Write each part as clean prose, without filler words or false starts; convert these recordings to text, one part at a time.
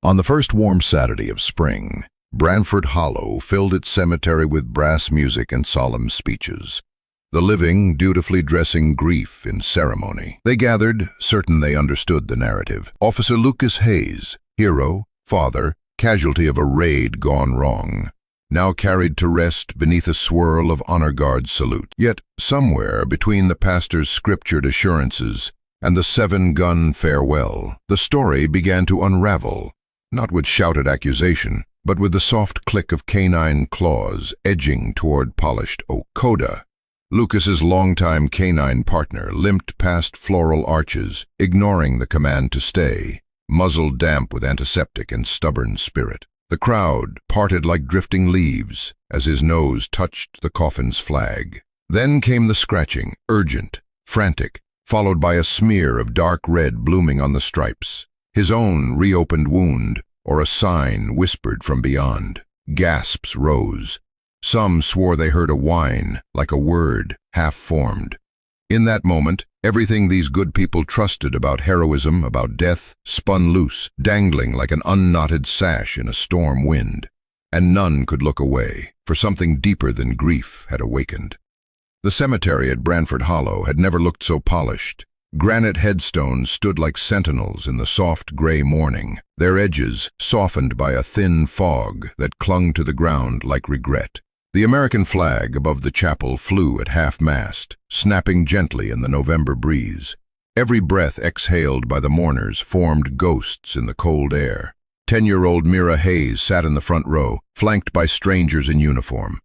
On the first warm Saturday of spring, Branford Hollow filled its cemetery with brass music and solemn speeches, the living dutifully dressing grief in ceremony. They gathered, certain they understood the narrative. Officer Lucas Hayes, hero, father, casualty of a raid gone wrong, now carried to rest beneath a swirl of honor guard salute. Yet somewhere between the pastor's scriptured assurances and the 7-gun farewell, the story began to unravel, not with shouted accusation, but with the soft click of canine claws edging toward polished oak. Coda, Lucas's longtime canine partner, limped past floral arches, ignoring the command to stay, muzzle damp with antiseptic and stubborn spirit. The crowd parted like drifting leaves as his nose touched the coffin's flag. Then came the scratching, urgent, frantic, followed by a smear of dark red blooming on the stripes. His own reopened wound, or a sign whispered from beyond. Gasps rose. Some swore they heard a whine, like a word, half-formed. In that moment, everything these good people trusted about heroism, about death, spun loose, dangling like an unknotted sash in a storm wind. And none could look away, for something deeper than grief had awakened. The cemetery at Branford Hollow had never looked so polished. Granite headstones stood like sentinels in the soft gray morning, their edges softened by a thin fog that clung to the ground like regret. The American flag above the chapel flew at half-mast, snapping gently in the November breeze. Every breath exhaled by the mourners formed ghosts in the cold air. 10-year-old Mira Hayes sat in the front row, flanked by strangers in uniform.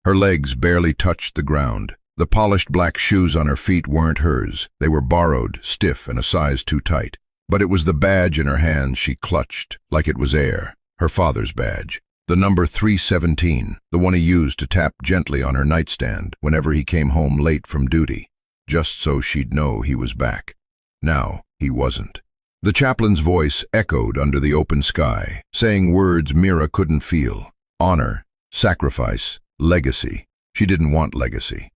Her legs barely touched the ground. The polished black shoes on her feet weren't hers. They were borrowed, stiff and a size too tight. But it was the badge in her hands she clutched, like it was air, her father's badge. The number 317, the one he used to tap gently on her nightstand whenever he came home late from duty, just so she'd know he was back. Now he wasn't. The chaplain's voice echoed under the open sky, saying words Mira couldn't feel. Honor, sacrifice, legacy. She didn't want legacy.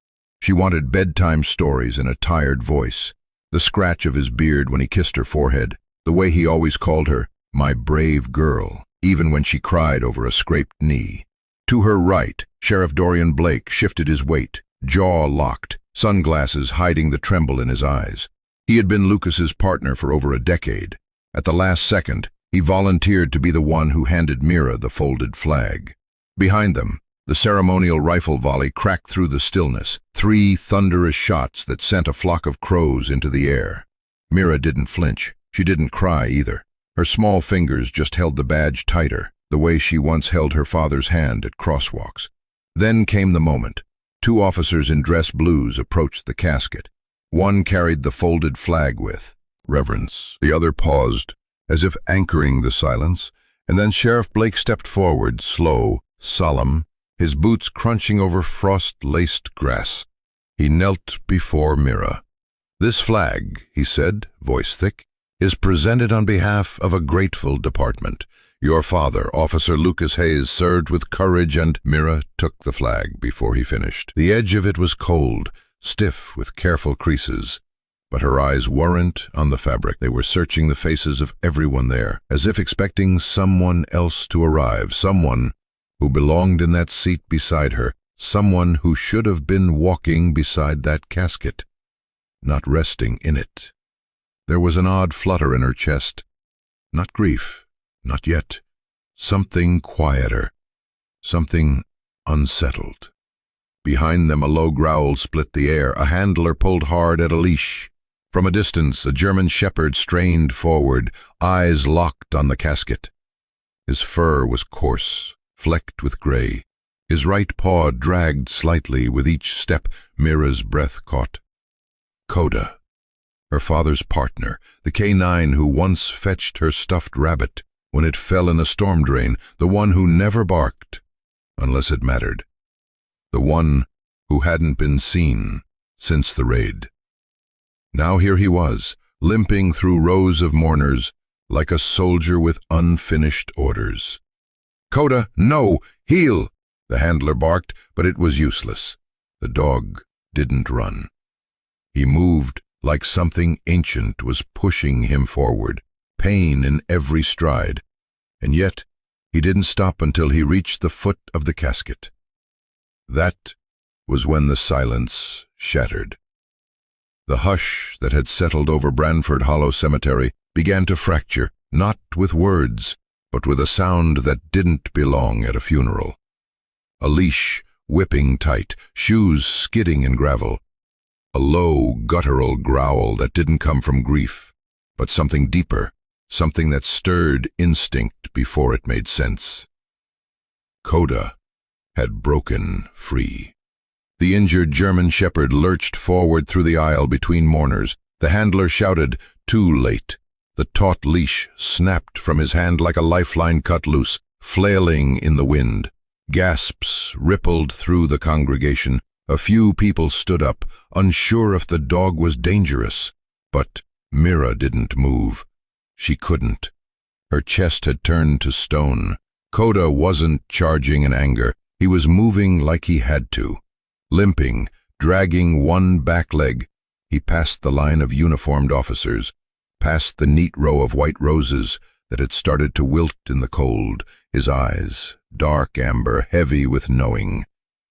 She wanted bedtime stories in a tired voice, the scratch of his beard when he kissed her forehead, the way he always called her, my brave girl, even when she cried over a scraped knee. To her right, Sheriff Dorian Blake shifted his weight, jaw locked, sunglasses hiding the tremble in his eyes. He had been Lucas's partner for over a decade. At the last second, he volunteered to be the one who handed Mira the folded flag. Behind them, the ceremonial rifle volley cracked through the stillness, 3 thunderous shots that sent a flock of crows into the air. Mira didn't flinch. She didn't cry either. Her small fingers just held the badge tighter, the way she once held her father's hand at crosswalks. Then came the moment. 2 officers in dress blues approached the casket. One carried the folded flag with reverence. The other paused, as if anchoring the silence, and then Sheriff Blake stepped forward, slow, solemn, his boots crunching over frost-laced grass. He knelt before Mira. "This flag," he said, voice thick, "is presented on behalf of a grateful department. Your father, Officer Lucas Hayes, served with courage and—" Mira took the flag before he finished. The edge of it was cold, stiff with careful creases, but her eyes weren't on the fabric. They were searching the faces of everyone there, as if expecting someone else to arrive, someone who belonged in that seat beside her, someone who should have been walking beside that casket, not resting in it. There was an odd flutter in her chest. Not grief, not yet. Something quieter, something unsettled. Behind them a low growl split the air. A handler pulled hard at a leash. From a distance, a German shepherd strained forward, eyes locked on the casket. His fur was coarse, flecked with gray. His right paw dragged slightly with each step. Mira's breath caught. Coda, her father's partner, the canine who once fetched her stuffed rabbit when it fell in a storm drain, the one who never barked, unless it mattered, the one who hadn't been seen since the raid. Now here he was, limping through rows of mourners like a soldier with unfinished orders. "Coda, no! Heel!" the handler barked, but it was useless. The dog didn't run. He moved like something ancient was pushing him forward, pain in every stride. And yet, he didn't stop until he reached the foot of the casket. That was when the silence shattered. The hush that had settled over Branford Hollow Cemetery began to fracture, not with words, but with a sound that didn't belong at a funeral. A leash whipping tight, shoes skidding in gravel. A low, guttural growl that didn't come from grief, but something deeper, something that stirred instinct before it made sense. Coda had broken free. The injured German shepherd lurched forward through the aisle between mourners. The handler shouted, "Too late." The taut leash snapped from his hand like a lifeline cut loose, flailing in the wind. Gasps rippled through the congregation. A few people stood up, unsure if the dog was dangerous. But Mira didn't move. She couldn't. Her chest had turned to stone. Coda wasn't charging in anger. He was moving like he had to. Limping, dragging one back leg, he passed the line of uniformed officers, past the neat row of white roses that had started to wilt in the cold. His eyes, dark amber, heavy with knowing,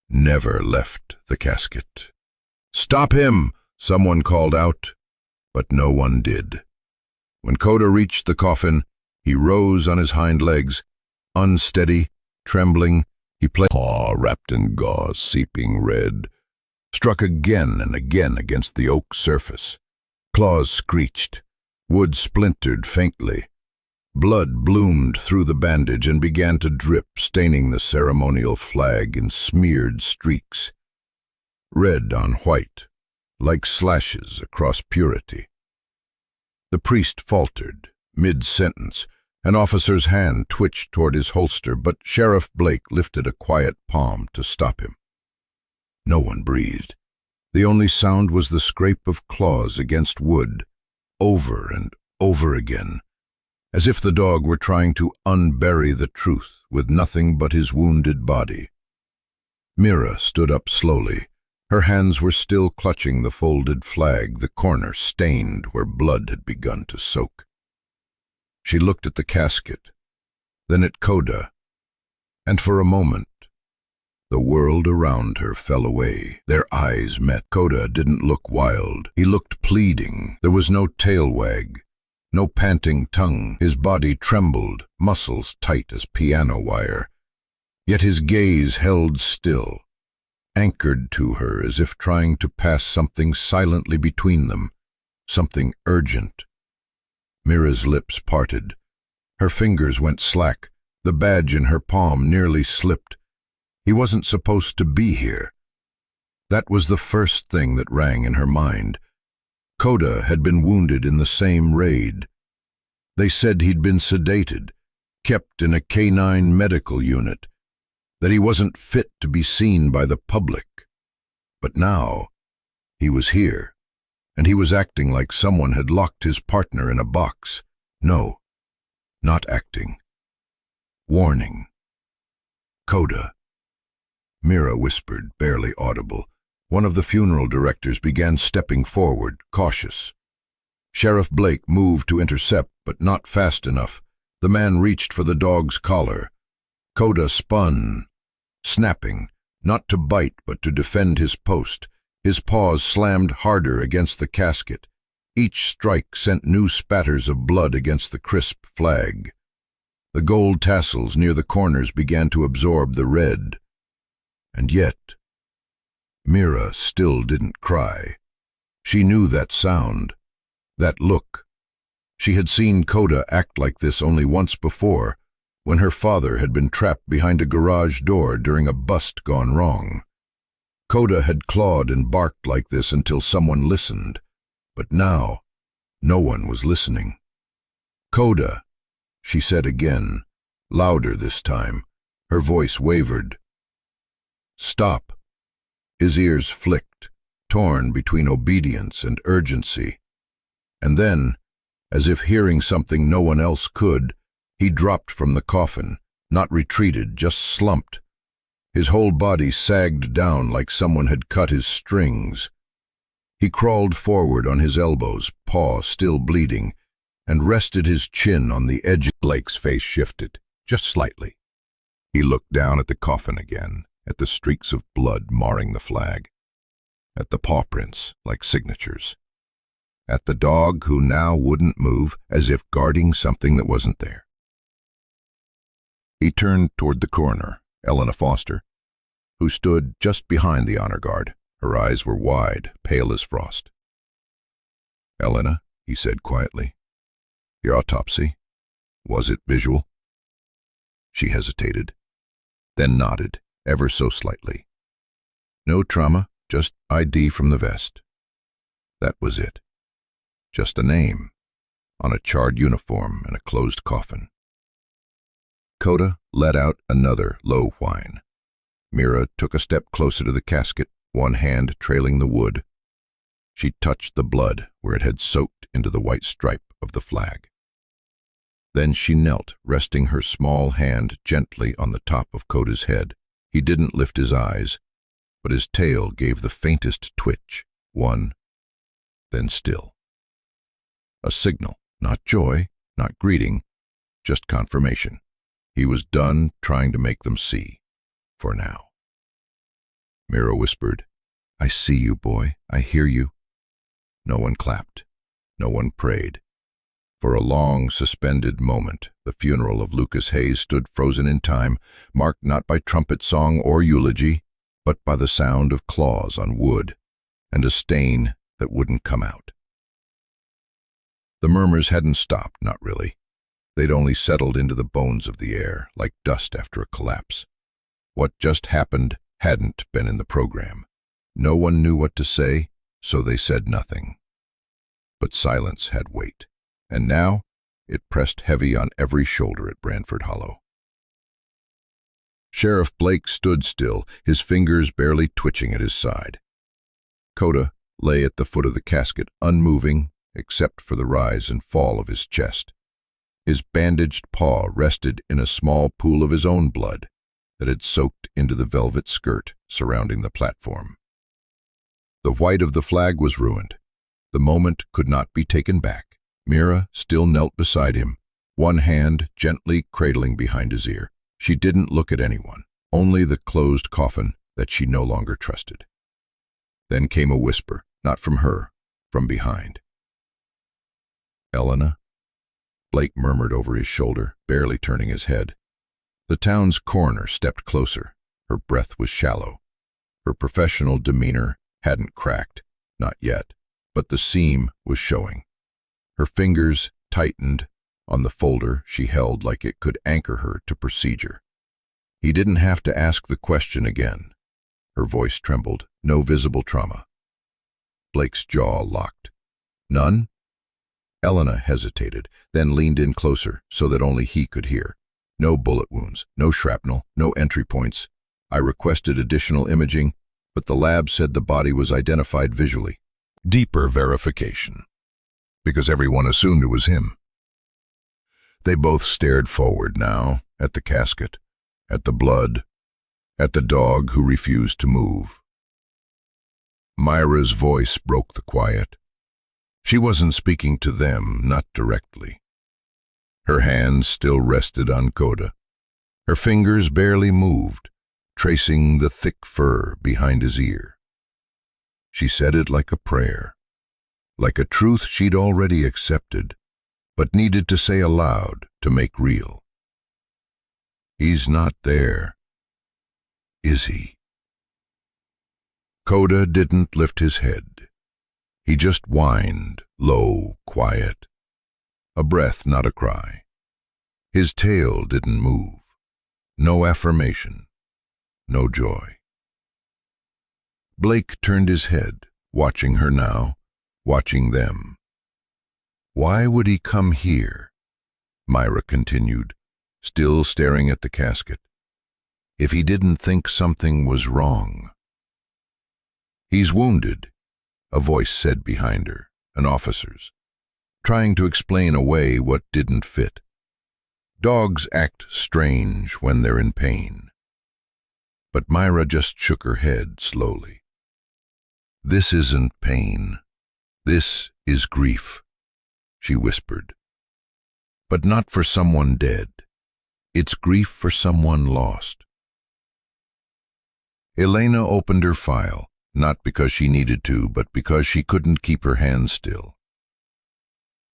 never left the casket. "Stop him!" someone called out, but no one did. When Coda reached the coffin, he rose on his hind legs, unsteady, trembling. He played paw wrapped in gauze, seeping red, struck again and again against the oak surface. Claws screeched, wood splintered faintly. Blood bloomed through the bandage and began to drip, staining the ceremonial flag in smeared streaks. Red on white, like slashes across purity. The priest faltered, mid-sentence. An officer's hand twitched toward his holster, but Sheriff Blake lifted a quiet palm to stop him. No one breathed. The only sound was the scrape of claws against wood, over and over again, as if the dog were trying to unbury the truth with nothing but his wounded body. Mira stood up slowly. Her hands were still clutching the folded flag, the corner stained where blood had begun to soak. She looked at the casket, then at Coda, and for a moment, the world around her fell away. Their eyes met. Coda didn't look wild. He looked pleading. There was no tail wag, no panting tongue. His body trembled, muscles tight as piano wire. Yet his gaze held still, anchored to her as if trying to pass something silently between them, something urgent. Mira's lips parted. Her fingers went slack. The badge in her palm nearly slipped. He wasn't supposed to be here. That was the first thing that rang in her mind. Coda had been wounded in the same raid. They said he'd been sedated, kept in a canine medical unit, that he wasn't fit to be seen by the public. But now, he was here. And he was acting like someone had locked his partner in a box. No, not acting. Warning. Coda. Mira whispered, barely audible. One of the funeral directors began stepping forward, cautious. Sheriff Blake moved to intercept, but not fast enough. The man reached for the dog's collar. Coda spun, snapping, not to bite but to defend his post. His paws slammed harder against the casket. Each strike sent new spatters of blood against the crisp flag. The gold tassels near the corners began to absorb the red. And yet, Mira still didn't cry. She knew that sound, that look. She had seen Coda act like this only once before, when her father had been trapped behind a garage door during a bust gone wrong. Coda had clawed and barked like this until someone listened, but now no one was listening. "Coda," she said again, louder this time. Her voice wavered. "Stop." His ears flicked, torn between obedience and urgency. And then, as if hearing something no one else could, he dropped from the coffin, not retreated, just slumped. His whole body sagged down like someone had cut his strings. He crawled forward on his elbows, paw still bleeding, and rested his chin on the edge. Blake's face shifted, just slightly. He looked down at the coffin again, at the streaks of blood marring the flag, at the paw prints like signatures, at the dog who now wouldn't move, as if guarding something that wasn't there. He turned toward the coroner, Elena Foster, who stood just behind the honor guard. Her eyes were wide, pale as frost. "Elena," he said quietly, "your autopsy, was it visual?" She hesitated, then nodded, ever so slightly. "No trauma, just ID from the vest." That was it. Just a name, on a charred uniform and a closed coffin. Coda let out another low whine. Mira took a step closer to the casket, one hand trailing the wood. She touched the blood where it had soaked into the white stripe of the flag. Then she knelt, resting her small hand gently on the top of Coda's head. He didn't lift his eyes, but his tail gave the faintest twitch, one, then still. A signal, not joy, not greeting, just confirmation. He was done trying to make them see, for now. Mira whispered, "I see you, boy. I hear you." No one clapped. No one prayed. For a long, suspended moment, the funeral of Lucas Hayes stood frozen in time, marked not by trumpet song or eulogy, but by the sound of claws on wood and a stain that wouldn't come out. The murmurs hadn't stopped, not really. They'd only settled into the bones of the air, like dust after a collapse. What just happened hadn't been in the program. No one knew what to say, so they said nothing. But silence had weight, and now it pressed heavy on every shoulder at Branford Hollow. Sheriff Blake stood still, his fingers barely twitching at his side. Coda lay at the foot of the casket, unmoving except for the rise and fall of his chest. His bandaged paw rested in a small pool of his own blood that had soaked into the velvet skirt surrounding the platform. The white of the flag was ruined. The moment could not be taken back. Mira still knelt beside him, one hand gently cradling behind his ear. She didn't look at anyone, only the closed coffin that she no longer trusted. Then came a whisper, not from her, from behind. "Elena?" Blake murmured over his shoulder, barely turning his head. The town's coroner stepped closer. Her breath was shallow. Her professional demeanor hadn't cracked, not yet, but the seam was showing. Her fingers tightened on the folder she held like it could anchor her to procedure. He didn't have to ask the question again. Her voice trembled. "No visible trauma." Blake's jaw locked. "None?" Elena hesitated, then leaned in closer so that only he could hear. "No bullet wounds, no shrapnel, no entry points. I requested additional imaging, but the lab said the body was identified visually." Deeper verification. Because everyone assumed it was him. They both stared forward now, at the casket, at the blood, at the dog who refused to move. Myra's voice broke the quiet. She wasn't speaking to them, not directly. Her hands still rested on Coda. Her fingers barely moved, tracing the thick fur behind his ear. She said it like a prayer, like a truth she'd already accepted, but needed to say aloud to make real. "He's not there, is he?" Coda didn't lift his head. He just whined, low, quiet. A breath, not a cry. His tail didn't move. No affirmation. No joy. Blake turned his head, watching her now, watching them. "Why would he come here?" Myra continued, still staring at the casket. "If he didn't think something was wrong." "He's wounded," a voice said behind her, an officer's, trying to explain away what didn't fit. Dogs act strange when they're in pain. But Myra just shook her head slowly. "This isn't pain. This is grief," she whispered. but not for someone dead. It's grief for someone lost. Elena opened her file, not because she needed to, but because she couldn't keep her hands still.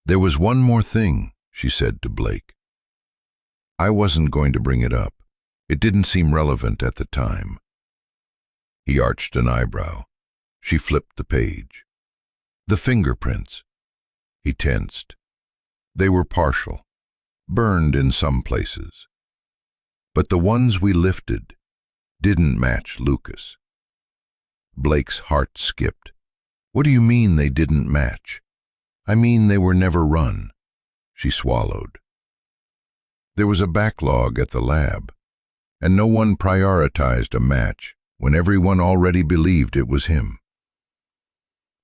"There was one more thing," she said to Blake. "I wasn't going to bring it up. It didn't seem relevant at the time." He arched an eyebrow. She flipped the page. "The fingerprints." He tensed. They were partial, burned in some places. But the ones we lifted didn't match Lucas. Blake's heart skipped. "What do you mean they didn't match?" "I mean they were never run." She swallowed. "There was a backlog at the lab, and no one prioritized a match when everyone already believed it was him."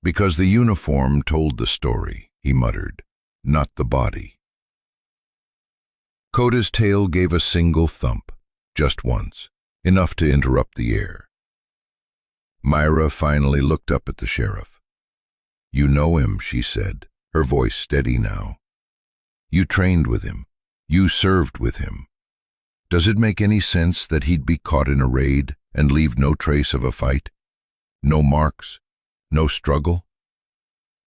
"Because the uniform told the story," he muttered, "not the body." Coda's tail gave a single thump, just once, enough to interrupt the air. Myra finally looked up at the sheriff. "You know him," she said, her voice steady now. "You trained with him. You served with him. Does it make any sense that he'd be caught in a raid and leave no trace of a fight? No marks? No struggle?"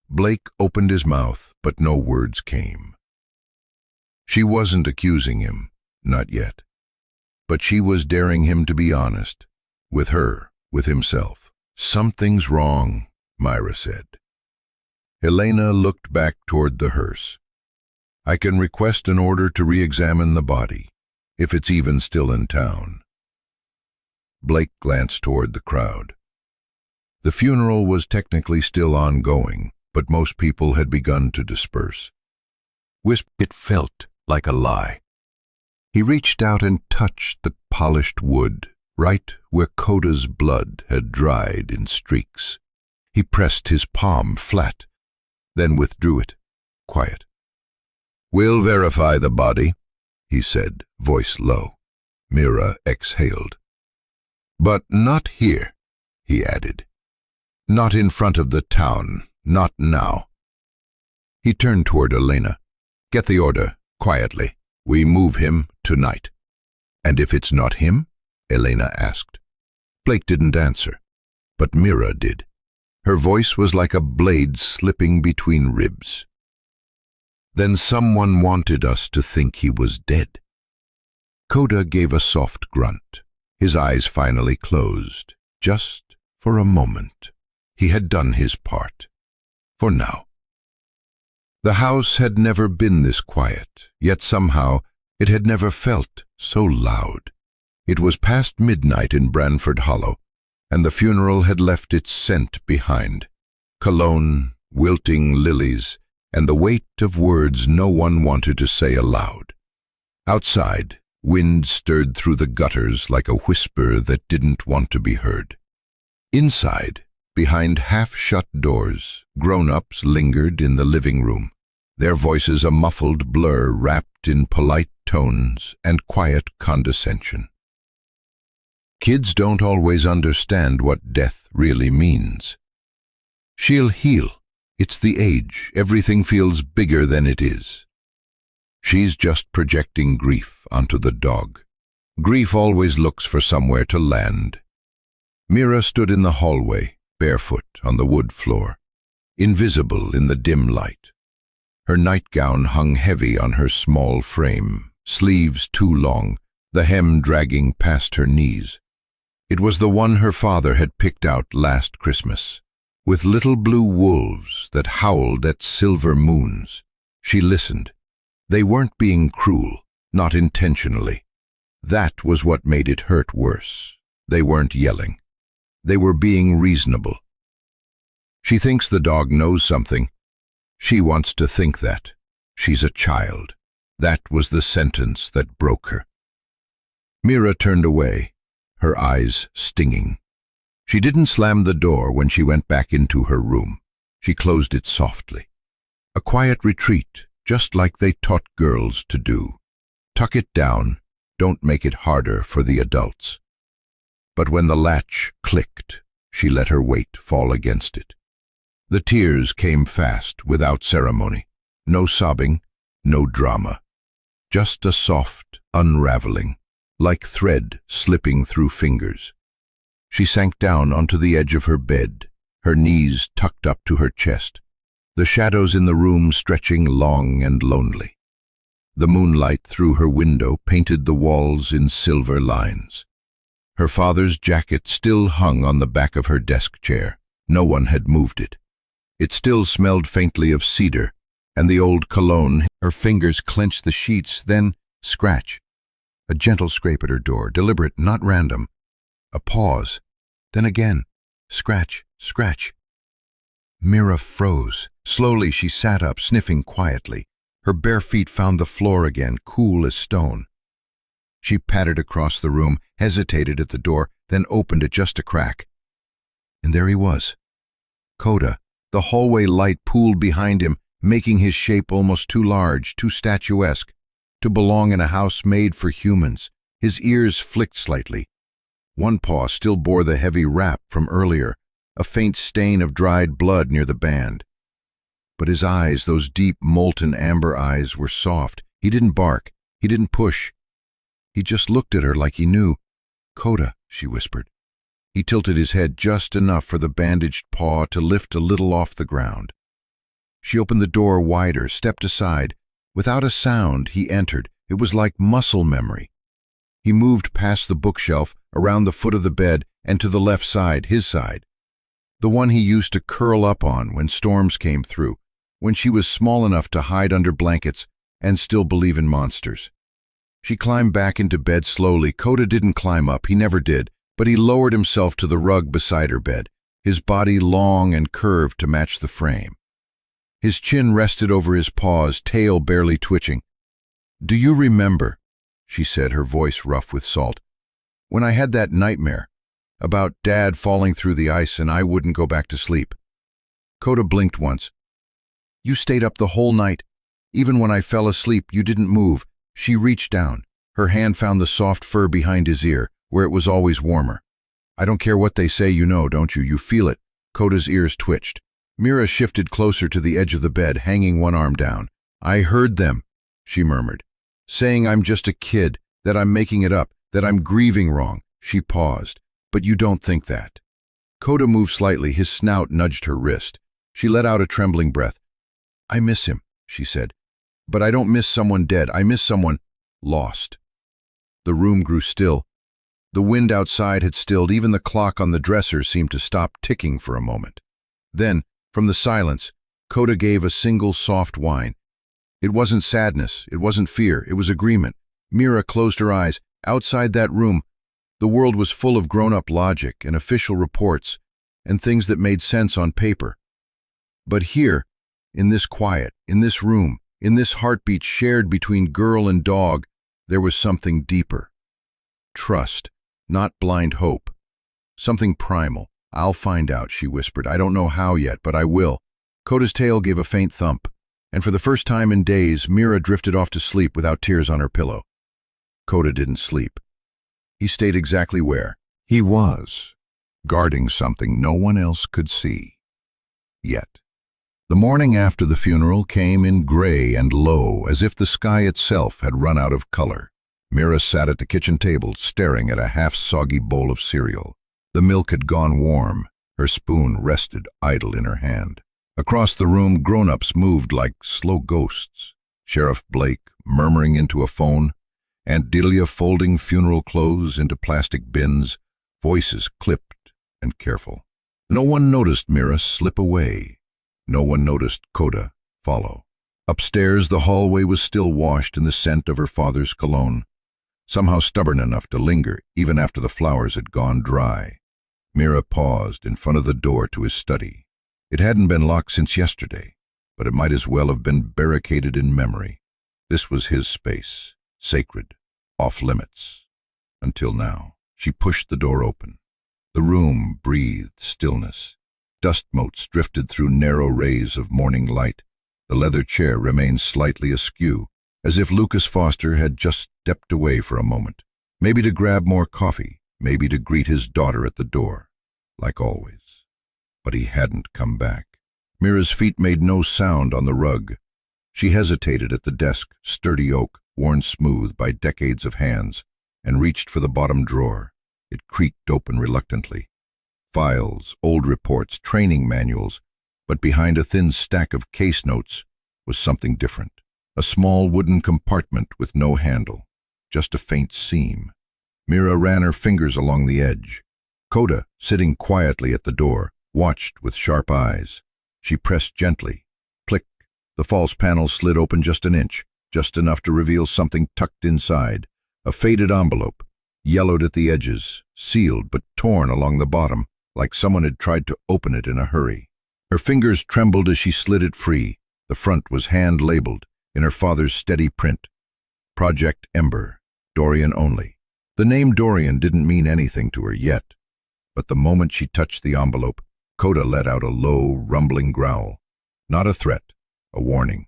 Blake opened his mouth, but no words came. She wasn't accusing him, not yet. But she was daring him to be honest, with her, with himself. "Something's wrong," Myra said. Elena looked back toward the hearse. "I can request an order to re-examine the body, if it's even still in town." Blake glanced toward the crowd. The funeral was technically still ongoing, but most people had begun to disperse. It felt like a lie. He reached out and touched the polished wood, right where Coda's blood had dried in streaks. He pressed his palm flat, then withdrew it, quiet. "We'll verify the body," he said, voice low. Mira exhaled. "But not here," he added. "Not in front of the town, not now." He turned toward Elena. "Get the order, quietly. We move him tonight." "And if it's not him?" Elena asked. Blake didn't answer, but Mira did. Her voice was like a blade slipping between ribs. "Then someone wanted us to think he was dead." Coda gave a soft grunt. His eyes finally closed, just for a moment. He had done his part. For now. The house had never been this quiet, yet somehow it had never felt so loud. It was past midnight in Branford Hollow, and the funeral had left its scent behind. Cologne, wilting lilies, and the weight of words no one wanted to say aloud. Outside, wind stirred through the gutters like a whisper that didn't want to be heard. Inside, behind half-shut doors, grown-ups lingered in the living room, their voices a muffled blur wrapped in polite tones and quiet condescension. Kids don't always understand what death really means. "She'll heal. It's the age. Everything feels bigger than it is. She's just projecting grief onto the dog. Grief always looks for somewhere to land." Mira stood in the hallway, barefoot on the wood floor, invisible in the dim light. Her nightgown hung heavy on her small frame, sleeves too long, the hem dragging past her knees. It was the one her father had picked out last Christmas, with little blue wolves that howled at silver moons. She listened. They weren't being cruel, not intentionally. That was what made it hurt worse. They weren't yelling. They were being reasonable. She thinks the dog knows something. She wants to think that. She's a child. That was the sentence that broke her. Mira turned away, her eyes stinging. She didn't slam the door when she went back into her room. She closed it softly. A quiet retreat, just like they taught girls to do. Tuck it down, don't make it harder for the adults. But when the latch clicked, she let her weight fall against it. The tears came fast, without ceremony. No sobbing, no drama. just a soft unraveling, like thread slipping through fingers. She sank down onto the edge of her bed, her knees tucked up to her chest, the shadows in the room stretching long and lonely. The moonlight through her window painted the walls in silver lines. Her father's jacket still hung on the back of her desk chair. No one had moved it. It still smelled faintly of cedar and the old cologne. Her fingers clenched the sheets, then scratch. A gentle scrape at her door, deliberate, not random. A pause, then again, scratch, scratch. Mira froze. Slowly she sat up, sniffing quietly. Her bare feet found the floor again, cool as stone. She pattered across the room, hesitated at the door, then opened it just a crack. And there he was. Coda. The hallway light pooled behind him, making his shape almost too large, too statuesque, to belong in a house made for humans. His ears flicked slightly. One paw still bore the heavy wrap from earlier, a faint stain of dried blood near the band. But his eyes, those deep, molten amber eyes, were soft. He didn't bark. He didn't push. He just looked at her like he knew. "Coda," she whispered. He tilted his head just enough for the bandaged paw to lift a little off the ground. She opened the door wider, stepped aside. Without a sound, he entered. It was like muscle memory. He moved past the bookshelf, around the foot of the bed, and to the left side, his side. The one he used to curl up on when storms came through, when she was small enough to hide under blankets and still believe in monsters. She climbed back into bed slowly. Coda didn't climb up, he never did, but he lowered himself to the rug beside her bed, his body long and curved to match the frame. His chin rested over his paws, tail barely twitching. "Do you remember," she said, her voice rough with salt, "when I had that nightmare about Dad falling through the ice and I wouldn't go back to sleep?" Coda blinked once. "You stayed up the whole night. Even when I fell asleep, you didn't move." She reached down. Her hand found the soft fur behind his ear, where it was always warmer. "I don't care what they say, you know, don't you? You feel it." Coda's ears twitched. Mira shifted closer to the edge of the bed, hanging one arm down. "I heard them," she murmured, "saying I'm just a kid, that I'm making it up, that I'm grieving wrong." She paused. "But you don't think that." Coda moved slightly, his snout nudged her wrist. She let out a trembling breath. "I miss him," she said. "But I don't miss someone dead. I miss someone lost." The room grew still. The wind outside had stilled. Even the clock on the dresser seemed to stop ticking for a moment. Then, from the silence, Coda gave a single soft whine. It wasn't sadness, it wasn't fear, it was agreement. Mira closed her eyes. Outside that room, the world was full of grown-up logic and official reports and things that made sense on paper. But here, in this quiet, in this room, in this heartbeat shared between girl and dog, there was something deeper. Trust, not blind hope. Something primal. "I'll find out," she whispered. "I don't know how yet, but I will." Coda's tail gave a faint thump, and for the first time in days, Mira drifted off to sleep without tears on her pillow. Coda didn't sleep. He stayed exactly where he was, guarding something no one else could see. Yet. The morning after the funeral came in gray and low, as if the sky itself had run out of color. Mira sat at the kitchen table, staring at a half-soggy bowl of cereal. The milk had gone warm. Her spoon rested idle in her hand. Across the room, grown-ups moved like slow ghosts. Sheriff Blake murmuring into a phone, Aunt Delia folding funeral clothes into plastic bins, voices clipped and careful. No one noticed Mira slip away. No one noticed Coda follow. Upstairs, the hallway was still washed in the scent of her father's cologne, somehow stubborn enough to linger even after the flowers had gone dry. Mira paused in front of the door to his study. It hadn't been locked since yesterday, but it might as well have been barricaded in memory. This was his space, sacred, off-limits. Until now. She pushed the door open. The room breathed stillness. Dust motes drifted through narrow rays of morning light. The leather chair remained slightly askew, as if Lucas Foster had just stepped away for a moment. Maybe to grab more coffee, maybe to greet his daughter at the door, like always. But he hadn't come back. Mira's feet made no sound on the rug. She hesitated at the desk, sturdy oak, worn smooth by decades of hands, and reached for the bottom drawer. It creaked open reluctantly. Files, old reports, training manuals, but behind a thin stack of case notes was something different. A small wooden compartment with no handle, just a faint seam. Mira ran her fingers along the edge. Coda, sitting quietly at the door, watched with sharp eyes. She pressed gently. Click. The false panel slid open just an inch, just enough to reveal something tucked inside. A faded envelope, yellowed at the edges, sealed but torn along the bottom, like someone had tried to open it in a hurry. Her fingers trembled as she slid it free. The front was hand-labeled, in her father's steady print. Project Ember, Dorian only. The name Dorian didn't mean anything to her yet, but the moment she touched the envelope, Coda let out a low, rumbling growl. Not a threat, a warning.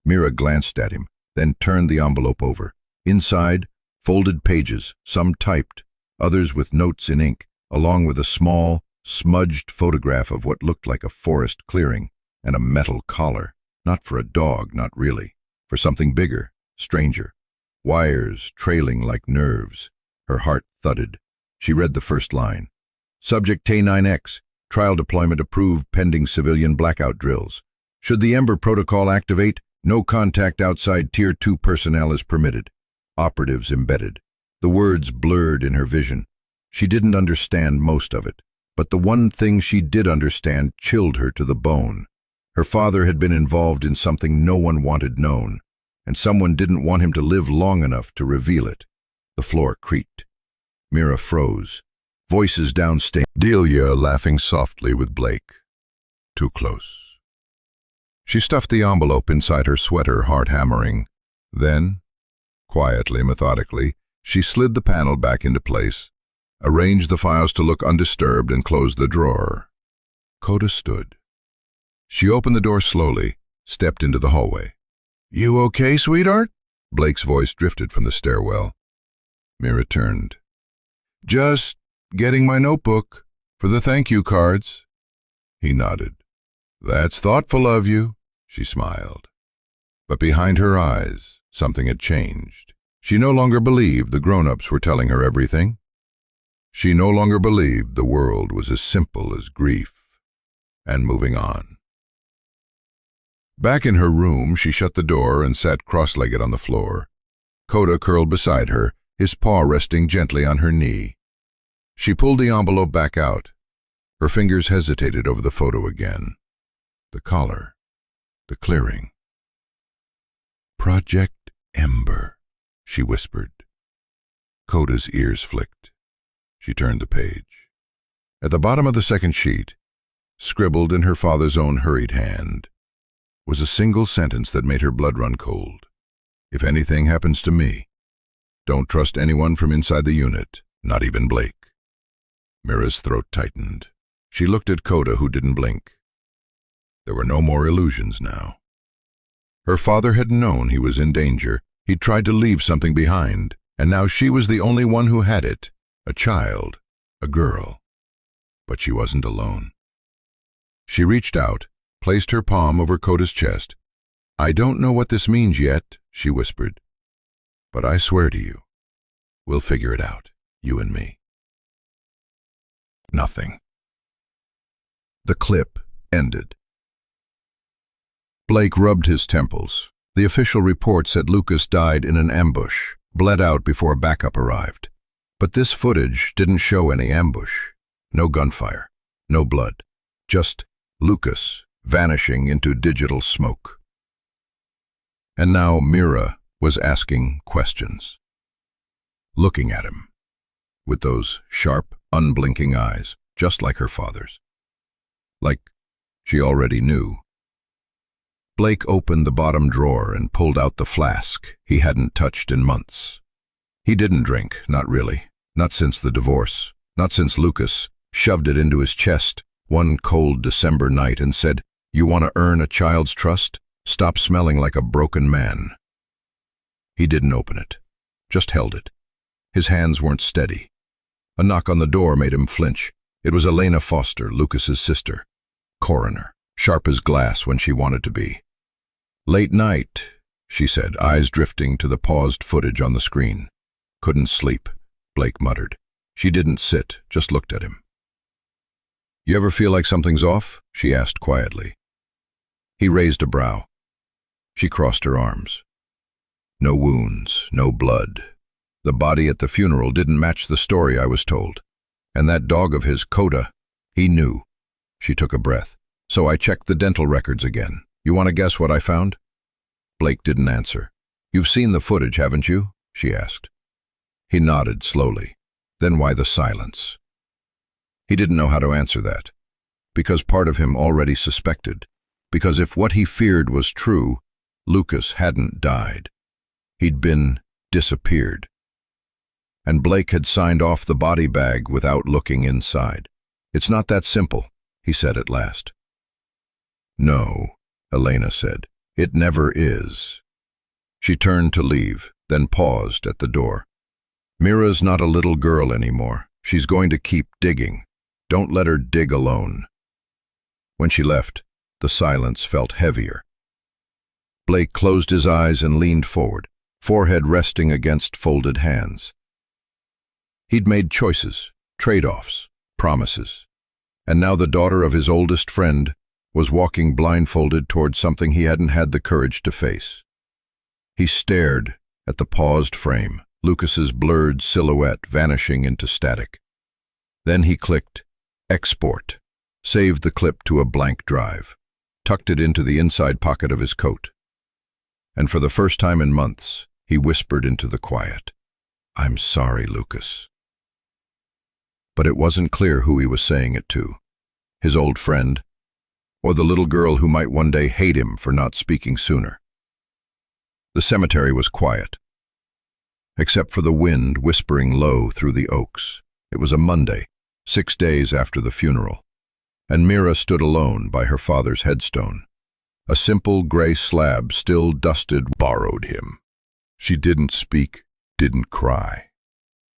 Mira glanced at him, then turned the envelope over. Inside, folded pages, some typed, others with notes in ink, along with a small, smudged photograph of what looked like a forest clearing, and a metal collar. Not for a dog, not really. For something bigger, stranger. Wires trailing like nerves. Her heart thudded. She read the first line. Subject K9X, trial deployment approved pending civilian blackout drills. Should the Ember protocol activate, no contact outside Tier 2 personnel is permitted. Operatives embedded. The words blurred in her vision. She didn't understand most of it, but the one thing she did understand chilled her to the bone. Her father had been involved in something no one wanted known, and someone didn't want him to live long enough to reveal it. The floor creaked. Mira froze. Voices downstairs. Delia laughing softly with Blake. Too close. She stuffed the envelope inside her sweater, heart hammering. Then, quietly, methodically, she slid the panel back into place, arranged the files to look undisturbed, and closed the drawer. Coda stood. She opened the door slowly, stepped into the hallway. "You okay, sweetheart?" Blake's voice drifted from the stairwell. Mira turned. "Just getting my notebook for the thank you cards." He nodded. "That's thoughtful of you," she smiled. But behind her eyes, something had changed. She no longer believed the grown-ups were telling her everything. She no longer believed the world was as simple as grief and moving on. Back in her room, she shut the door and sat cross-legged on the floor. Coda curled beside her, his paw resting gently on her knee. She pulled the envelope back out. Her fingers hesitated over the photo again. The collar. The clearing. "Project Ember," she whispered. Coda's ears flicked. She turned the page. At the bottom of the second sheet, scribbled in her father's own hurried hand, was a single sentence that made her blood run cold. "If anything happens to me, don't trust anyone from inside the unit, not even Blake." Mira's throat tightened. She looked at Coda, who didn't blink. There were no more illusions now. Her father had known he was in danger. He'd tried to leave something behind, and now she was the only one who had it. A child, a girl. But she wasn't alone. She reached out, placed her palm over Coda's chest. "I don't know what this means yet," she whispered. "But I swear to you, we'll figure it out, you and me." Nothing. The clip ended. Blake rubbed his temples. The official report said Lucas died in an ambush, bled out before backup arrived. But this footage didn't show any ambush. No gunfire, no blood, just Lucas vanishing into digital smoke. And now Mira was asking questions. Looking at him, with those sharp, unblinking eyes, just like her father's. Like she already knew. Blake opened the bottom drawer and pulled out the flask he hadn't touched in months. He didn't drink, not really, not since the divorce, not since Lucas shoved it into his chest one cold December night and said, "You want to earn a child's trust? Stop smelling like a broken man." He didn't open it, just held it. His hands weren't steady. A knock on the door made him flinch. It was Elena Foster, Lucas's sister. Coroner, sharp as glass when she wanted to be. Late night, she said, eyes drifting to the paused footage on the screen. Couldn't sleep, Blake muttered. She didn't sit, just looked at him. You ever feel like something's off? She asked quietly. He raised a brow. She crossed her arms. No wounds, no blood. The body at the funeral didn't match the story I was told. And that dog of his, Coda, he knew. She took a breath. So I checked the dental records again. You want to guess what I found? Blake didn't answer. You've seen the footage, haven't you? She asked. He nodded slowly. Then why the silence? He didn't know how to answer that. Because part of him already suspected. Because if what he feared was true, Lucas hadn't died. He'd been disappeared. And Blake had signed off the body bag without looking inside. It's not that simple, he said at last. No, Elena said. It never is. She turned to leave, then paused at the door. Mira's not a little girl anymore. She's going to keep digging. Don't let her dig alone. When she left, the silence felt heavier. Blake closed his eyes and leaned forward, forehead resting against folded hands. He'd made choices, trade-offs, promises. And now the daughter of his oldest friend was walking blindfolded toward something he hadn't had the courage to face. He stared at the paused frame, Lucas's blurred silhouette vanishing into static. Then he clicked export, saved the clip to a blank drive, tucked it into the inside pocket of his coat. And for the first time in months, he whispered into the quiet, I'm sorry, Lucas. But it wasn't clear who he was saying it to, his old friend, or the little girl who might one day hate him for not speaking sooner. The cemetery was quiet, except for the wind whispering low through the oaks. It was a Monday, 6 days after the funeral, and Mira stood alone by her father's headstone. A simple gray slab, still dusted, borrowed him. She didn't speak, didn't cry.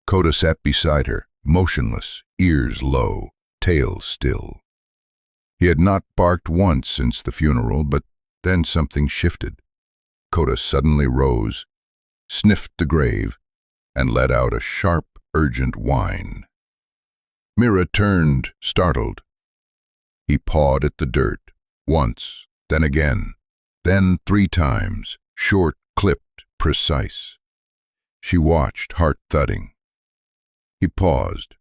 Coda sat beside her, motionless, ears low, tail still. He had not barked once since the funeral, but then something shifted. Coda suddenly rose, sniffed the grave, and let out a sharp, urgent whine. Mira turned, startled. He pawed at the dirt, once, then again, then 3 times, short, clipped, precise. She watched, heart thudding. He paused,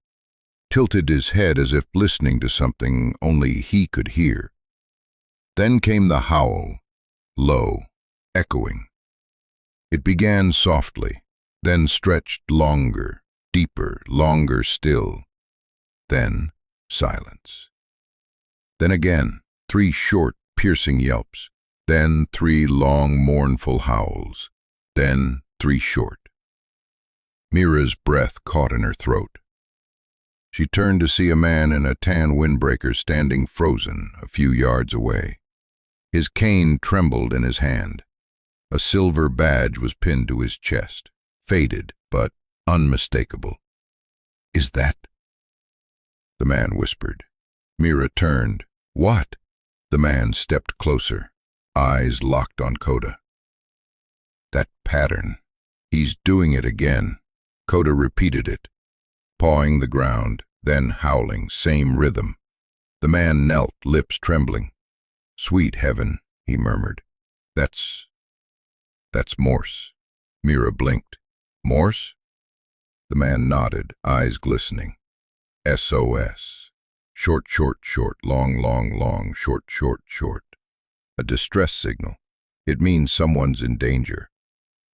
tilted his head as if listening to something only he could hear. Then came the howl, low, echoing. It began softly, then stretched longer, deeper, longer still. Then silence. Then again, 3 short, piercing yelps. Then 3 long, mournful howls. Then 3 short. Mira's breath caught in her throat. She turned to see a man in a tan windbreaker standing frozen a few yards away. His cane trembled in his hand. A silver badge was pinned to his chest, faded but unmistakable. Is that? The man whispered. Mira turned. What? The man stepped closer, eyes locked on Coda. That pattern. He's doing it again. Coda repeated it, pawing the ground, then howling, same rhythm. The man knelt, lips trembling. Sweet heaven, he murmured. That's Morse. Mira blinked. Morse? The man nodded, eyes glistening. SOS. Short, short, short, long, long, long, short, short, short. A distress signal. It means someone's in danger.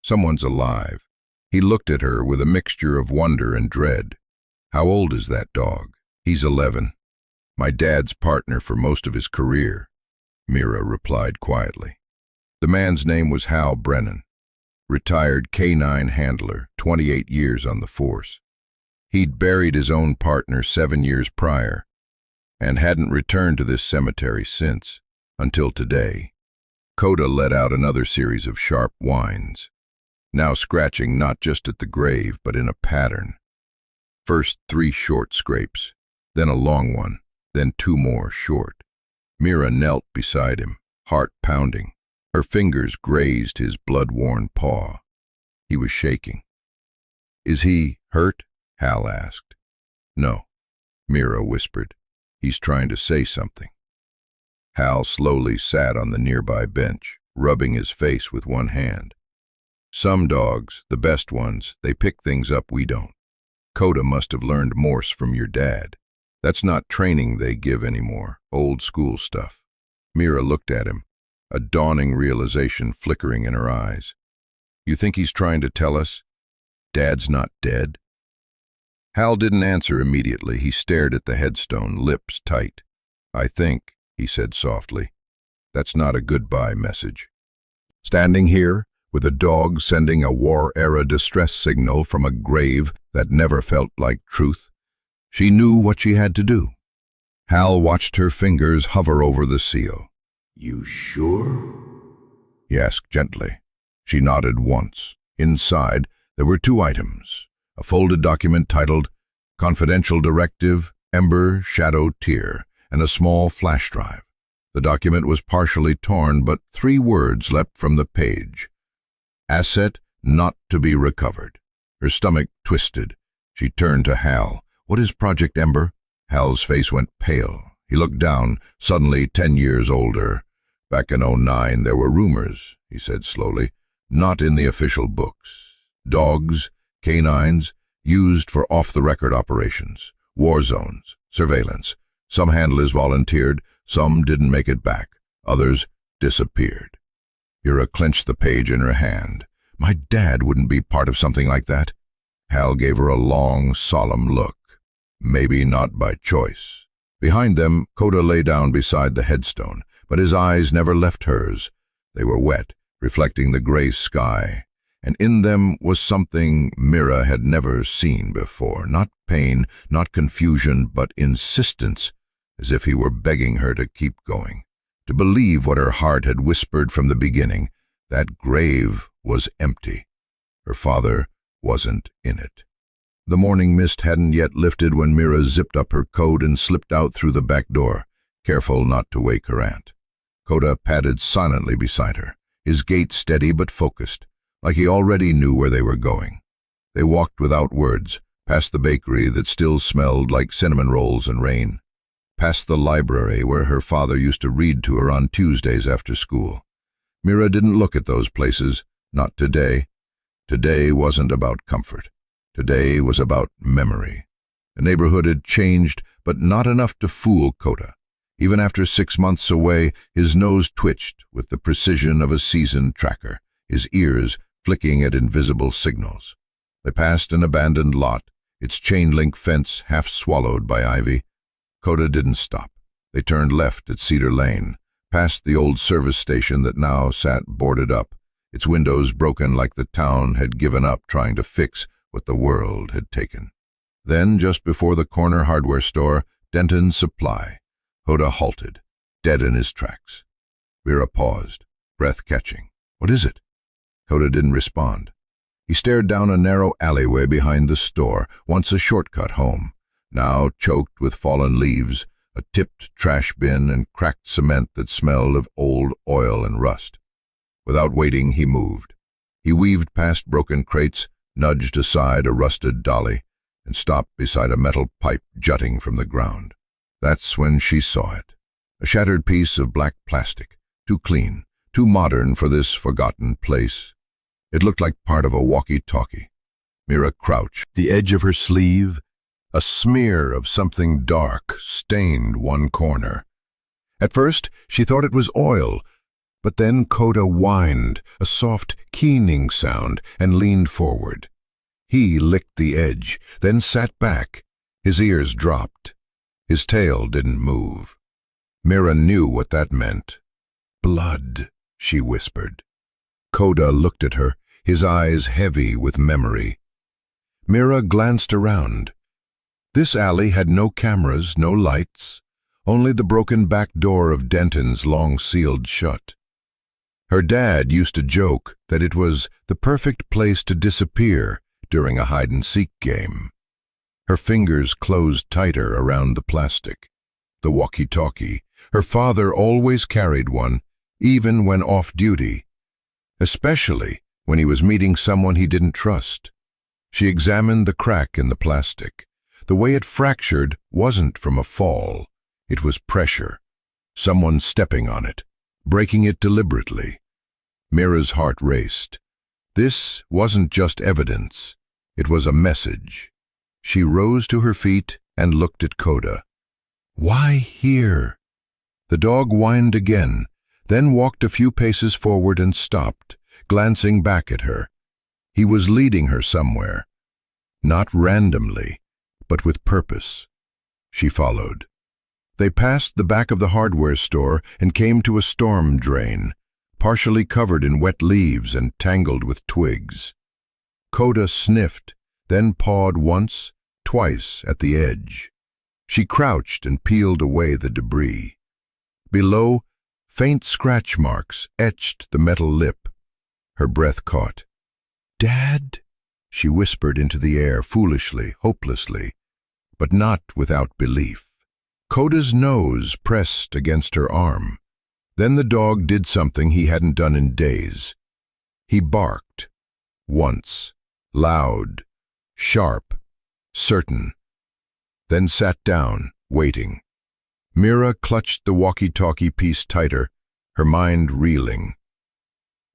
Someone's alive. He looked at her with a mixture of wonder and dread. How old is that dog? He's 11. My dad's partner for most of his career, Mira replied quietly. The man's name was Hal Brennan, retired K-9 handler, 28 years on the force. He'd buried his own partner 7 years prior, and hadn't returned to this cemetery since, until today. Coda let out another series of sharp whines, now scratching not just at the grave, but in a pattern. First 3 short scrapes, then a long one, then 2 more short. Mira knelt beside him, heart pounding. Her fingers grazed his blood-worn paw. He was shaking. "Is he hurt?" Hal asked. "No," Mira whispered. "He's trying to say something." Hal slowly sat on the nearby bench, rubbing his face with one hand. "Some dogs, the best ones, they pick things up we don't. Coda must have learned Morse from your dad. That's not training they give anymore, old school stuff." Mira looked at him, a dawning realization flickering in her eyes. "You think he's trying to tell us Dad's not dead?" Hal didn't answer immediately. He stared at the headstone, lips tight. "I think," he said softly, "that's not a goodbye message." Standing here, with a dog sending a war-era distress signal from a grave that never felt like truth, she knew what she had to do. Hal watched her fingers hover over the seal. "You sure?" he asked gently. She nodded once. Inside, there were two items: a folded document titled Confidential Directive, Ember Shadow Tear, and a small flash drive. The document was partially torn, but 3 words leapt from the page: "Asset not to be recovered." Her stomach twisted. She turned to Hal. "What is Project Ember?" Hal's face went pale. He looked down, suddenly 10 years older. "Back in '09 there were rumors," he said slowly. "Not in the official books. Dogs, canines, used for off-the-record operations, war zones, surveillance. Some handlers volunteered, some didn't make it back, others disappeared." Mira clenched the page in her hand. "My dad wouldn't be part of something like that." Hal gave her a long, solemn look. "Maybe not by choice." Behind them, Coda lay down beside the headstone, but his eyes never left hers. They were wet, reflecting the gray sky, and in them was something Mira had never seen before. Not pain, not confusion, but insistence, as if he were begging her to keep going, to believe what her heart had whispered from the beginning. That grave was empty. Her father wasn't in it. The morning mist hadn't yet lifted when Mira zipped up her coat and slipped out through the back door, careful not to wake her aunt. Coda padded silently beside her, his gait steady but focused, like he already knew where they were going. They walked without words, past the bakery that still smelled like cinnamon rolls and rain, past the library where her father used to read to her on Tuesdays after school. Mira didn't look at those places, not today. Today wasn't about comfort. Today was about memory. The neighborhood had changed, but not enough to fool Coda. Even after 6 months away, his nose twitched with the precision of a seasoned tracker, his ears flicking at invisible signals. They passed an abandoned lot, its chain-link fence half swallowed by ivy. Coda didn't stop. They turned left at Cedar Lane, past the old service station that now sat boarded up, its windows broken like the town had given up trying to fix what the world had taken. Then, just before the corner hardware store, Denton's Supply, Coda halted, dead in his tracks. Mira paused, breath catching. "What is it?" Coda didn't respond. He stared down a narrow alleyway behind the store, once a shortcut home, now choked with fallen leaves, a tipped trash bin, and cracked cement that smelled of old oil and rust. Without waiting, he moved. He weaved past broken crates, nudged aside a rusted dolly, and stopped beside a metal pipe jutting from the ground. That's when she saw it. A shattered piece of black plastic, too clean, too modern for this forgotten place. It looked like part of a walkie-talkie. Mira crouched. The edge of her sleeve, a smear of something dark, stained one corner. At first, she thought it was oil, but then Coda whined, a soft, keening sound, and leaned forward. He licked the edge, then sat back. His ears dropped. His tail didn't move. Mira knew what that meant. "Blood," she whispered. Coda looked at her, his eyes heavy with memory. Mira glanced around. This alley had no cameras, no lights, only the broken back door of Denton's long sealed shut. Her dad used to joke that it was the perfect place to disappear during a hide-and-seek game. Her fingers closed tighter around the plastic. The walkie-talkie. Her father always carried one, even when off duty, especially when he was meeting someone he didn't trust. She examined the crack in the plastic. The way it fractured wasn't from a fall. It was pressure. Someone stepping on it, breaking it deliberately. Mira's heart raced. This wasn't just evidence. It was a message. She rose to her feet and looked at Coda. "Why here?" The dog whined again, then walked a few paces forward and stopped, glancing back at her. He was leading her somewhere. Not randomly, but with purpose. She followed. They passed the back of the hardware store and came to a storm drain, partially covered in wet leaves and tangled with twigs. Coda sniffed, then pawed once, twice at the edge. She crouched and peeled away the debris. Below, faint scratch marks etched the metal lip. Her breath caught. "Dad?" she whispered into the air, foolishly, hopelessly, but not without belief. Coda's nose pressed against her arm. Then the dog did something he hadn't done in days. He barked. Once. Loud. Sharp. Certain. Then sat down, waiting. Mira clutched the walkie-talkie piece tighter, her mind reeling.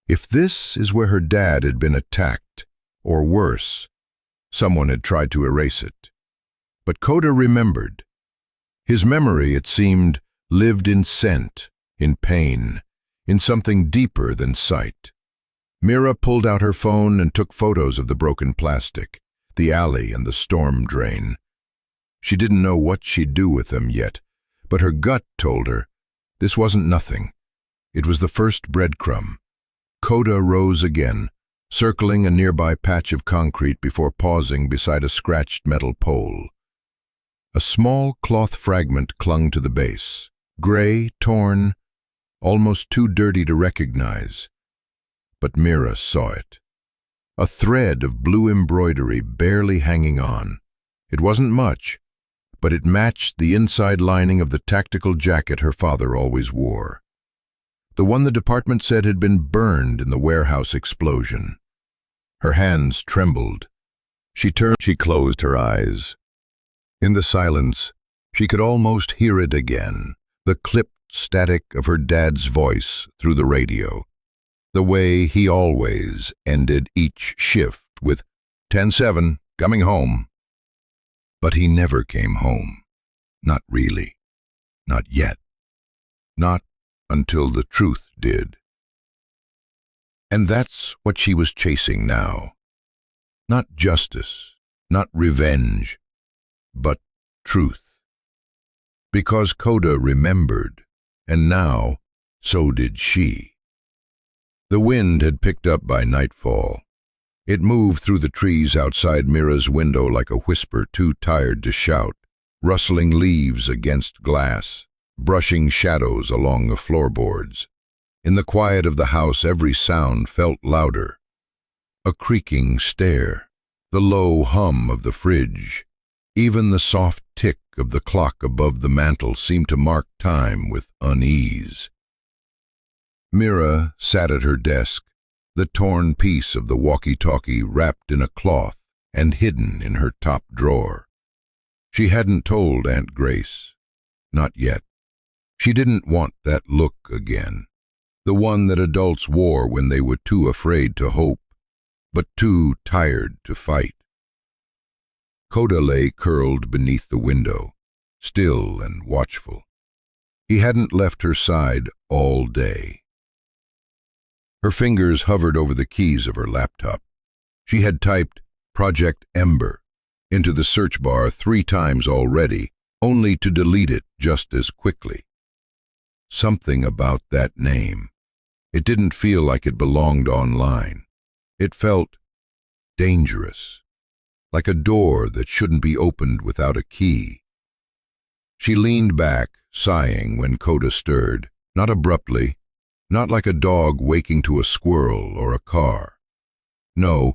If this is where her dad had been attacked, or worse, someone had tried to erase it. But Coda remembered. His memory, it seemed, lived in scent, in pain, in something deeper than sight. Mira pulled out her phone and took photos of the broken plastic, the alley and the storm drain. She didn't know what she'd do with them yet, but her gut told her this wasn't nothing. It was the first breadcrumb. Coda rose again, circling a nearby patch of concrete before pausing beside a scratched metal pole. A small cloth fragment clung to the base, gray, torn, almost too dirty to recognize. But Mira saw it. A thread of blue embroidery barely hanging on. It wasn't much, but it matched the inside lining of the tactical jacket her father always wore. The one the department said had been burned in the warehouse explosion. Her hands trembled. She closed her eyes. In the silence, she could almost hear it again, the clipped static of her dad's voice through the radio. The way he always ended each shift with 10-7, coming home. But he never came home. Not really. Not yet. Not until the truth did. And that's what she was chasing now. Not justice, not revenge, but truth. Because Coda remembered, and now so did she. The wind had picked up by nightfall. It moved through the trees outside Mira's window like a whisper too tired to shout, rustling leaves against glass, brushing shadows along the floorboards. In the quiet of the house, every sound felt louder. A creaking stair, the low hum of the fridge, even the soft tick of the clock above the mantel seemed to mark time with unease. Mira sat at her desk, the torn piece of the walkie-talkie wrapped in a cloth and hidden in her top drawer. She hadn't told Aunt Grace. Not yet. She didn't want that look again. The one that adults wore when they were too afraid to hope, but too tired to fight. Coda lay curled beneath the window, still and watchful. He hadn't left her side all day. Her fingers hovered over the keys of her laptop. She had typed Project Ember into the search bar 3 times already, only to delete it just as quickly. Something about that name. It didn't feel like it belonged online. It felt dangerous, like a door that shouldn't be opened without a key. She leaned back, sighing, when Coda stirred, not abruptly, not like a dog waking to a squirrel or a car. No,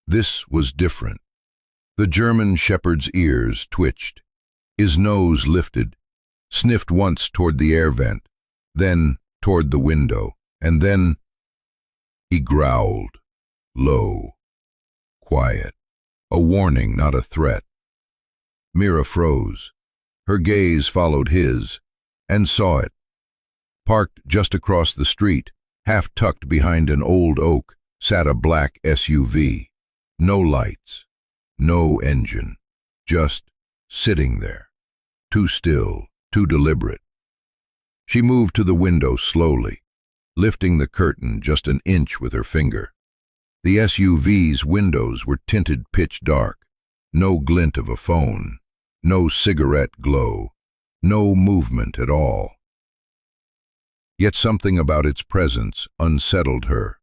this was different. The German shepherd's ears twitched. His nose lifted, sniffed once toward the air vent, then toward the window, and then he growled, low, quiet, a warning, not a threat. Mira froze. Her gaze followed his, and saw it. Parked just across the street, half tucked behind an old oak, sat a black SUV. No lights, no engine, just sitting there, too still, too deliberate. She moved to the window slowly, lifting the curtain just an inch with her finger. The SUV's windows were tinted pitch dark, no glint of a phone, no cigarette glow, no movement at all. Yet something about its presence unsettled her,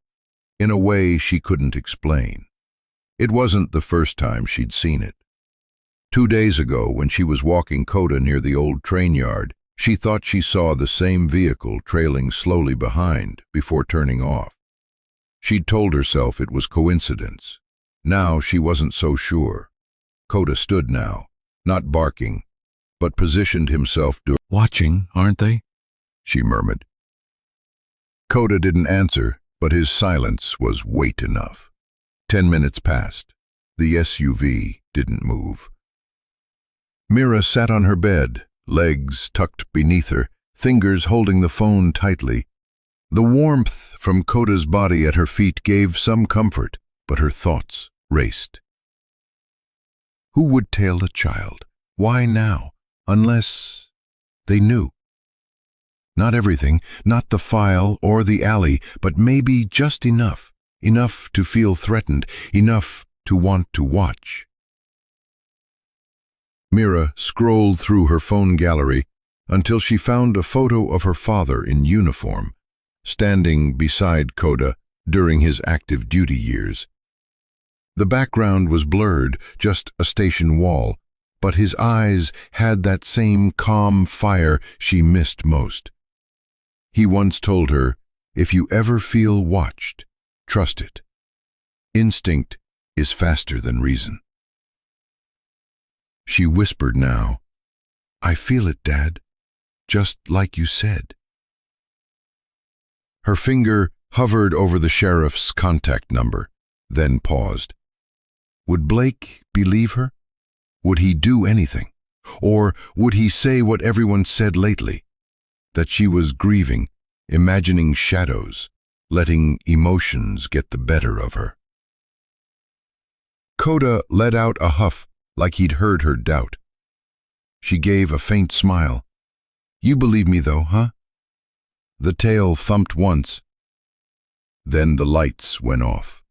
in a way she couldn't explain. It wasn't the first time she'd seen it. 2 days ago, when she was walking Coda near the old train yard, she thought she saw the same vehicle trailing slowly behind before turning off. She'd told herself it was coincidence. Now she wasn't so sure. Coda stood now, not barking, but positioned himself to— "Watching, aren't they?" she murmured. Coda didn't answer, but his silence was weight enough. 10 minutes passed. The SUV didn't move. Mira sat on her bed, legs tucked beneath her, fingers holding the phone tightly. The warmth from Coda's body at her feet gave some comfort, but her thoughts raced. Who would tail a child? Why now? Unless they knew. Not everything, not the file or the alley, but maybe just enough. Enough to feel threatened, enough to want to watch. Mira scrolled through her phone gallery until she found a photo of her father in uniform, standing beside Coda during his active duty years. The background was blurred, just a station wall, but his eyes had that same calm fire she missed most. He once told her, "If you ever feel watched, trust it. Instinct is faster than reason." She whispered now, "I feel it, Dad, just like you said." Her finger hovered over the sheriff's contact number, then paused. Would Blake believe her? Would he do anything? Or would he say what everyone said lately? That she was grieving, imagining shadows, letting emotions get the better of her. Coda let out a huff, like he'd heard her doubt. She gave a faint smile. "You believe me though, huh?" The tail thumped once. Then the lights went off.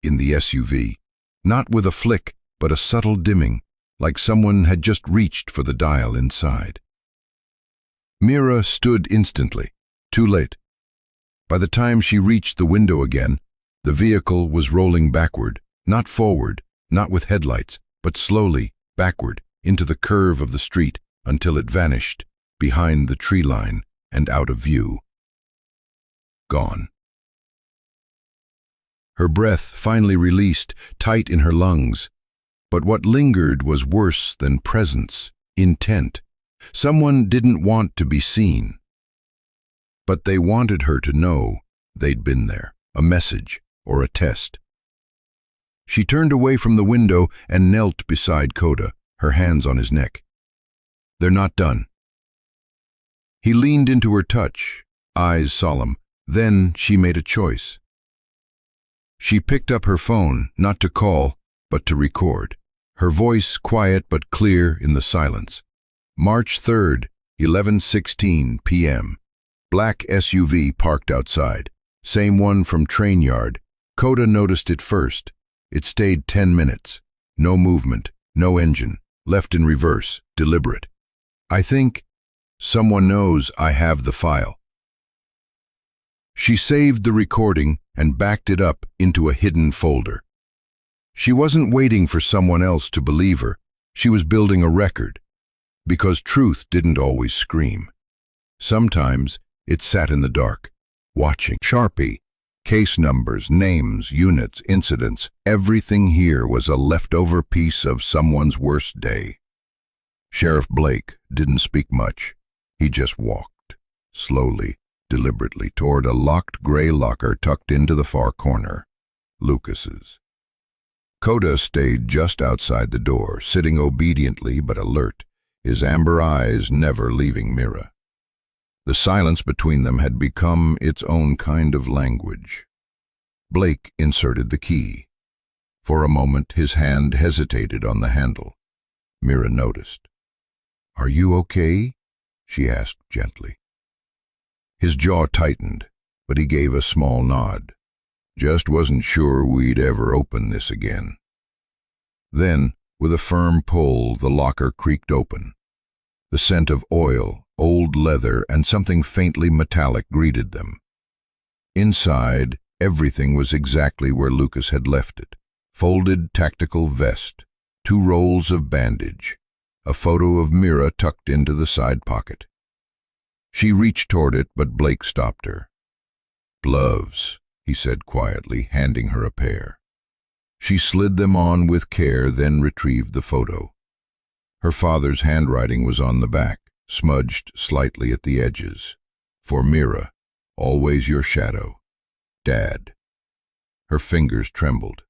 In the SUV, not with a flick, but a subtle dimming, like someone had just reached for the dial inside. Mira stood instantly, too late. By the time she reached the window again, the vehicle was rolling backward, not forward, not with headlights, but slowly backward into the curve of the street until it vanished behind the tree line and out of view. Gone. Her breath finally released, tight in her lungs. But what lingered was worse than presence, intent. Someone didn't want to be seen. But they wanted her to know they'd been there, a message or a test. She turned away from the window and knelt beside Coda, her hands on his neck. "They're not done." He leaned into her touch, eyes solemn. Then she made a choice. She picked up her phone, not to call, but to record. Her voice quiet but clear in the silence. March 3rd, 11:16 p.m. Black SUV parked outside. Same one from train yard. Coda noticed it first. It stayed 10 minutes. No movement, no engine. Left in reverse, deliberate. "I think someone knows I have the file." She saved the recording and backed it up into a hidden folder. She wasn't waiting for someone else to believe her. She was building a record. Because truth didn't always scream. Sometimes it sat in the dark, watching. Sharpie, case numbers, names, units, incidents, everything here was a leftover piece of someone's worst day. Sheriff Blake didn't speak much. He just walked, slowly, deliberately toward a locked gray locker tucked into the far corner, Lucas's. Coda stayed just outside the door, sitting obediently but alert, his amber eyes never leaving Mira. The silence between them had become its own kind of language. Blake inserted the key. For a moment his hand hesitated on the handle. Mira noticed. "Are you okay?" she asked gently. His jaw tightened, but he gave a small nod. "Just wasn't sure we'd ever open this again." Then, with a firm pull, the locker creaked open. The scent of oil, old leather, and something faintly metallic greeted them. Inside, everything was exactly where Lucas had left it. Folded tactical vest, 2 rolls of bandage, a photo of Mira tucked into the side pocket. She reached toward it, but Blake stopped her. "Gloves," he said quietly, handing her a pair. She slid them on with care, then retrieved the photo. Her father's handwriting was on the back, smudged slightly at the edges. "For Mira, always your shadow. Dad." Her fingers trembled.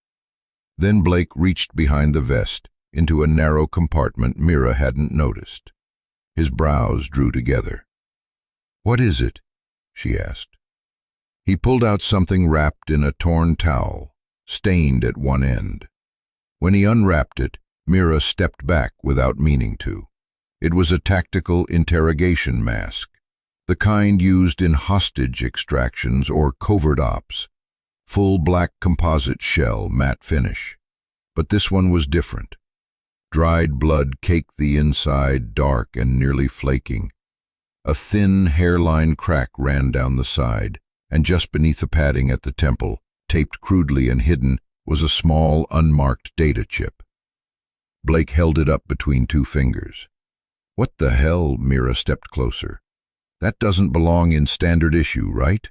Then Blake reached behind the vest, into a narrow compartment Mira hadn't noticed. His brows drew together. "What is it?" she asked. He pulled out something wrapped in a torn towel, stained at one end. When he unwrapped it, Mira stepped back without meaning to. It was a tactical interrogation mask, the kind used in hostage extractions or covert ops. Full black composite shell, matte finish. But this one was different. Dried blood caked the inside, dark and nearly flaking. A thin hairline crack ran down the side, and just beneath the padding at the temple, taped crudely and hidden, was a small, unmarked data chip. Blake held it up between 2 fingers. "What the hell?" Mira stepped closer. "That doesn't belong in standard issue, right?"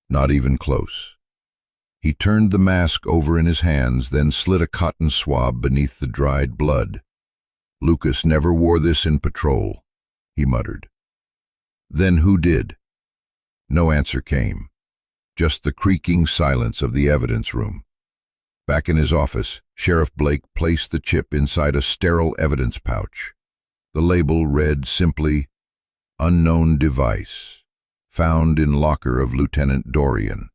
"Not even close." He turned the mask over in his hands, then slid a cotton swab beneath the dried blood. "Lucas never wore this in patrol," he muttered. "Then who did?" No answer came, just the creaking silence of the evidence room. Back in his office, Sheriff Blake placed the chip inside a sterile evidence pouch. The label read simply, "Unknown device, found in locker of Lieutenant Dorian."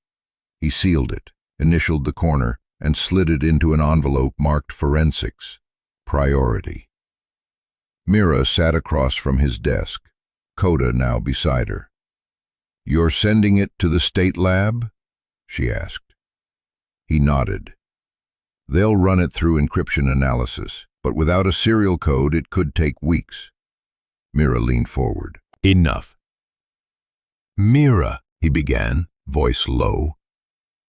He sealed it, initialed the corner, and slid it into an envelope marked Forensics, Priority. Mira sat across from his desk, Coda now beside her. "You're sending it to the state lab?" she asked. He nodded. "They'll run it through encryption analysis, but without a serial code it could take weeks." Mira leaned forward. "Enough." "Mira," he began, voice low.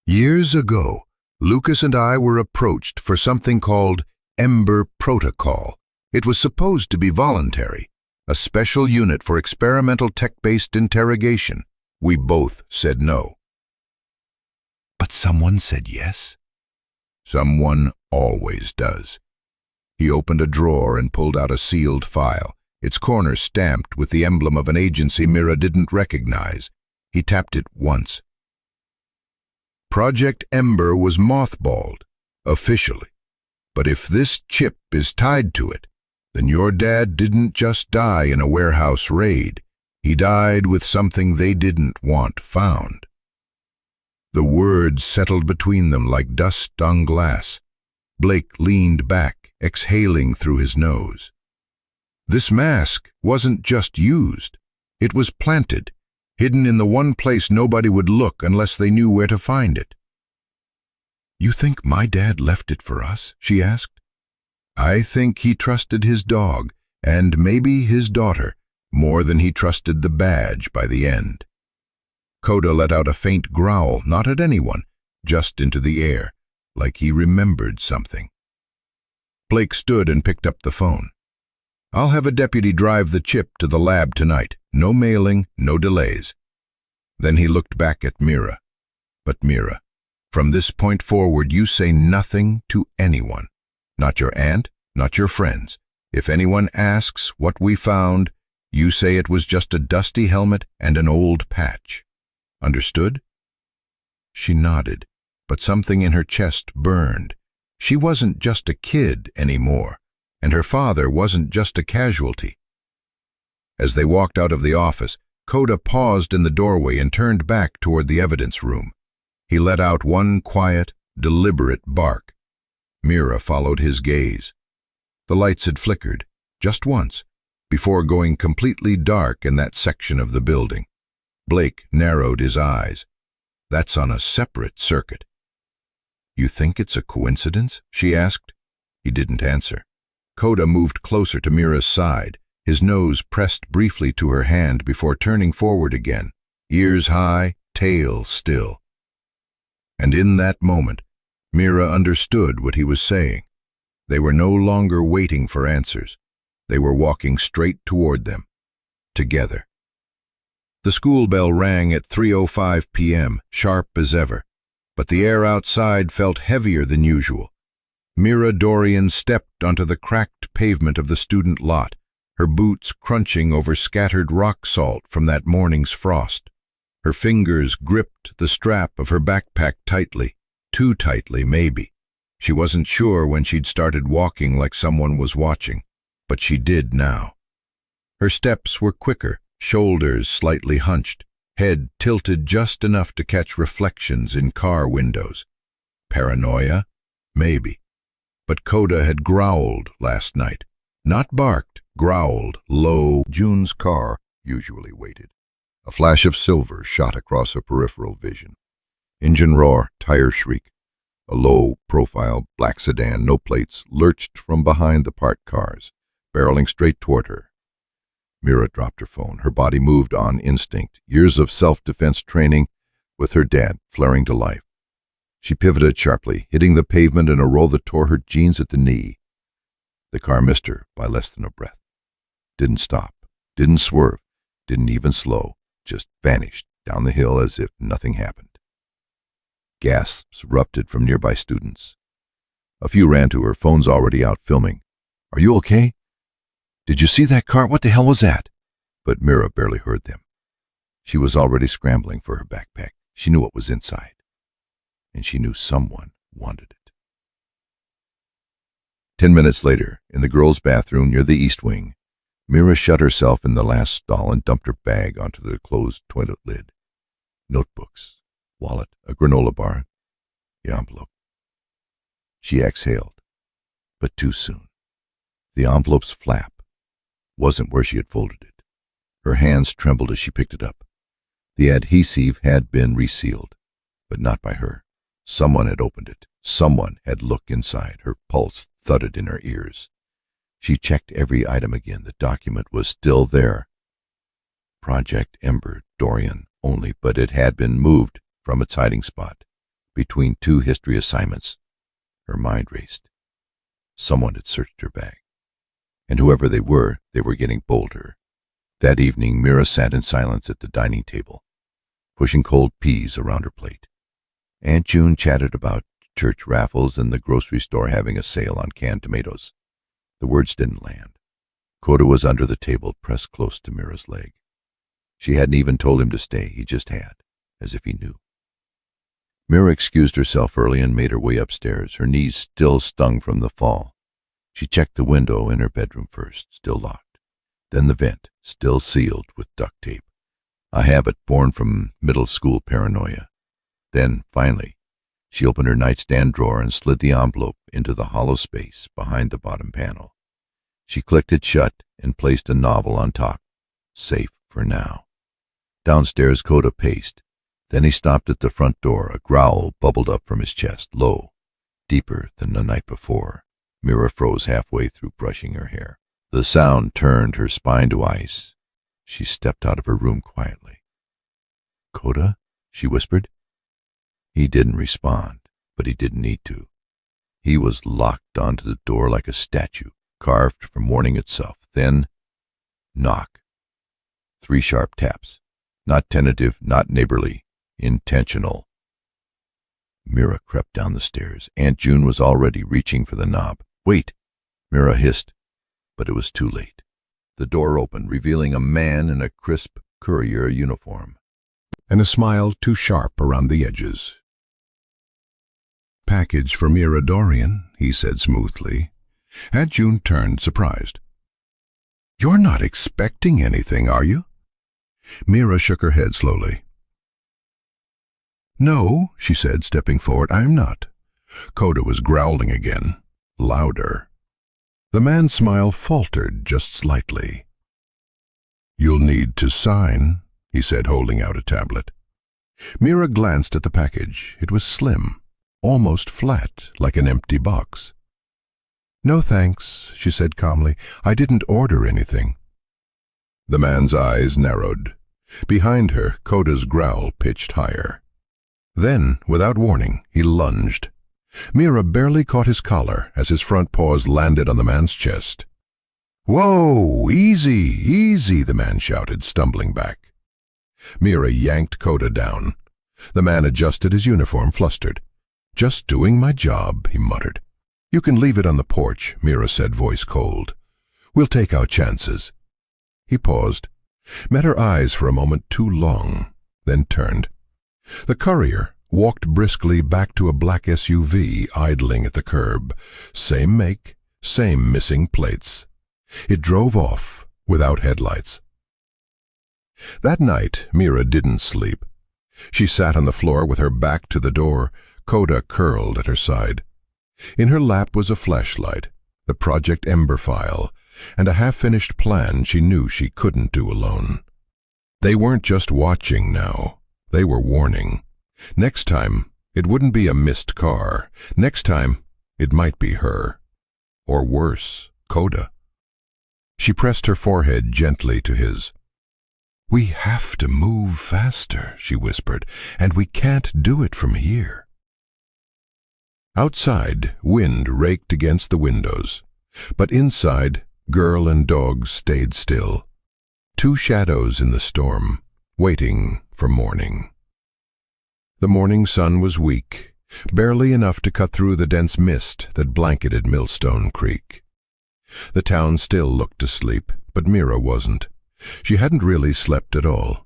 "Years ago, Lucas and I were approached for something called Ember Protocol. It was supposed to be voluntary, a special unit for experimental tech-based interrogation. We both said no." "But someone said yes?" "Someone always does." He opened a drawer and pulled out a sealed file, its corner stamped with the emblem of an agency Mira didn't recognize. He tapped it once. "Project Ember was mothballed, officially. But if this chip is tied to it, then your dad didn't just die in a warehouse raid. He died with something they didn't want found." The words settled between them like dust on glass. Blake leaned back, exhaling through his nose. "This mask wasn't just used. It was planted, hidden in the one place nobody would look unless they knew where to find it." "You think my dad left it for us?" she asked. "I think he trusted his dog, and maybe his daughter, more than he trusted the badge by the end." Coda let out a faint growl, not at anyone, just into the air, like he remembered something. Blake stood and picked up the phone. "I'll have a deputy drive the chip to the lab tonight. No mailing, no delays." Then he looked back at Mira. "But Mira, from this point forward you say nothing to anyone. Not your aunt, not your friends. If anyone asks what we found, You say it was just a dusty helmet and an old patch. Understood?" She nodded, but something in her chest burned. She wasn't just a kid anymore, and her father wasn't just a casualty. As they walked out of the office, Coda paused in the doorway and turned back toward the evidence room. He let out one quiet, deliberate bark. Mira followed his gaze. The lights had flickered, just once, before going completely dark in that section of the building. Blake narrowed his eyes. "That's on a separate circuit." "You think it's a coincidence?" she asked. He didn't answer. Coda moved closer to Mira's side, his nose pressed briefly to her hand before turning forward again, ears high, tail still. And in that moment, Mira understood what he was saying. They were no longer waiting for answers. They were walking straight toward them, together. The school bell rang at 3:05 p.m., sharp as ever, but the air outside felt heavier than usual. Mira Dorian stepped onto the cracked pavement of the student lot, her boots crunching over scattered rock salt from that morning's frost. Her fingers gripped the strap of her backpack tightly, too tightly maybe. She wasn't sure when she'd started walking like someone was watching, but she did now. Her steps were quicker, shoulders slightly hunched, head tilted just enough to catch reflections in car windows. Paranoia? Maybe. But Coda had growled last night. Not barked, growled, low. June's car usually waited. A flash of silver shot across her peripheral vision. Engine roar, tire shriek. A low-profile black sedan, no plates, lurched from behind the parked cars, barreling straight toward her. Mira dropped her phone. Her body moved on instinct, years of self-defense training with her dad flaring to life. She pivoted sharply, hitting the pavement in a roll that tore her jeans at the knee. The car missed her by less than a breath. Didn't stop, didn't swerve, didn't even slow, just vanished down the hill as if nothing happened. Gasps erupted from nearby students. A few ran to her, phones already out filming. "Are you okay? Did you see that car? What the hell was that?" But Mira barely heard them. She was already scrambling for her backpack. She knew what was inside, and she knew someone wanted it. 10 minutes later, in the girls' bathroom near the east wing, Mira shut herself in the last stall and dumped her bag onto the closed toilet lid. Notebooks, wallet, a granola bar, the envelope. She exhaled, but too soon. The envelope's flap wasn't where she had folded it. Her hands trembled as she picked it up. The adhesive had been resealed, but not by her. Someone had opened it. Someone had looked inside. Her pulse thudded in her ears. She checked every item again. The document was still there. Project Ember, Dorian only, but it had been moved from its hiding spot between two history assignments. Her mind raced. Someone had searched her bag. And whoever they were getting bolder. That evening, Mira sat in silence at the dining table, pushing cold peas around her plate. Aunt June chatted about church raffles and the grocery store having a sale on canned tomatoes. The words didn't land. Coda was under the table, pressed close to Mira's leg. She hadn't even told him to stay. He just had, as if he knew. Mira excused herself early and made her way upstairs. Her knees still stung from the fall. She checked the window in her bedroom first, still locked. Then the vent, still sealed with duct tape. A habit born from middle school paranoia. Then, finally, she opened her nightstand drawer and slid the envelope into the hollow space behind the bottom panel. She clicked it shut and placed a novel on top. Safe for now. Downstairs, Coda paced. Then he stopped at the front door. A growl bubbled up from his chest, low, deeper than the night before. Mira froze halfway through brushing her hair. The sound turned her spine to ice. She stepped out of her room quietly. "Coda?" she whispered. He didn't respond, but he didn't need to. He was locked onto the door like a statue, carved from morning itself. Then, knock. 3 sharp taps. Not tentative, not neighborly, intentional. Mira crept down the stairs. Aunt June was already reaching for the knob. "Wait!" Mira hissed, but it was too late. The door opened, revealing a man in a crisp courier uniform. And a smile too sharp around the edges. "Package for Mira Dorian," he said smoothly. Aunt June turned, surprised. "You're not expecting anything, are you?" Mira shook her head slowly. "No," she said, stepping forward, "I'm not." Coda was growling again, louder. The man's smile faltered just slightly. "You'll need to sign," he said, holding out a tablet. Mira glanced at the package. It was slim, almost flat, like an empty box. "No thanks," she said calmly. "I didn't order anything." The man's eyes narrowed. Behind her, Coda's growl pitched higher. Then, without warning, he lunged. Mira barely caught his collar as his front paws landed on the man's chest. "Whoa, easy, easy," the man shouted, stumbling back. Mira yanked Coda down. The man adjusted his uniform, flustered. "Just doing my job," he muttered. "You can leave it on the porch," Mira said, voice cold. "We'll take our chances." He paused, met her eyes for a moment too long, then turned. The courier walked briskly back to a black SUV idling at the curb. Same make, same missing plates. It drove off without headlights. That night, Mira didn't sleep. She sat on the floor with her back to the door, Coda curled at her side. In her lap was a flashlight, the Project Ember file, and a half-finished plan she knew she couldn't do alone. They weren't just watching now. They were warning. Next time, it wouldn't be a missed car. Next time, it might be her. Or worse, Coda. She pressed her forehead gently to his. "We have to move faster," she whispered, "and we can't do it from here." Outside, wind raked against the windows, but inside, girl and dog stayed still. Two shadows in the storm, waiting for morning. The morning sun was weak, barely enough to cut through the dense mist that blanketed Millstone Creek. The town still looked asleep, but Mira wasn't. She hadn't really slept at all.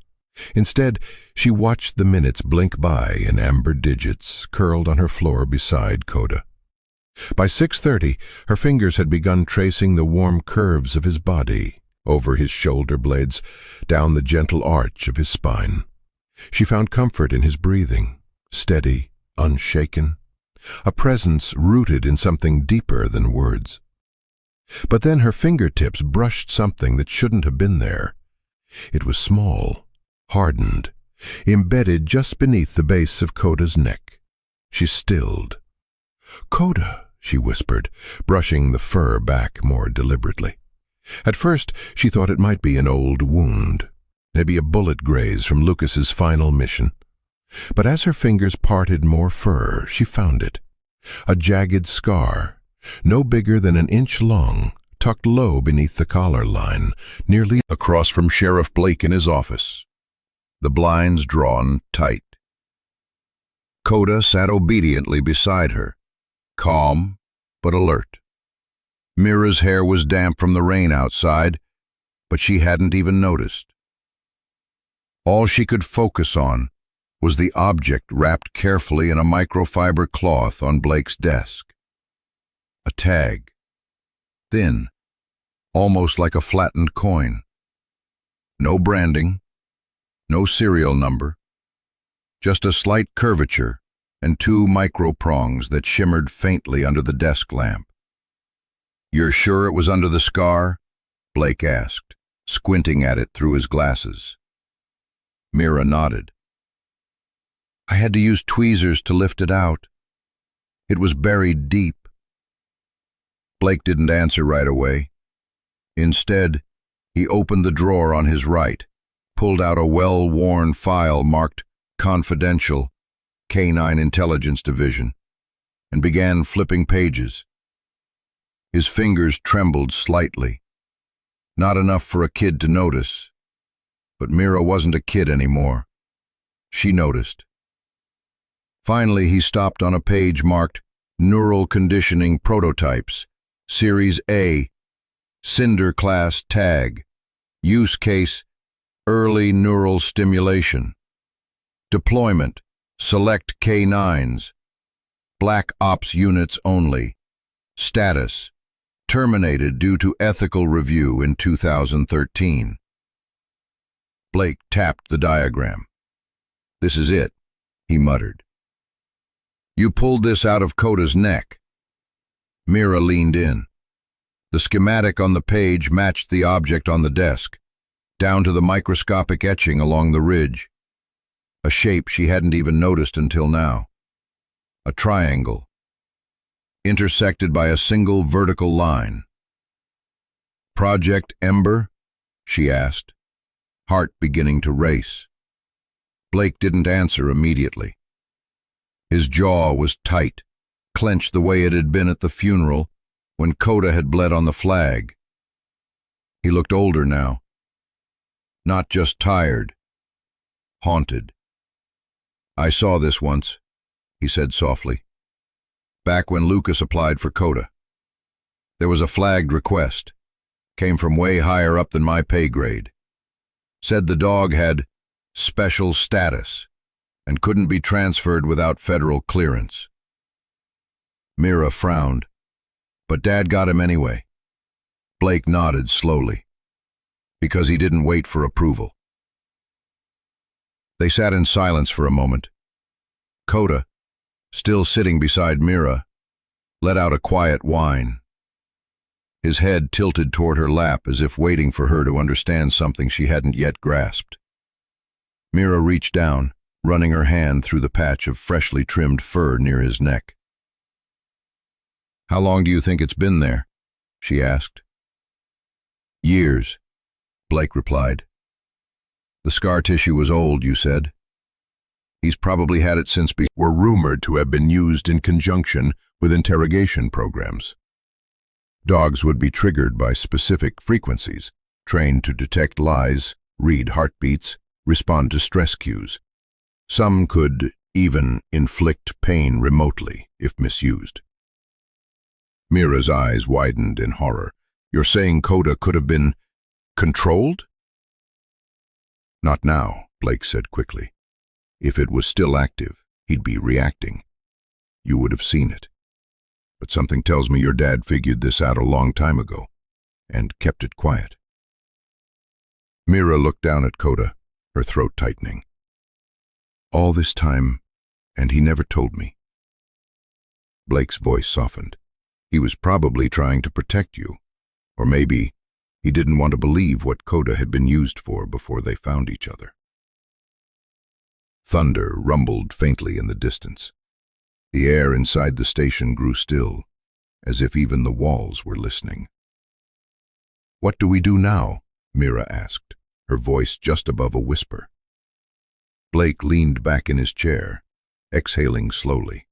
Instead, she watched the minutes blink by in amber digits, curled on her floor beside Coda. By 6:30, her fingers had begun tracing the warm curves of his body, over his shoulder blades, down the gentle arch of his spine. She found comfort in his breathing, steady, unshaken, a presence rooted in something deeper than words. But then her fingertips brushed something that shouldn't have been there. It was small, hardened, embedded just beneath the base of Coda's neck. She stilled. "Coda," she whispered, brushing the fur back more deliberately. At first, she thought it might be an old wound, maybe a bullet graze from Lucas's final mission. But as her fingers parted more fur, she found it. A jagged scar, no bigger than an inch long, tucked low beneath the collar line, nearly across from Sheriff Blake in his office. The blinds drawn tight. Coda sat obediently beside her, calm but alert. Mira's hair was damp from the rain outside, but she hadn't even noticed. All she could focus on was the object wrapped carefully in a microfiber cloth on Blake's desk. A tag. Thin, almost like a flattened coin. No branding, no serial number, just a slight curvature and two micro-prongs that shimmered faintly under the desk lamp. "You're sure it was under the scar?" Blake asked, squinting at it through his glasses. Mira nodded. "I had to use tweezers to lift it out. It was buried deep." Blake didn't answer right away. Instead, he opened the drawer on his right, pulled out a well-worn file marked Confidential, Canine Intelligence Division, and began flipping pages. His fingers trembled slightly. Not enough for a kid to notice. But Mira wasn't a kid anymore. She noticed. Finally, he stopped on a page marked Neural Conditioning Prototypes, Series A, Cinder class tag. Use case, early neural stimulation. Deployment, select K9s. Black Ops units only. Status, terminated due to ethical review in 2013. Blake tapped the diagram. This is it, he muttered. You pulled this out of Coda's neck. Mira leaned in. The schematic on the page matched the object on the desk, down to the microscopic etching along the ridge. A shape she hadn't even noticed until now. A triangle, intersected by a single vertical line. Project Ember? She asked, heart beginning to race. Blake didn't answer immediately. His jaw was tight, clenched the way it had been at the funeral when Coda had bled on the flag. He looked older now. Not just tired, haunted. I saw this once, he said softly. Back when Lucas applied for Coda. There was a flagged request. Came from way higher up than my pay grade. Said the dog had special status and couldn't be transferred without federal clearance. Mira frowned, but Dad got him anyway. Blake nodded slowly, because he didn't wait for approval. They sat in silence for a moment. Coda, still sitting beside Mira, let out a quiet whine. His head tilted toward her lap as if waiting for her to understand something she hadn't yet grasped. Mira reached down, running her hand through the patch of freshly trimmed fur near his neck. How long do you think it's been there? She asked. Years, Blake replied. The scar tissue was old, you said. He's probably had it since were rumored to have been used in conjunction with interrogation programs. Dogs would be triggered by specific frequencies, trained to detect lies, read heartbeats, respond to stress cues. Some could even inflict pain remotely if misused. Mira's eyes widened in horror. You're saying Coda could have been controlled? Not now, Blake said quickly. If it was still active, he'd be reacting. You would have seen it. But something tells me your dad figured this out a long time ago, and kept it quiet. Mira looked down at Coda, her throat tightening. All this time, and he never told me. Blake's voice softened. He was probably trying to protect you, or maybe he didn't want to believe what Coda had been used for before they found each other. Thunder rumbled faintly in the distance. The air inside the station grew still, as if even the walls were listening. What do we do now? Mira asked, her voice just above a whisper. Blake leaned back in his chair, exhaling slowly.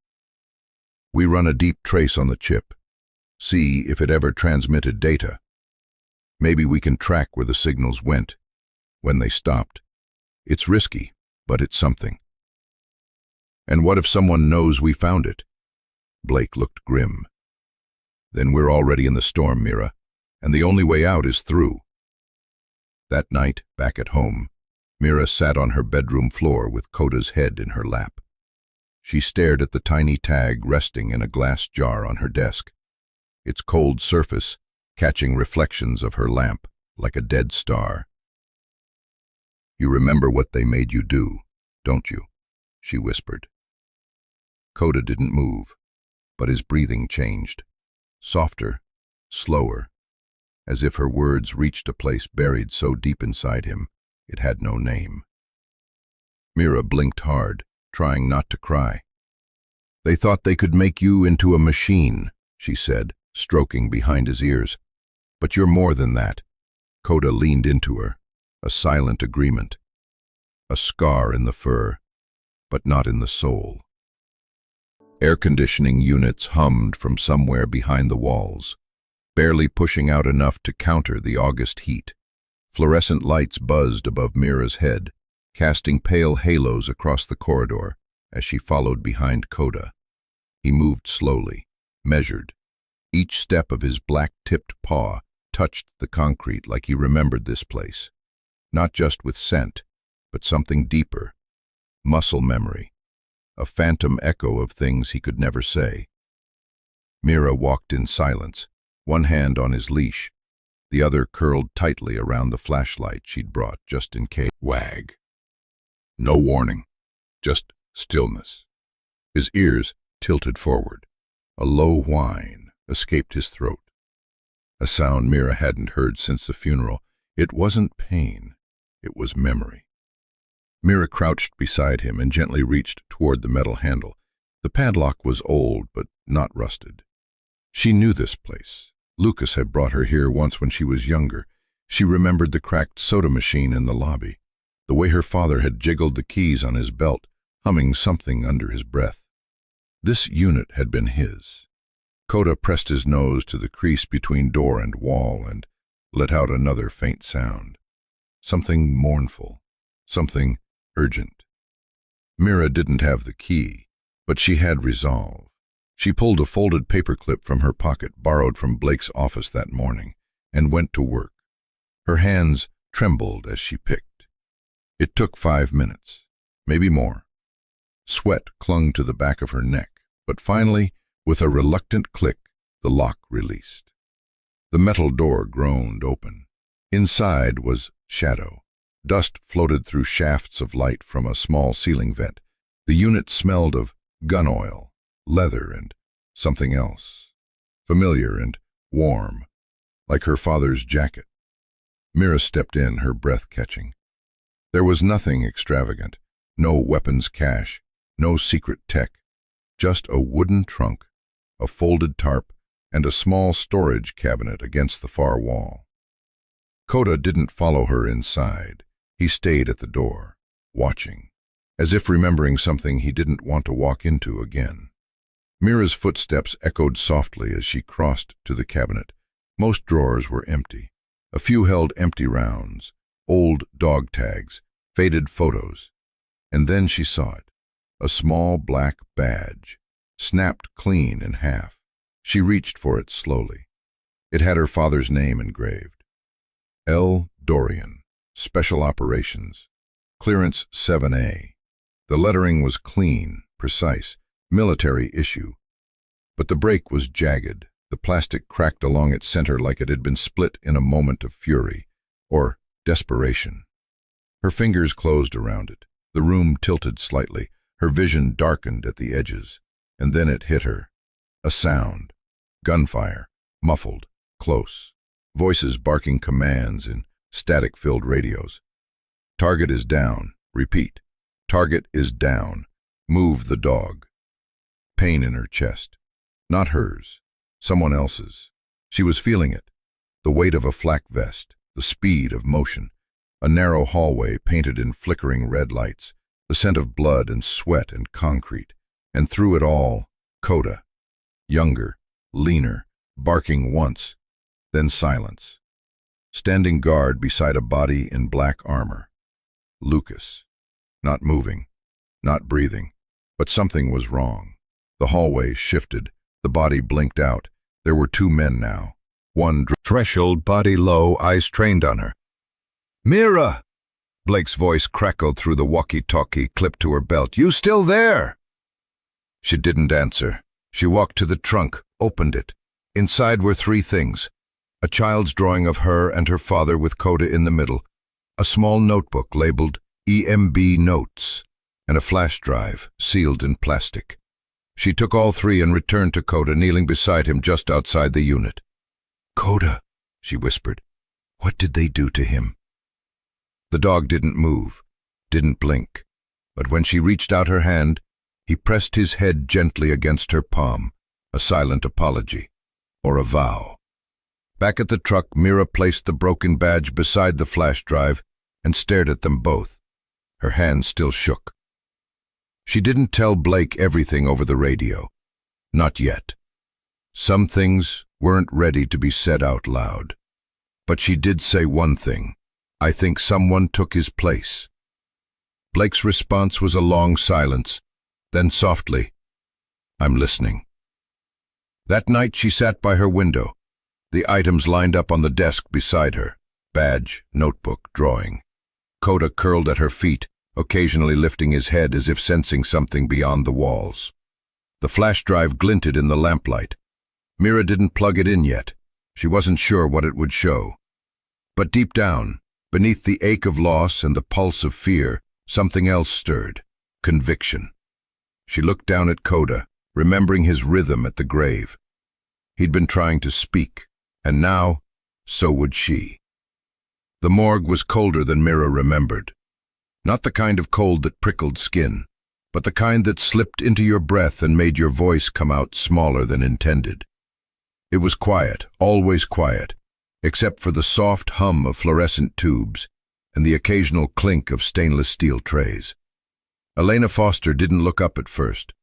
We run a deep trace on the chip, see if it ever transmitted data. Maybe we can track where the signals went, when they stopped. It's risky, but it's something. And what if someone knows we found it? Blake looked grim. Then we're already in the storm, Mira, and the only way out is through. That night, back at home, Mira sat on her bedroom floor with Coda's head in her lap. She stared at the tiny tag resting in a glass jar on her desk, its cold surface catching reflections of her lamp like a dead star. You remember what they made you do, don't you? She whispered. Coda didn't move, but his breathing changed, softer, slower, as if her words reached a place buried so deep inside him it had no name. Mira blinked hard, trying not to cry. They thought they could make you into a machine, she said, stroking behind his ears. But you're more than that. Coda leaned into her, a silent agreement. A scar in the fur, but not in the soul. Air conditioning units hummed from somewhere behind the walls, barely pushing out enough to counter the August heat. Fluorescent lights buzzed above Mira's head, casting pale halos across the corridor as she followed behind Coda. He moved slowly, measured, each step of his black-tipped paw touched the concrete like he remembered this place, not just with scent, but something deeper, muscle memory, a phantom echo of things he could never say. Mira walked in silence, one hand on his leash, the other curled tightly around the flashlight she'd brought just in case. Wag. No warning, just stillness. His ears tilted forward. A low whine escaped his throat. A sound Mira hadn't heard since the funeral. It wasn't pain, it was memory. Mira crouched beside him and gently reached toward the metal handle. The padlock was old, but not rusted. She knew this place. Lucas had brought her here once when she was younger. She remembered the cracked soda machine in the lobby, the way her father had jiggled the keys on his belt, humming something under his breath. This unit had been his. Coda pressed his nose to the crease between door and wall and let out another faint sound. Something mournful, something urgent. Mira didn't have the key, but she had resolve. She pulled a folded paperclip from her pocket, borrowed from Blake's office that morning, and went to work. Her hands trembled as she picked. It took 5 minutes, maybe more. Sweat clung to the back of her neck, but finally, with a reluctant click, the lock released. The metal door groaned open. Inside was shadow. Dust floated through shafts of light from a small ceiling vent. The unit smelled of gun oil, leather, and something else, familiar and warm, like her father's jacket. Mira stepped in, her breath catching. There was nothing extravagant, no weapons cache, no secret tech, just a wooden trunk, a folded tarp, and a small storage cabinet against the far wall. Coda didn't follow her inside. He stayed at the door, watching, as if remembering something he didn't want to walk into again. Mira's footsteps echoed softly as she crossed to the cabinet. Most drawers were empty. A few held empty rounds, old dog tags, faded photos. And then she saw it, a small black badge, snapped clean in half. She reached for it slowly. It had her father's name engraved. L. Dorian, Special Operations, Clearance 7A. The lettering was clean, precise, military issue. But the break was jagged. The plastic cracked along its center like it had been split in a moment of fury, or desperation. Her fingers closed around it. The room tilted slightly. Her vision darkened at the edges. And then it hit her. A sound. Gunfire. Muffled. Close. Voices barking commands in static-filled radios. Target is down. Repeat. Target is down. Move the dog. Pain in her chest. Not hers. Someone else's. She was feeling it. The weight of a flak vest. The speed of motion. A narrow hallway painted in flickering red lights. The scent of blood and sweat and concrete. And through it all, Coda. Younger. Leaner. Barking once. Then silence. Standing guard beside a body in black armor. Lucas. Not moving. Not breathing. But something was wrong. The hallway shifted. The body blinked out. There were 2 men now. One threshold, body low, eyes trained on her. "Mira!" Blake's voice crackled through the walkie-talkie clipped to her belt. "You still there?" She didn't answer. She walked to the trunk, opened it. Inside were 3 things. A child's drawing of her and her father with Coda in the middle, a small notebook labeled EMB Notes, and a flash drive sealed in plastic. She took all 3 and returned to Coda, kneeling beside him just outside the unit. "Coda," she whispered, "what did they do to him?" The dog didn't move, didn't blink, but when she reached out her hand, he pressed his head gently against her palm, a silent apology, or a vow. Back at the truck, Mira placed the broken badge beside the flash drive and stared at them both. Her hands still shook. She didn't tell Blake everything over the radio. Not yet. Some things weren't ready to be said out loud. But she did say one thing. "I think someone took his place." Blake's response was a long silence, then softly, "I'm listening." That night she sat by her window. The items lined up on the desk beside her: badge, notebook, drawing. Coda curled at her feet, occasionally lifting his head as if sensing something beyond the walls. The flash drive glinted in the lamplight. Mira didn't plug it in yet. She wasn't sure what it would show. But deep down, beneath the ache of loss and the pulse of fear, something else stirred: conviction. She looked down at Coda, remembering his rhythm at the grave. He'd been trying to speak, and now, so would she. The morgue was colder than Mira remembered. Not the kind of cold that prickled skin, but the kind that slipped into your breath and made your voice come out smaller than intended. It was quiet, always quiet, except for the soft hum of fluorescent tubes and the occasional clink of stainless steel trays. Elena Foster didn't look up at first.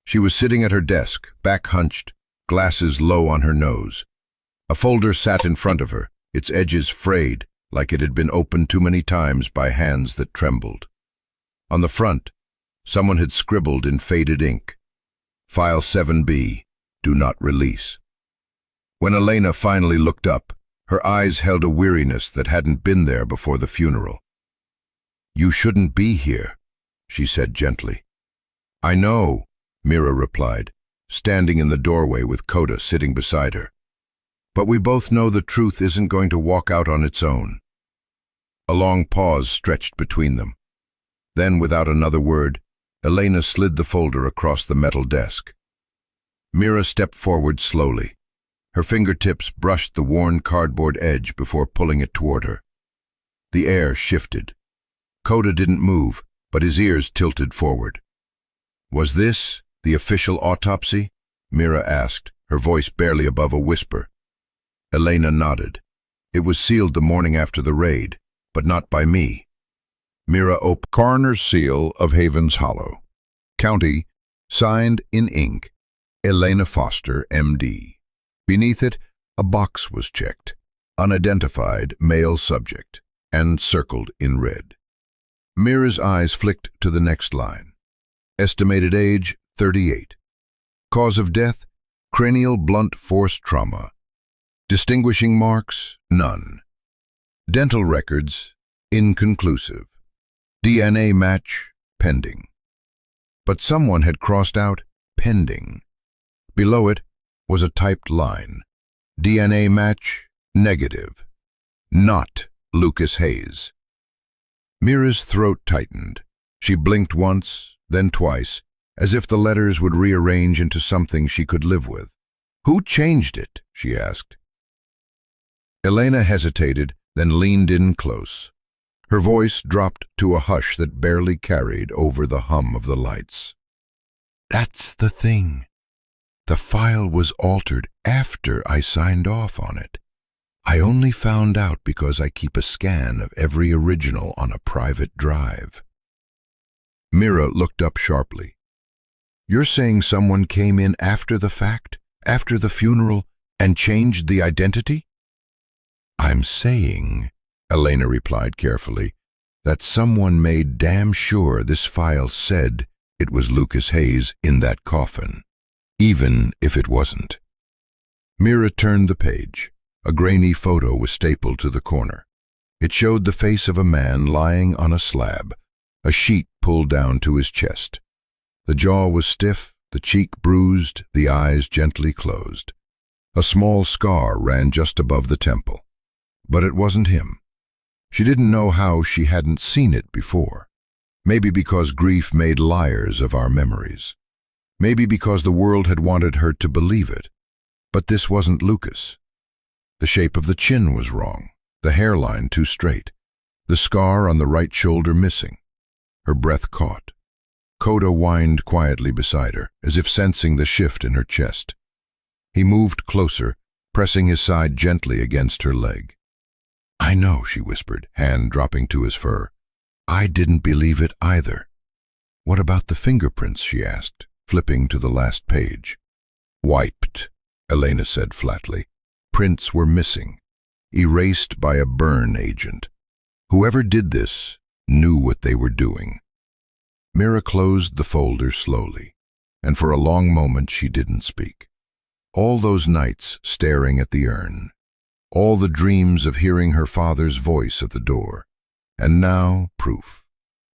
She was sitting at her desk, back hunched, glasses low on her nose. A folder sat in front of her, its edges frayed, like it had been opened too many times by hands that trembled. On the front, someone had scribbled in faded ink: File 7B, do not release. When Elena finally looked up, her eyes held a weariness that hadn't been there before the funeral. "You shouldn't be here," she said gently. "I know," Mira replied, standing in the doorway with Coda sitting beside her. "But we both know the truth isn't going to walk out on its own." A long pause stretched between them. Then, without another word, Elena slid the folder across the metal desk. Mira stepped forward slowly. Her fingertips brushed the worn cardboard edge before pulling it toward her. The air shifted. Coda didn't move, but his ears tilted forward. "Was this the official autopsy?" Mira asked, her voice barely above a whisper. Elena nodded. "It was sealed the morning after the raid, but not by me." Mira opened Coroner's seal of Havens Hollow. County, signed in ink, Elena Foster, M.D. Beneath it, a box was checked: unidentified male subject, and circled in red. Mira's eyes flicked to the next line. Estimated age, 38. Cause of death, cranial blunt force trauma. Distinguishing marks, none. Dental records, inconclusive. DNA match, pending. But someone had crossed out pending. Below it was a typed line: DNA match, negative. Not Lucas Hayes. Mira's throat tightened. She blinked once, then twice, as if the letters would rearrange into something she could live with. "Who changed it?" she asked. Elena hesitated, then leaned in close. Her voice dropped to a hush that barely carried over the hum of the lights. "That's the thing. The file was altered after I signed off on it. I only found out because I keep a scan of every original on a private drive." Mira looked up sharply. "You're saying someone came in after the fact, after the funeral, and changed the identity?" "I'm saying," Elena replied carefully, "that someone made damn sure this file said it was Lucas Hayes in that coffin, even if it wasn't." Mira turned the page. A grainy photo was stapled to the corner. It showed the face of a man lying on a slab, a sheet pulled down to his chest. The jaw was stiff, the cheek bruised, the eyes gently closed. A small scar ran just above the temple. But it wasn't him. She didn't know how she hadn't seen it before. Maybe because grief made liars of our memories. Maybe because the world had wanted her to believe it. But this wasn't Lucas. The shape of the chin was wrong, the hairline too straight, the scar on the right shoulder missing. Her breath caught. Coda whined quietly beside her, as if sensing the shift in her chest. He moved closer, pressing his side gently against her leg. "I know," she whispered, hand dropping to his fur. "I didn't believe it either." "What about the fingerprints?" she asked, flipping to the last page. "Wiped," Elena said flatly. "Prints were missing, erased by a burn agent. Whoever did this knew what they were doing." Mira closed the folder slowly, and for a long moment she didn't speak. All those nights staring at the urn, all the dreams of hearing her father's voice at the door, and now proof.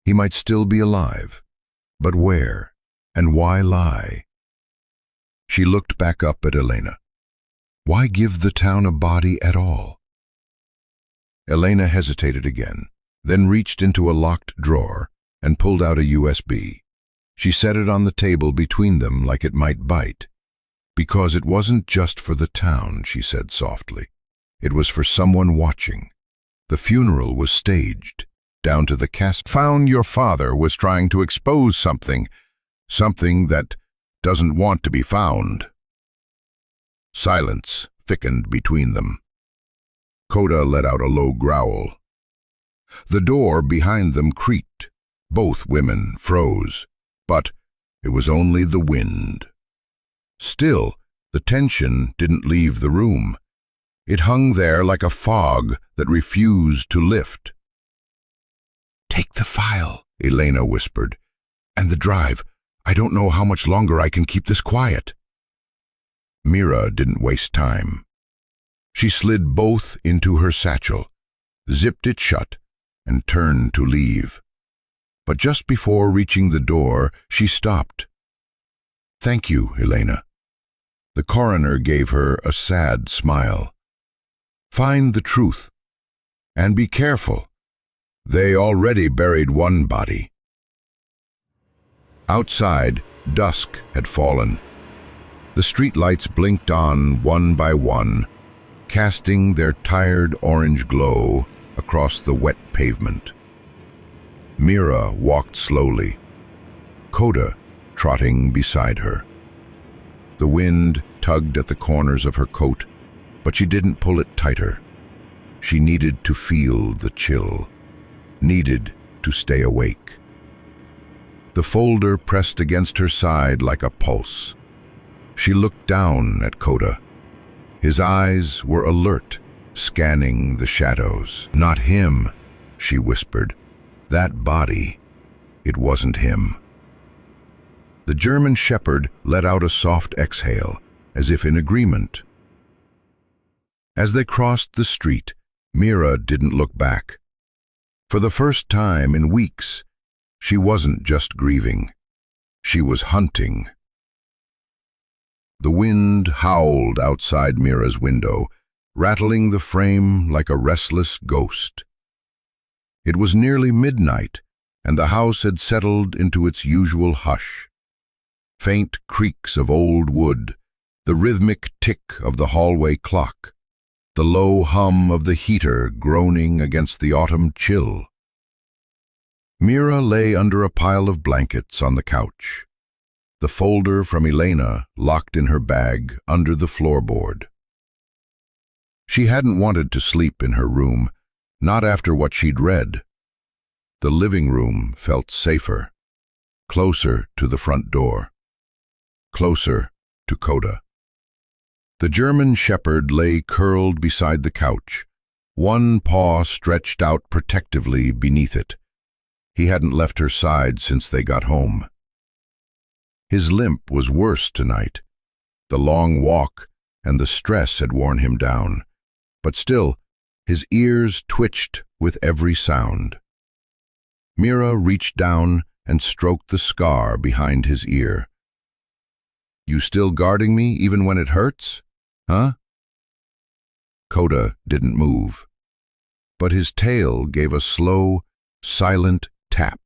He might still be alive, but where and why lie? She looked back up at Elena. Why give the town a body at all? Elena hesitated again, then reached into a locked drawer and pulled out a USB. She set it on the table between them like it might bite. Because it wasn't just for the town, she said softly. It was for someone watching. The funeral was staged, down to the casket. Found your father was trying to expose something that doesn't want to be found. Silence thickened between them. Coda let out a low growl. The door behind them creaked. Both women froze, but it was only the wind. Still, the tension didn't leave the room. It hung there like a fog that refused to lift. "Take the file," Elena whispered, "and the drive. I don't know how much longer I can keep this quiet." Mira didn't waste time. She slid both into her satchel, zipped it shut, and turned to leave. But just before reaching the door, she stopped. "Thank you, Elena." The coroner gave her a sad smile. "Find the truth, and be careful. They already buried one body." Outside, dusk had fallen. The streetlights blinked on one by one, casting their tired orange glow across the wet pavement. Mira walked slowly, Coda trotting beside her. The wind tugged at the corners of her coat, but she didn't pull it tighter. She needed to feel the chill, needed to stay awake. The folder pressed against her side like a pulse. She looked down at Coda. His eyes were alert, scanning the shadows. "Not him," she whispered. "That body, it wasn't him." The German shepherd let out a soft exhale, as if in agreement. As they crossed the street, Mira didn't look back. For the first time in weeks, she wasn't just grieving. She was hunting. The wind howled outside Mira's window, rattling the frame like a restless ghost. It was nearly midnight, and the house had settled into its usual hush. Faint creaks of old wood, the rhythmic tick of the hallway clock, the low hum of the heater groaning against the autumn chill. Mira lay under a pile of blankets on the couch, the folder from Elena locked in her bag under the floorboard. She hadn't wanted to sleep in her room, not after what she'd read. The living room felt safer, closer to the front door, closer to Coda. The German shepherd lay curled beside the couch, one paw stretched out protectively beneath it. He hadn't left her side since they got home. His limp was worse tonight. The long walk and the stress had worn him down, but still, his ears twitched with every sound. Mira reached down and stroked the scar behind his ear. "You still guarding me even when it hurts? Huh?" Coda didn't move, but his tail gave a slow, silent tap.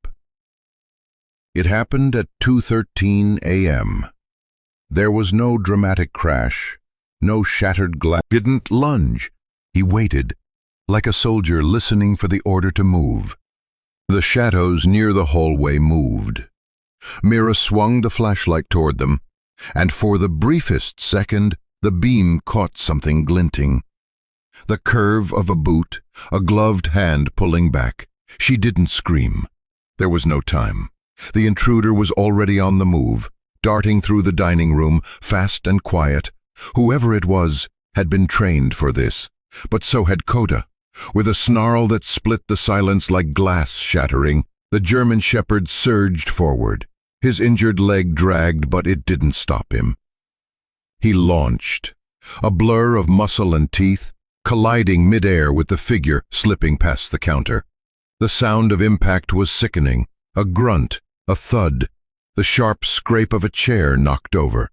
It happened at 2:13 a.m. There was no dramatic crash, no shattered glass. Didn't lunge. He waited, like a soldier listening for the order to move. The shadows near the hallway moved. Mira swung the flashlight toward them, and for the briefest second, the beam caught something glinting. The curve of a boot, a gloved hand pulling back. She didn't scream. There was no time. The intruder was already on the move, darting through the dining room, fast and quiet. Whoever it was had been trained for this, but so had Coda. With a snarl that split the silence like glass shattering, the German shepherd surged forward. His injured leg dragged, but it didn't stop him. He launched, a blur of muscle and teeth, colliding midair with the figure slipping past the counter. The sound of impact was sickening, a grunt, a thud, the sharp scrape of a chair knocked over.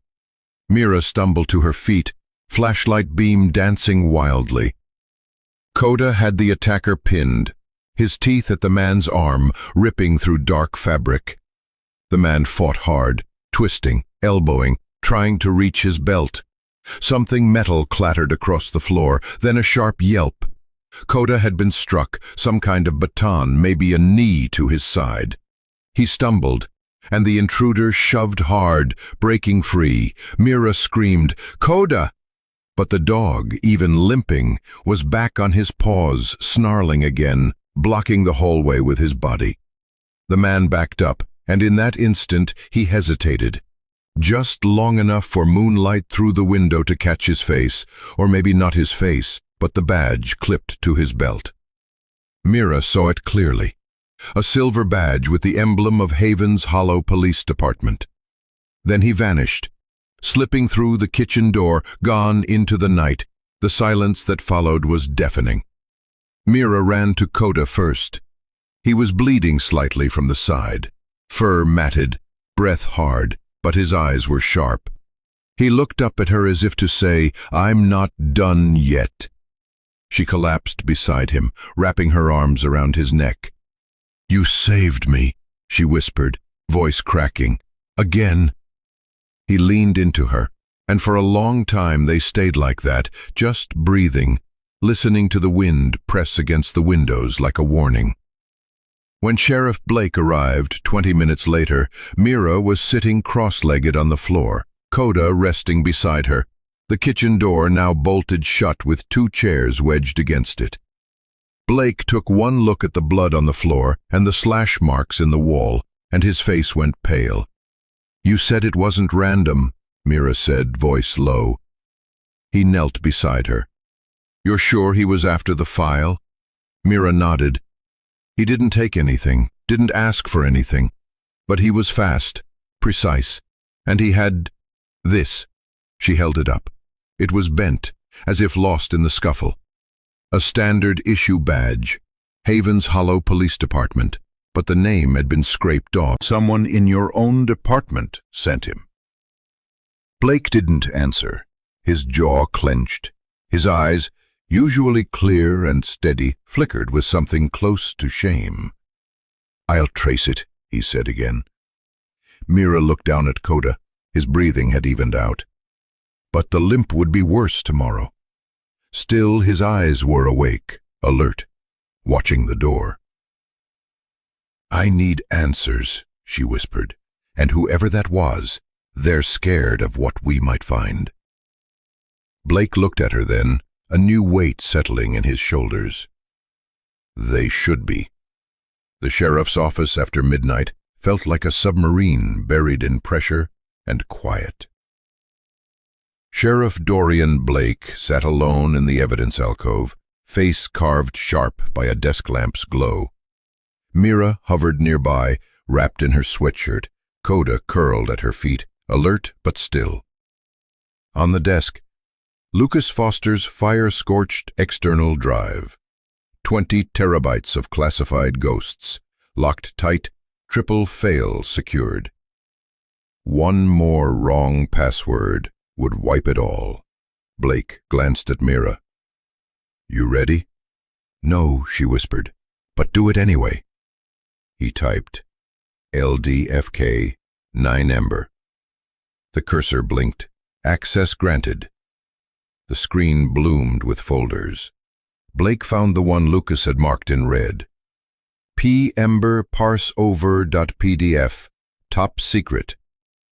Mira stumbled to her feet, flashlight beam dancing wildly. Coda had the attacker pinned, his teeth at the man's arm, ripping through dark fabric. The man fought hard, twisting, elbowing, trying to reach his belt. Something metal clattered across the floor, then a sharp yelp. Coda had been struck, some kind of baton, maybe a knee to his side. He stumbled, and the intruder shoved hard, breaking free. Mira screamed, "Coda!" But the dog, even limping, was back on his paws, snarling again, blocking the hallway with his body. The man backed up, and in that instant he hesitated. Just long enough for moonlight through the window to catch his face, or maybe not his face, but the badge clipped to his belt. Mira saw it clearly. A silver badge with the emblem of Haven's Hollow Police Department. Then he vanished, slipping through the kitchen door, gone into the night. The silence that followed was deafening. Mira ran to Coda first. He was bleeding slightly from the side, fur matted, breath hard, but his eyes were sharp. He looked up at her as if to say, "I'm not done yet." She collapsed beside him, wrapping her arms around his neck. "You saved me," she whispered, voice cracking. "Again." He leaned into her, and for a long time they stayed like that, just breathing, listening to the wind press against the windows like a warning. When Sheriff Blake arrived 20 minutes later, Mira was sitting cross-legged on the floor, Coda resting beside her, the kitchen door now bolted shut with 2 chairs wedged against it. Blake took one look at the blood on the floor and the slash marks in the wall, and his face went pale. "You said it wasn't random," Mira said, voice low. He knelt beside her. "You're sure he was after the file?" Mira nodded. "He didn't take anything, didn't ask for anything, but he was fast, precise, and he had this." She held it up. It was bent, as if lost in the scuffle. A standard issue badge, Haven's Hollow Police Department, but the name had been scraped off. "Someone in your own department sent him." Blake didn't answer. His jaw clenched. His eyes, usually clear and steady, flickered with something close to shame. "I'll trace it," he said again. Mira looked down at Coda. His breathing had evened out. But the limp would be worse tomorrow. Still, his eyes were awake, alert, watching the door. "I need answers," she whispered, "and whoever that was, they're scared of what we might find." Blake looked at her then, a new weight settling in his shoulders. They should be. The sheriff's office after midnight felt like a submarine buried in pressure and quiet. Sheriff Dorian Blake sat alone in the evidence alcove, face carved sharp by a desk lamp's glow. Mira hovered nearby, wrapped in her sweatshirt, Coda curled at her feet, alert but still. On the desk, Lucas Foster's fire-scorched external drive. 20 terabytes of classified ghosts, locked tight, triple fail secured. One more wrong password would wipe it all. Blake glanced at Mira. "You ready?" "No," she whispered, "but do it anyway." He typed, LDFK 9 Ember. The cursor blinked. Access granted. The screen bloomed with folders. Blake found the one Lucas had marked in red. P-Ember parseover.pdf. Top secret.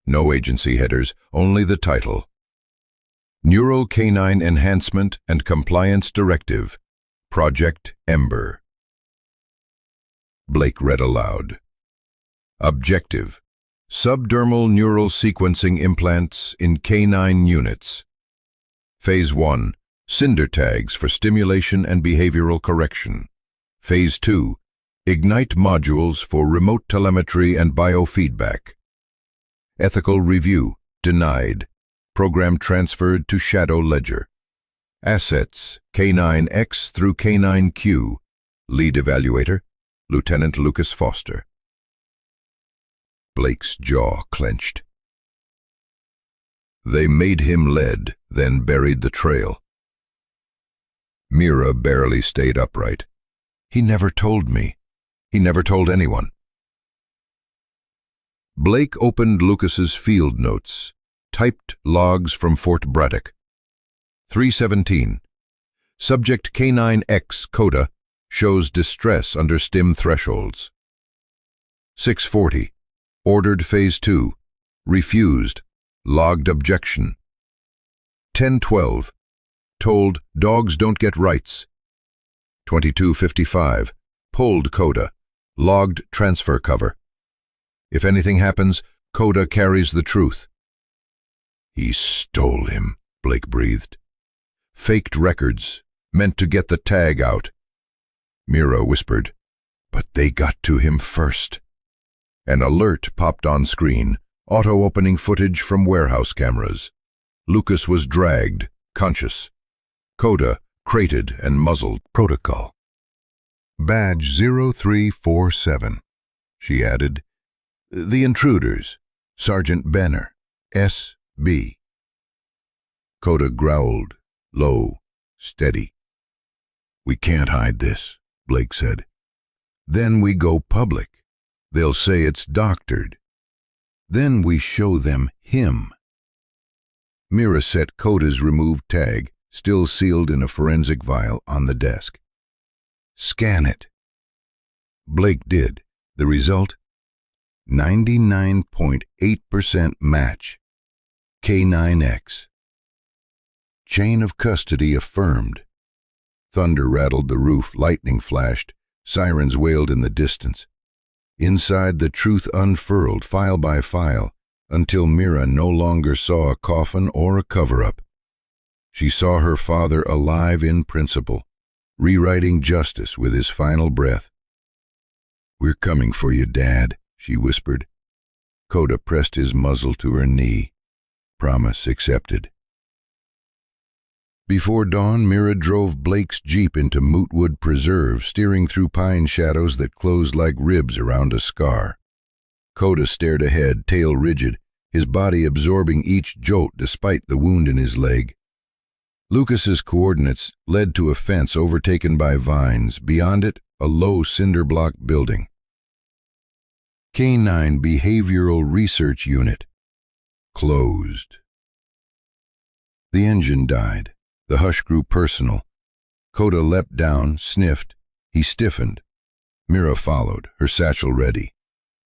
No agency headers, only the title. Neural Canine Enhancement and Compliance Directive. Project Ember. Blake read aloud. Objective. Subdermal neural sequencing implants in canine units. Phase 1. Cinder tags for stimulation and behavioral correction. Phase 2. Ignite modules for remote telemetry and biofeedback. Ethical review. Denied. Program transferred to Shadow Ledger. Assets, K9X through K9Q. Lead evaluator, Lieutenant Lucas Foster. Blake's jaw clenched. They made him lead, then buried the trail. Mira barely stayed upright. He never told me. He never told anyone. Blake opened Lucas's field notes, typed logs from Fort Braddock. 317. Subject K9X Coda shows distress under stim thresholds. 640. Ordered Phase 2. Refused. Logged objection. 1012. Told dogs don't get rights. 2255. Pulled Coda. Logged transfer cover. If anything happens, Coda carries the truth. He stole him, Blake breathed. Faked records, meant to get the tag out. Mira whispered, but they got to him first. An alert popped on screen, auto-opening footage from warehouse cameras. Lucas was dragged, conscious. Coda, crated and muzzled. Protocol. Badge 0347. She added, the intruders, Sergeant Benner, S.B. Coda growled, low, steady. We can't hide this, Blake said. Then we go public. They'll say it's doctored. Then we show them him. Mira set Coda's removed tag, still sealed in a forensic vial, on the desk. Scan it. Blake did. The result? 99.8% match. K9X. Chain of custody affirmed. Thunder rattled the roof, lightning flashed, sirens wailed in the distance. Inside, the truth unfurled, file by file, until Mira no longer saw a coffin or a cover-up. She saw her father alive in principle, rewriting justice with his final breath. We're coming for you, Dad, she whispered. Coda pressed his muzzle to her knee. Promise accepted. Before dawn, Mira drove Blake's Jeep into Mootwood Preserve, steering through pine shadows that closed like ribs around a scar. Coda stared ahead, tail rigid, his body absorbing each jolt despite the wound in his leg. Lucas's coordinates led to a fence overtaken by vines, beyond it a low cinder-block building. K9 Behavioral Research Unit. Closed. The engine died. The hush grew personal. Coda leapt down, sniffed. He stiffened. Mira followed, her satchel ready.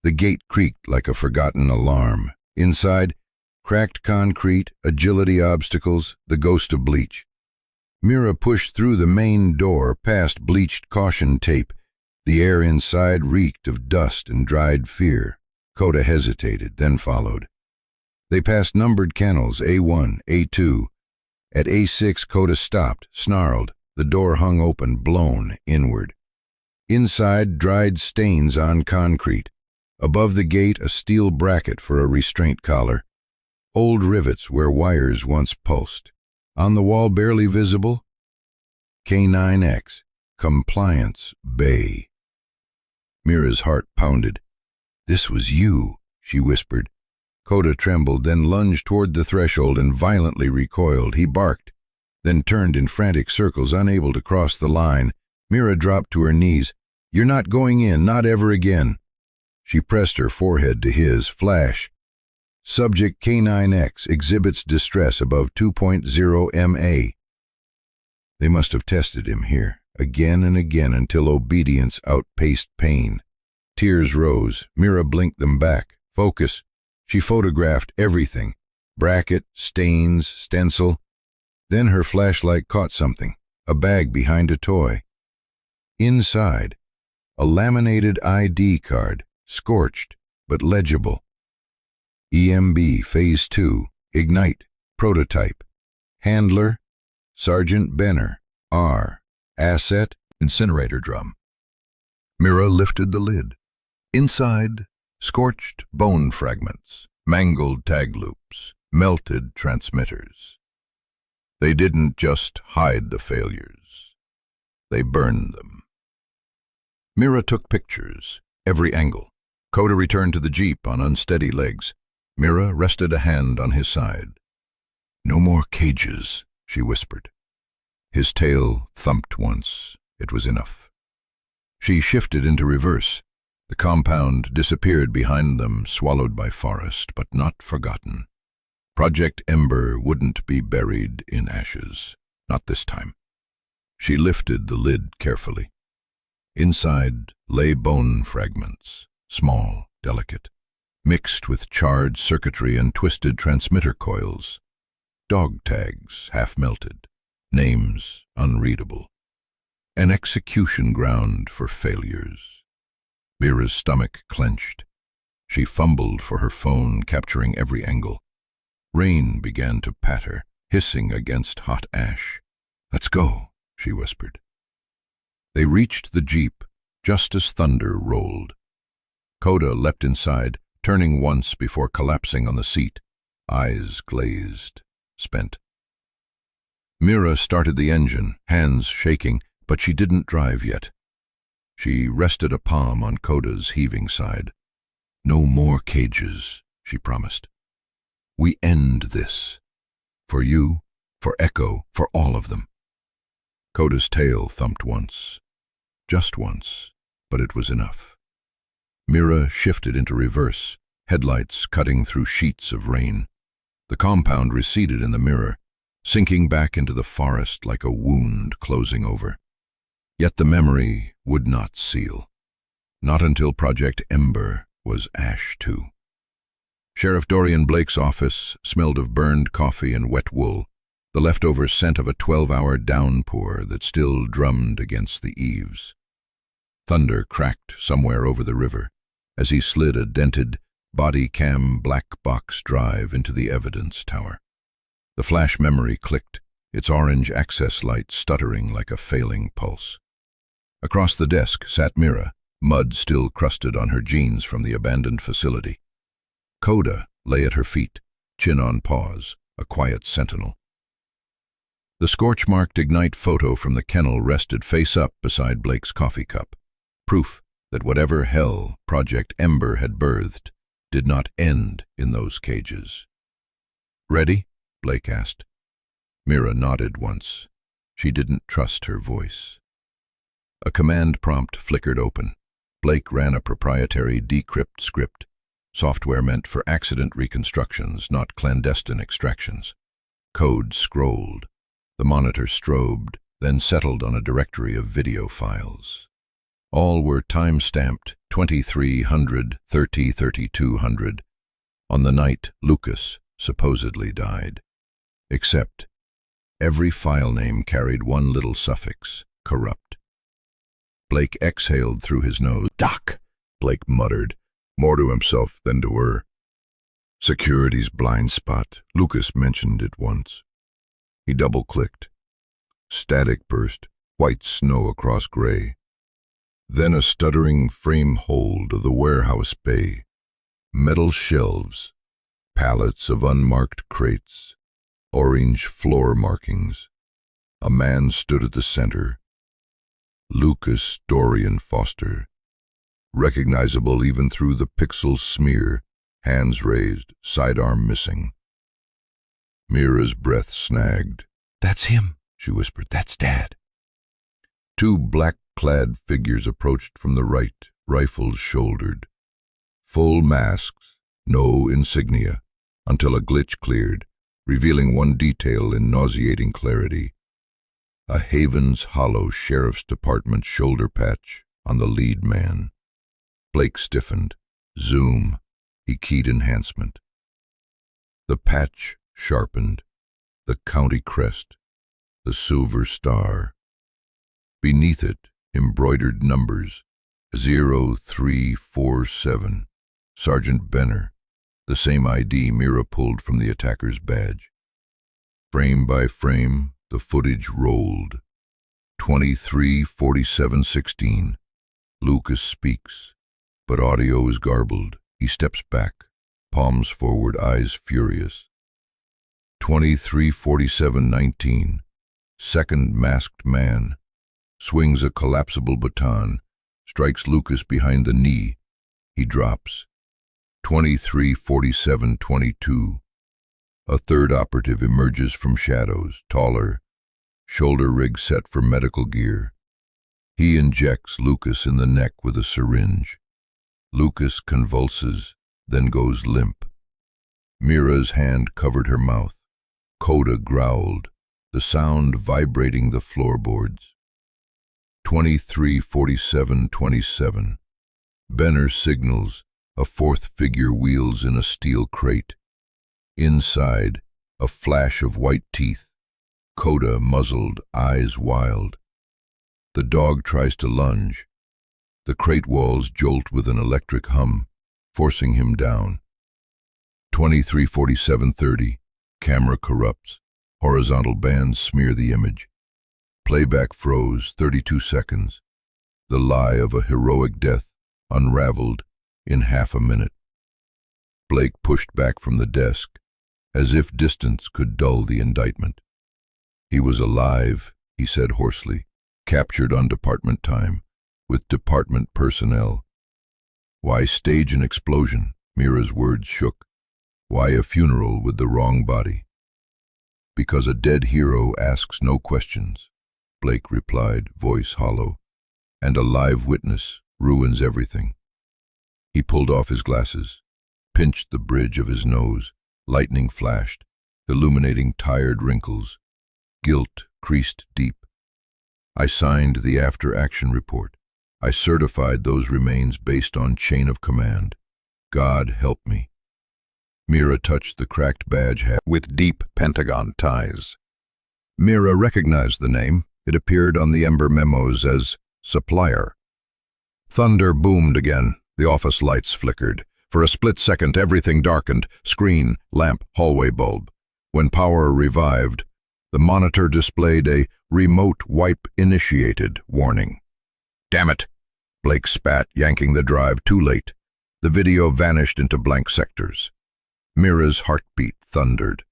The gate creaked like a forgotten alarm. Inside, cracked concrete, agility obstacles, the ghost of bleach. Mira pushed through the main door, past bleached caution tape. The air inside reeked of dust and dried fear. Coda hesitated, then followed. They passed numbered kennels, A1, A2. At A6, Coda stopped, snarled. The door hung open, blown inward. Inside, dried stains on concrete. Above the gate, a steel bracket for a restraint collar. Old rivets where wires once pulsed. On the wall, barely visible, K9X, Compliance Bay. Mira's heart pounded. This was you, she whispered. Coda trembled, then lunged toward the threshold and violently recoiled. He barked, then turned in frantic circles, unable to cross the line. Mira dropped to her knees. You're not going in, not ever again. She pressed her forehead to his. Flash. Subject K9X exhibits distress above 2.0 MA. They must have tested him here, again and again, until obedience outpaced pain. Tears rose. Mira blinked them back. Focus. She photographed everything. Bracket, stains, stencil. Then her flashlight caught something. A bag behind a toy. Inside, a laminated ID card, scorched but legible. EMB Phase 2, Ignite, Prototype. Handler, Sergeant Benner, R. Asset, Incinerator drum. Mira lifted the lid. Inside, scorched bone fragments, mangled tag loops, melted transmitters. They didn't just hide the failures. They burned them. Mira took pictures, every angle. Coda returned to the jeep on unsteady legs. Mira rested a hand on his side. "No more cages," she whispered. His tail thumped once. It was enough. She shifted into reverse. The compound disappeared behind them, swallowed by forest, but not forgotten. Project Ember wouldn't be buried in ashes. Not this time. She lifted the lid carefully. Inside lay bone fragments, small, delicate, mixed with charred circuitry and twisted transmitter coils. Dog tags, half-melted, names unreadable. An execution ground for failures. Mira's stomach clenched. She fumbled for her phone, capturing every angle. Rain began to patter, hissing against hot ash. "Let's go," she whispered. They reached the jeep just as thunder rolled. Coda leapt inside, turning once before collapsing on the seat, eyes glazed, spent. Mira started the engine, hands shaking, but she didn't drive yet. She rested a palm on Coda's heaving side. "No more cages," she promised. "We end this. For you, for Echo, for all of them." Coda's tail thumped once. Just once, but it was enough. Mira shifted into reverse, headlights cutting through sheets of rain. The compound receded in the mirror, sinking back into the forest like a wound closing over. Yet the memory would not seal. Not until Project Ember was ash too. Sheriff Dorian Blake's office smelled of burned coffee and wet wool, the leftover scent of a 12-hour downpour that still drummed against the eaves. Thunder cracked somewhere over the river as he slid a dented, body-cam black box drive into the evidence tower. The flash memory clicked, its orange access light stuttering like a failing pulse. Across the desk sat Mira, mud still crusted on her jeans from the abandoned facility. Coda lay at her feet, chin on paws, a quiet sentinel. The scorch-marked Ignite photo from the kennel rested face up beside Blake's coffee cup, proof that whatever hell Project Ember had birthed did not end in those cages. "Ready?" Blake asked. Mira nodded once. She didn't trust her voice. A command prompt flickered open. Blake ran a proprietary decrypt script, software meant for accident reconstructions, not clandestine extractions. Code scrolled. The monitor strobed, then settled on a directory of video files. All were time-stamped 2300, 3200, on the night Lucas supposedly died. Except every file name carried one little suffix, corrupt. Blake exhaled through his nose. "Doc," Blake muttered, more to himself than to her. "Security's blind spot." Lucas mentioned it once. He double-clicked. Static burst, white snow across gray. Then a stuttering frame hold of the warehouse bay. Metal shelves, pallets of unmarked crates, orange floor markings. A man stood at the center. Lucas Dorian Foster, recognizable even through the pixel smear, hands raised, sidearm missing. Mira's breath snagged. "That's him," she whispered. "That's Dad." Two black-clad figures approached from the right, rifles shouldered. Full masks, no insignia, until a glitch cleared, revealing one detail in nauseating clarity. A Havens Hollow Sheriff's Department shoulder patch on the lead man. Blake stiffened. Zoom. He keyed enhancement. The patch sharpened. The county crest. The silver star. Beneath it, embroidered numbers. 0347. Sergeant Benner. The same ID Mira pulled from the attacker's badge. Frame by frame, the footage rolled. 23:47:16. Lucas speaks, but audio is garbled. He steps back, palms forward, eyes furious. 23:47:19. Second masked man. Swings a collapsible baton. Strikes Lucas behind the knee. He drops. 23:47:22. A third operative emerges from shadows, taller, shoulder rig set for medical gear. He injects Lucas in the neck with a syringe. Lucas convulses, then goes limp. Mira's hand covered her mouth. Coda growled, the sound vibrating the floorboards. 23:47:27. Benner signals. A fourth figure wheels in a steel crate. Inside, a flash of white teeth. Coda muzzled, eyes wild. The dog tries to lunge. The crate walls jolt with an electric hum, forcing him down. 23:47:30. Camera corrupts. Horizontal bands smear the image. Playback froze, 32 seconds. The lie of a heroic death unraveled in half a minute. Blake pushed back from the desk, as if distance could dull the indictment. He was alive, he said hoarsely, captured on department time, with department personnel. Why stage an explosion? Mira's words shook. Why a funeral with the wrong body? Because a dead hero asks no questions, Blake replied, voice hollow. And a live witness ruins everything. He pulled off his glasses, pinched the bridge of his nose. Lightning flashed, illuminating tired wrinkles. Guilt creased deep. I signed the after-action report. I certified those remains based on chain of command. God help me. Mira touched the cracked badge hat with deep Pentagon ties. Mira recognized the name. It appeared on the Ember memos as supplier. Thunder boomed again. The office lights flickered. For a split second, everything darkened, screen, lamp, hallway bulb. When power revived, the monitor displayed a remote wipe initiated warning. Damn it! Blake spat, yanking the drive too late. The video vanished into blank sectors. Mira's heartbeat thundered.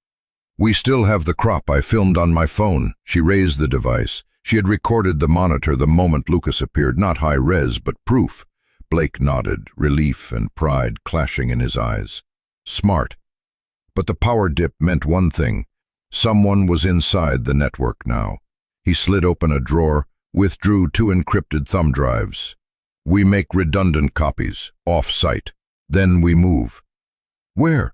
We still have the crop I filmed on my phone. She raised the device. She had recorded the monitor the moment Lucas appeared, not high res, but proof. Blake nodded, relief and pride clashing in his eyes. Smart. But the power dip meant one thing. Someone was inside the network now. He slid open a drawer, withdrew 2 encrypted thumb drives. We make redundant copies, off-site. Then we move. Where?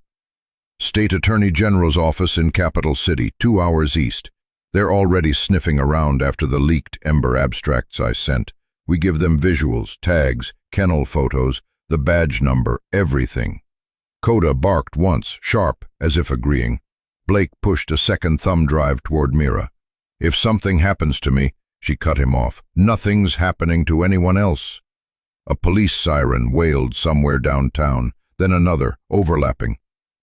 State Attorney General's office in Capital City, 2 hours east. They're already sniffing around after the leaked Ember abstracts I sent. We give them visuals, tags, kennel photos, the badge number, everything. Coda barked once, sharp, as if agreeing. Blake pushed a second thumb drive toward Mira. If something happens to me, she cut him off. Nothing's happening to anyone else. A police siren wailed somewhere downtown, then another, overlapping.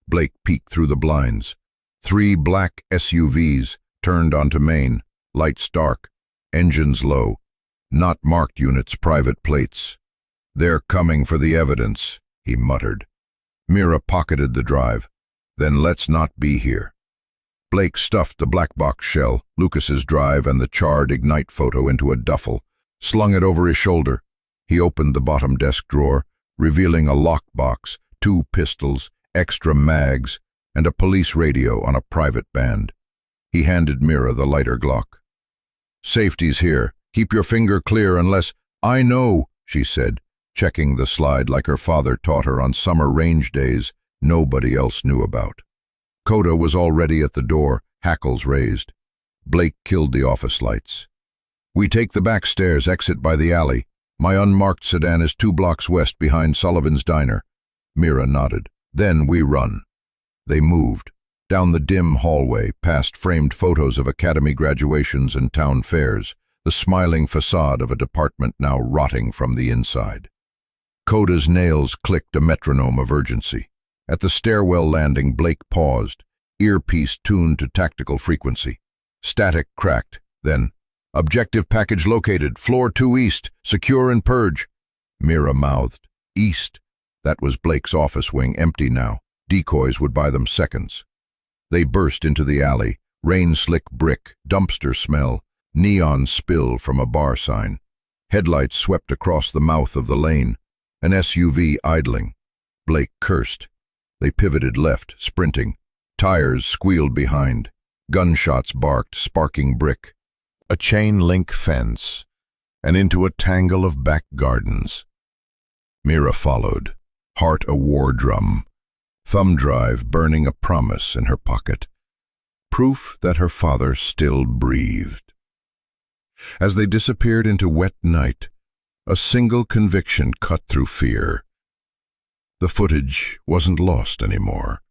Blake peeked through the blinds. 3 black SUVs turned onto Main, lights dark, engines low. Not marked units, private plates. They're coming for the evidence, he muttered. Mira pocketed the drive. Then let's not be here. Blake stuffed the black box shell, Lucas's drive and the charred Ignite photo into a duffel, slung it over his shoulder. He opened the bottom desk drawer, revealing a lockbox, 2 pistols, extra mags, and a police radio on a private band. He handed Mira the lighter Glock. Safety's here. Keep your finger clear unless— I know, she said, checking the slide like her father taught her on summer range days nobody else knew about. Coda was already at the door, hackles raised. Blake killed the office lights. We take the back stairs, exit by the alley. My unmarked sedan is 2 blocks west behind Sullivan's Diner. Mira nodded. Then we run. They moved. Down the dim hallway, past framed photos of academy graduations and town fairs, the smiling facade of a department now rotting from the inside. Coda's nails clicked a metronome of urgency. At the stairwell landing, Blake paused, earpiece tuned to tactical frequency. Static cracked, then, objective package located, floor 2 east, secure and purge. Mira mouthed, east. That was Blake's office wing, empty now. Decoys would buy them seconds. They burst into the alley, rain-slick brick, dumpster smell, neon spill from a bar sign. Headlights swept across the mouth of the lane, an SUV idling. Blake cursed. They pivoted left, sprinting. Tires squealed behind. Gunshots barked, sparking brick. A chain-link fence, and into a tangle of back gardens. Mira followed, heart a war drum, thumb drive burning a promise in her pocket, proof that her father still breathed. As they disappeared into wet night, a single conviction cut through fear. The footage wasn't lost anymore.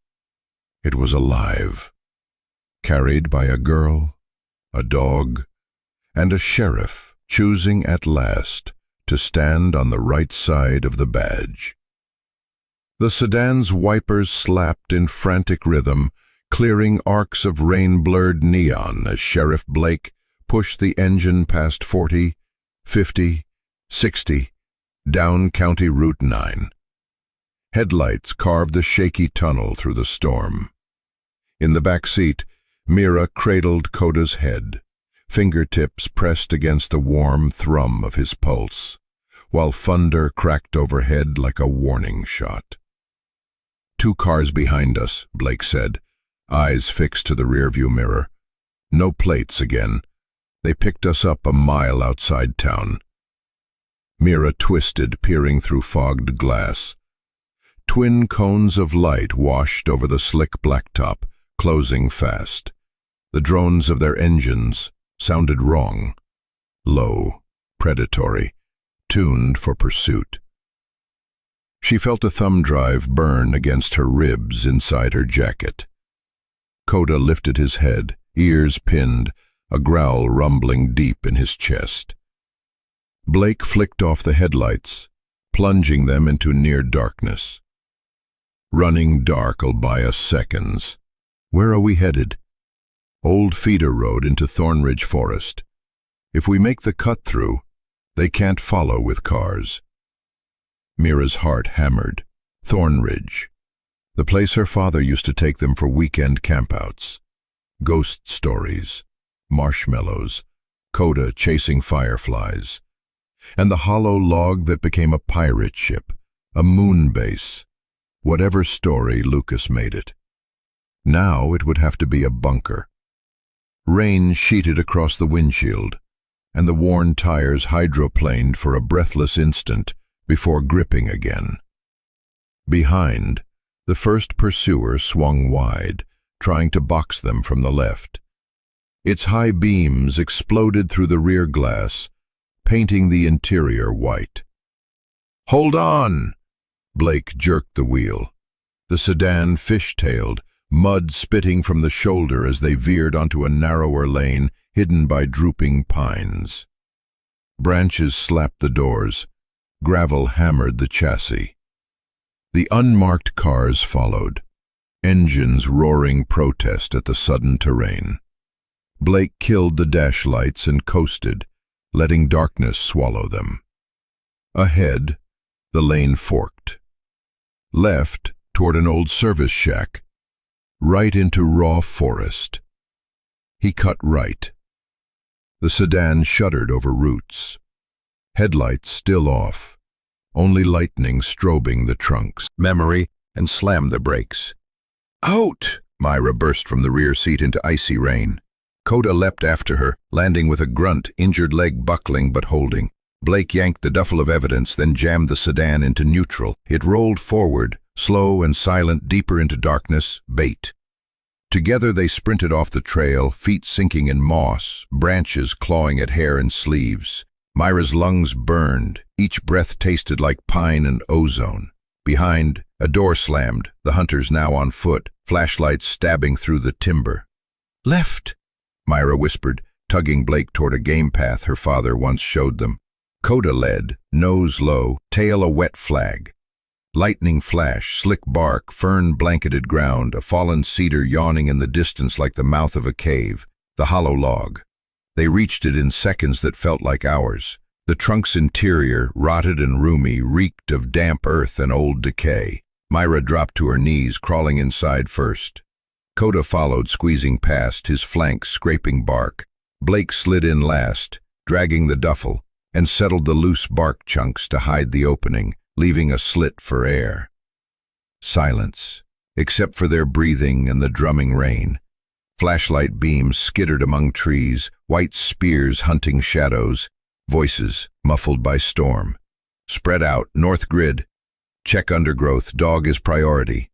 It was alive, carried by a girl, a dog, and a sheriff choosing at last to stand on the right side of the badge. The sedan's wipers slapped in frantic rhythm, clearing arcs of rain-blurred neon as Sheriff Blake pushed the engine past 40, 50, 60, down County Route 9. Headlights carved the shaky tunnel through the storm. In the back seat, Mira cradled Coda's head, fingertips pressed against the warm thrum of his pulse, while thunder cracked overhead like a warning shot. 2 cars behind us, Blake said, eyes fixed to the rearview mirror. No plates again. They picked us up a mile outside town. Mira twisted, peering through fogged glass. Twin cones of light washed over the slick blacktop, closing fast. The drones of their engines sounded wrong, low, predatory, tuned for pursuit. She felt a thumb drive burn against her ribs inside her jacket. Coda lifted his head, ears pinned, a growl rumbling deep in his chest. Blake flicked off the headlights, plunging them into near darkness. Running dark'll buy us seconds. Where are we headed? Old feeder road into Thornridge Forest. If we make the cut-through, they can't follow with cars. Mira's heart hammered. Thornridge. The place her father used to take them for weekend campouts. Ghost stories, marshmallows, Coda chasing fireflies, and the hollow log that became a pirate ship, a moon base. Whatever story Lucas made it. Now it would have to be a bunker. Rain sheeted across the windshield, and the worn tires hydroplaned for a breathless instant before gripping again. Behind, the first pursuer swung wide, trying to box them from the left. Its high beams exploded through the rear glass, painting the interior white. "Hold on!" Blake jerked the wheel. The sedan fish-tailed, mud spitting from the shoulder as they veered onto a narrower lane hidden by drooping pines. Branches slapped the doors. Gravel hammered the chassis. The unmarked cars followed, engines roaring protest at the sudden terrain. Blake killed the dash lights and coasted, letting darkness swallow them. Ahead, the lane forked. Left, toward an old service shack. Right into raw forest. He cut right. The sedan shuddered over roots. Headlights still off, only lightning strobing the trunks. Memory, and slammed the brakes. "Out!" Myra burst from the rear seat into icy rain. Coda leapt after her, landing with a grunt, injured leg buckling but holding. Blake yanked the duffel of evidence, then jammed the sedan into neutral. It rolled forward, slow and silent, deeper into darkness, bait. Together they sprinted off the trail, feet sinking in moss, branches clawing at hair and sleeves. Myra's lungs burned, each breath tasted like pine and ozone. Behind, a door slammed, the hunters now on foot, flashlights stabbing through the timber. "Left," Myra whispered, tugging Blake toward a game path her father once showed them. Coda led, nose low, tail a wet flag. Lightning flash, slick bark, fern-blanketed ground, a fallen cedar yawning in the distance like the mouth of a cave, the hollow log. They reached it in seconds that felt like hours. The trunk's interior, rotted and roomy, reeked of damp earth and old decay. Myra dropped to her knees, crawling inside first. Coda followed, squeezing past, his flanks scraping bark. Blake slid in last, dragging the duffel, and settled the loose bark chunks to hide the opening, leaving a slit for air. Silence, except for their breathing and the drumming rain. Flashlight beams skittered among trees, white spears hunting shadows, voices muffled by storm. Spread out, north grid. Check undergrowth, dog is priority.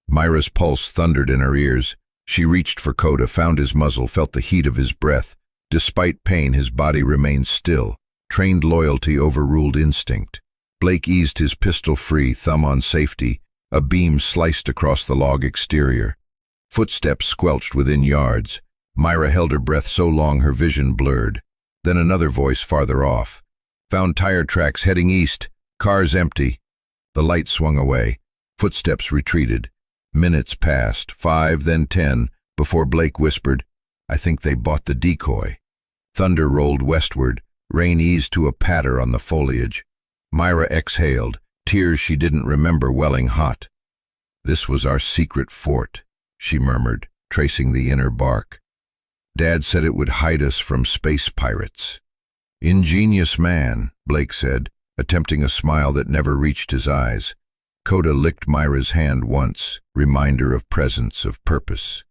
Myra's pulse thundered in her ears. She reached for Coda, found his muzzle, felt the heat of his breath. Despite pain, his body remained still. Trained loyalty overruled instinct. Blake eased his pistol free, thumb on safety. A beam sliced across the log exterior. Footsteps squelched within yards. Myra held her breath so long her vision blurred. Then another voice farther off. Found tire tracks heading east. Cars empty. The light swung away. Footsteps retreated. Minutes passed, 5, then 10, before Blake whispered, "I think they bought the decoy." Thunder rolled westward. Rain eased to a patter on the foliage. Myra exhaled, tears she didn't remember welling hot. "This was our secret fort," she murmured, tracing the inner bark. "Dad said it would hide us from space pirates." "Ingenious man," Blake said, attempting a smile that never reached his eyes. Coda licked Myra's hand once, reminder of presence, of purpose.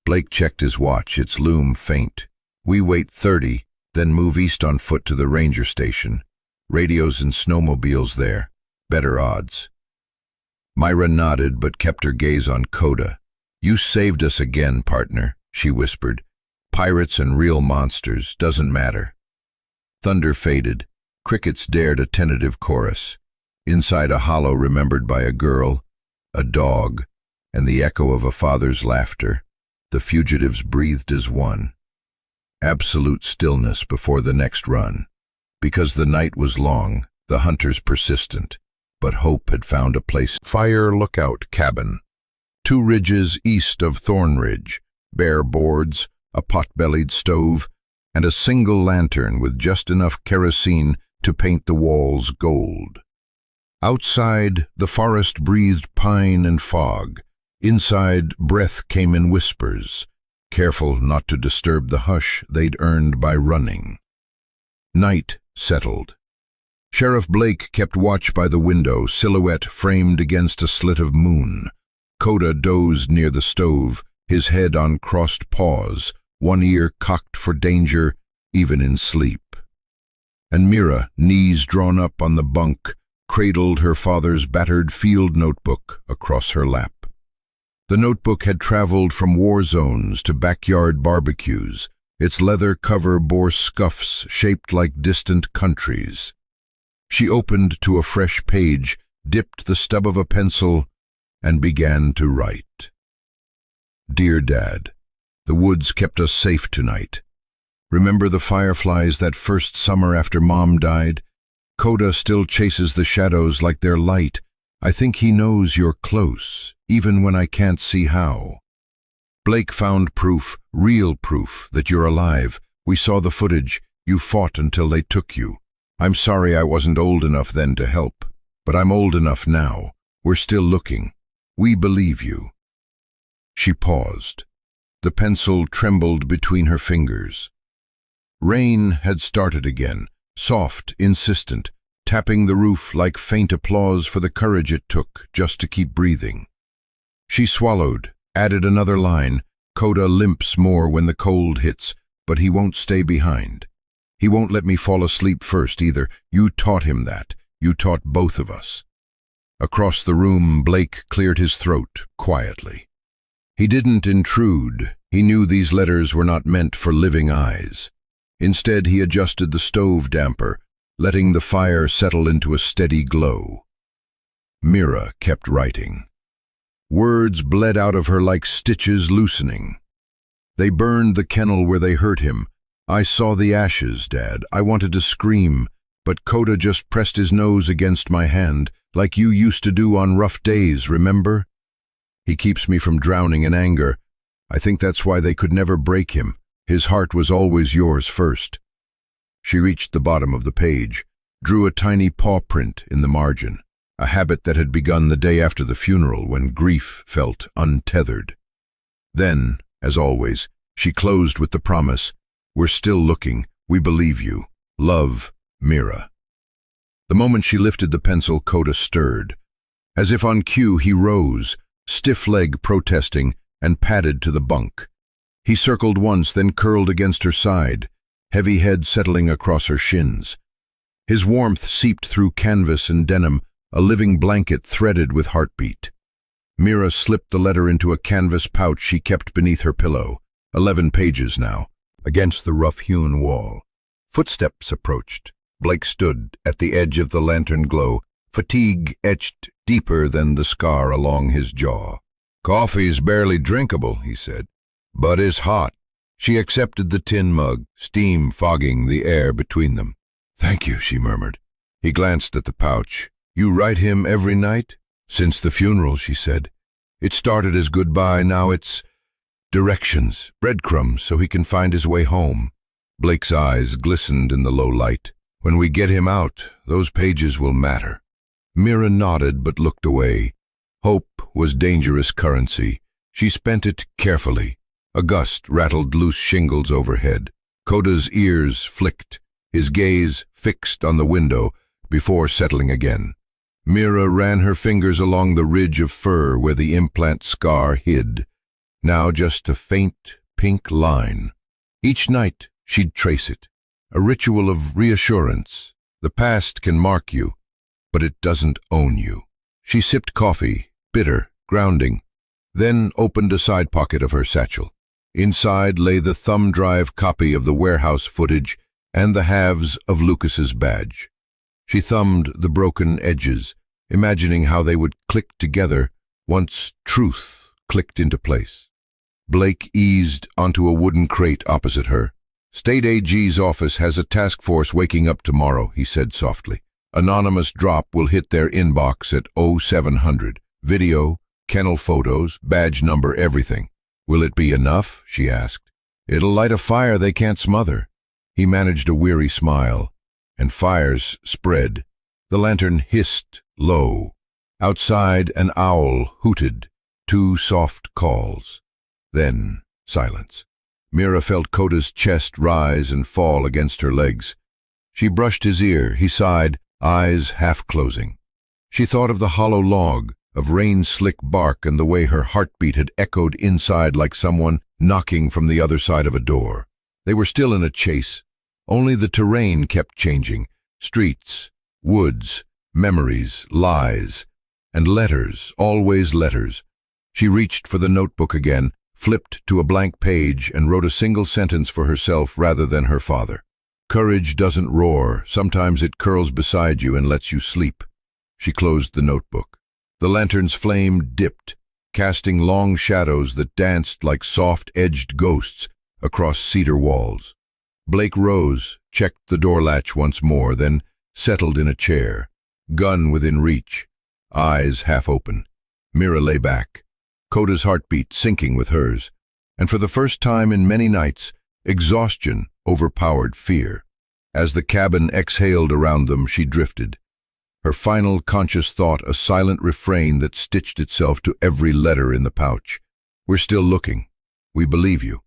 Blake checked his watch, its loom faint. "We wait 30, then move east on foot to the ranger station. Radios and snowmobiles there. Better odds." Myra nodded but kept her gaze on Coda. "You saved us again, partner," she whispered. "Pirates and real monsters, doesn't matter." Thunder faded. Crickets dared a tentative chorus. Inside a hollow remembered by a girl, a dog, and the echo of a father's laughter, the fugitives breathed as one. Absolute stillness before the next run. Because the night was long, the hunters persistent, but hope had found a place. Fire lookout cabin. 2 ridges east of Thorn Ridge, bare boards, a pot-bellied stove, and a single lantern with just enough kerosene to paint the walls gold. Outside, the forest breathed pine and fog. Inside, breath came in whispers, careful not to disturb the hush they'd earned by running. Night settled. Sheriff Blake kept watch by the window, silhouette framed against a slit of moon. Coda dozed near the stove, his head on crossed paws, one ear cocked for danger, even in sleep. And Mira, knees drawn up on the bunk, cradled her father's battered field notebook across her lap. The notebook had traveled from war zones to backyard barbecues. Its leather cover bore scuffs shaped like distant countries. She opened to a fresh page, dipped the stub of a pencil, and began to write. "Dear Dad, the woods kept us safe tonight. Remember the fireflies that first summer after Mom died? Coda still chases the shadows like they're light. I think he knows you're close, even when I can't see how. Blake found proof, real proof, that you're alive. We saw the footage. You fought until they took you. I'm sorry I wasn't old enough then to help, but I'm old enough now. We're still looking. We believe you." She paused. The pencil trembled between her fingers. Rain had started again, soft, insistent, tapping the roof like faint applause for the courage it took just to keep breathing. She swallowed, added another line. "Coda limps more when the cold hits, but he won't stay behind. He won't let me fall asleep first either. You taught him that. You taught both of us." Across the room, Blake cleared his throat quietly. He didn't intrude. He knew these letters were not meant for living eyes. Instead, he adjusted the stove damper, letting the fire settle into a steady glow. Mira kept writing. Words bled out of her like stitches loosening. "They burned the kennel where they hurt him. I saw the ashes, Dad. I wanted to scream, but Coda just pressed his nose against my hand, like you used to do on rough days, remember? He keeps me from drowning in anger. I think that's why they could never break him. His heart was always yours first." She reached the bottom of the page, drew a tiny paw print in the margin, a habit that had begun the day after the funeral when grief felt untethered. Then, as always, she closed with the promise, "We're still looking. We believe you. Love, Mira." The moment she lifted the pencil, Coda stirred. As if on cue, he rose, stiff leg protesting, and padded to the bunk. He circled once, then curled against her side, heavy head settling across her shins. His warmth seeped through canvas and denim, a living blanket threaded with heartbeat. Mira slipped the letter into a canvas pouch she kept beneath her pillow, 11 pages now, against the rough-hewn wall. Footsteps approached. Blake stood at the edge of the lantern glow, fatigue etched deeper than the scar along his jaw. "Coffee's barely drinkable," he said, "but it's hot." She accepted the tin mug, steam fogging the air between them. "Thank you," she murmured. He glanced at the pouch. "You write him every night?" "Since the funeral," she said. "It started as goodbye, now it's directions, breadcrumbs, so he can find his way home." Blake's eyes glistened in the low light. "When we get him out, those pages will matter." Mira nodded but looked away. Hope was dangerous currency. She spent it carefully. A gust rattled loose shingles overhead. Coda's ears flicked, his gaze fixed on the window before settling again. Mira ran her fingers along the ridge of fur where the implant scar hid, now just a faint pink line. Each night she'd trace it, a ritual of reassurance. The past can mark you, but it doesn't own you. She sipped coffee, bitter, grounding, then opened a side pocket of her satchel. Inside lay the thumb-drive copy of the warehouse footage and the halves of Lucas's badge. She thumbed the broken edges, imagining how they would click together once truth clicked into place. Blake eased onto a wooden crate opposite her. "State AG's office has a task force waking up tomorrow," he said softly. "Anonymous drop will hit their inbox at 0700. Video, kennel photos, badge number, everything." "Will it be enough?" she asked. "It'll light a fire they can't smother." He managed a weary smile, and fires spread. The lantern hissed low. Outside, an owl hooted, 2 soft calls. Then silence. Mira felt Coda's chest rise and fall against her legs. She brushed his ear. He sighed, eyes half-closing. She thought of the hollow log, of rain-slick bark, and the way her heartbeat had echoed inside like someone knocking from the other side of a door. They were still in a chase. Only the terrain kept changing. Streets, woods, memories, lies, and letters, always letters. She reached for the notebook again, flipped to a blank page, and wrote a single sentence for herself rather than her father. "Courage doesn't roar. Sometimes it curls beside you and lets you sleep." She closed the notebook. The lantern's flame dipped, casting long shadows that danced like soft-edged ghosts across cedar walls. Blake rose, checked the door latch once more, then settled in a chair, gun within reach, eyes half open. Mira lay back, Coda's heartbeat syncing with hers, and for the first time in many nights, exhaustion overpowered fear. As the cabin exhaled around them, she drifted. Her final conscious thought a silent refrain that stitched itself to every letter in the pouch. "We're still looking. We believe you."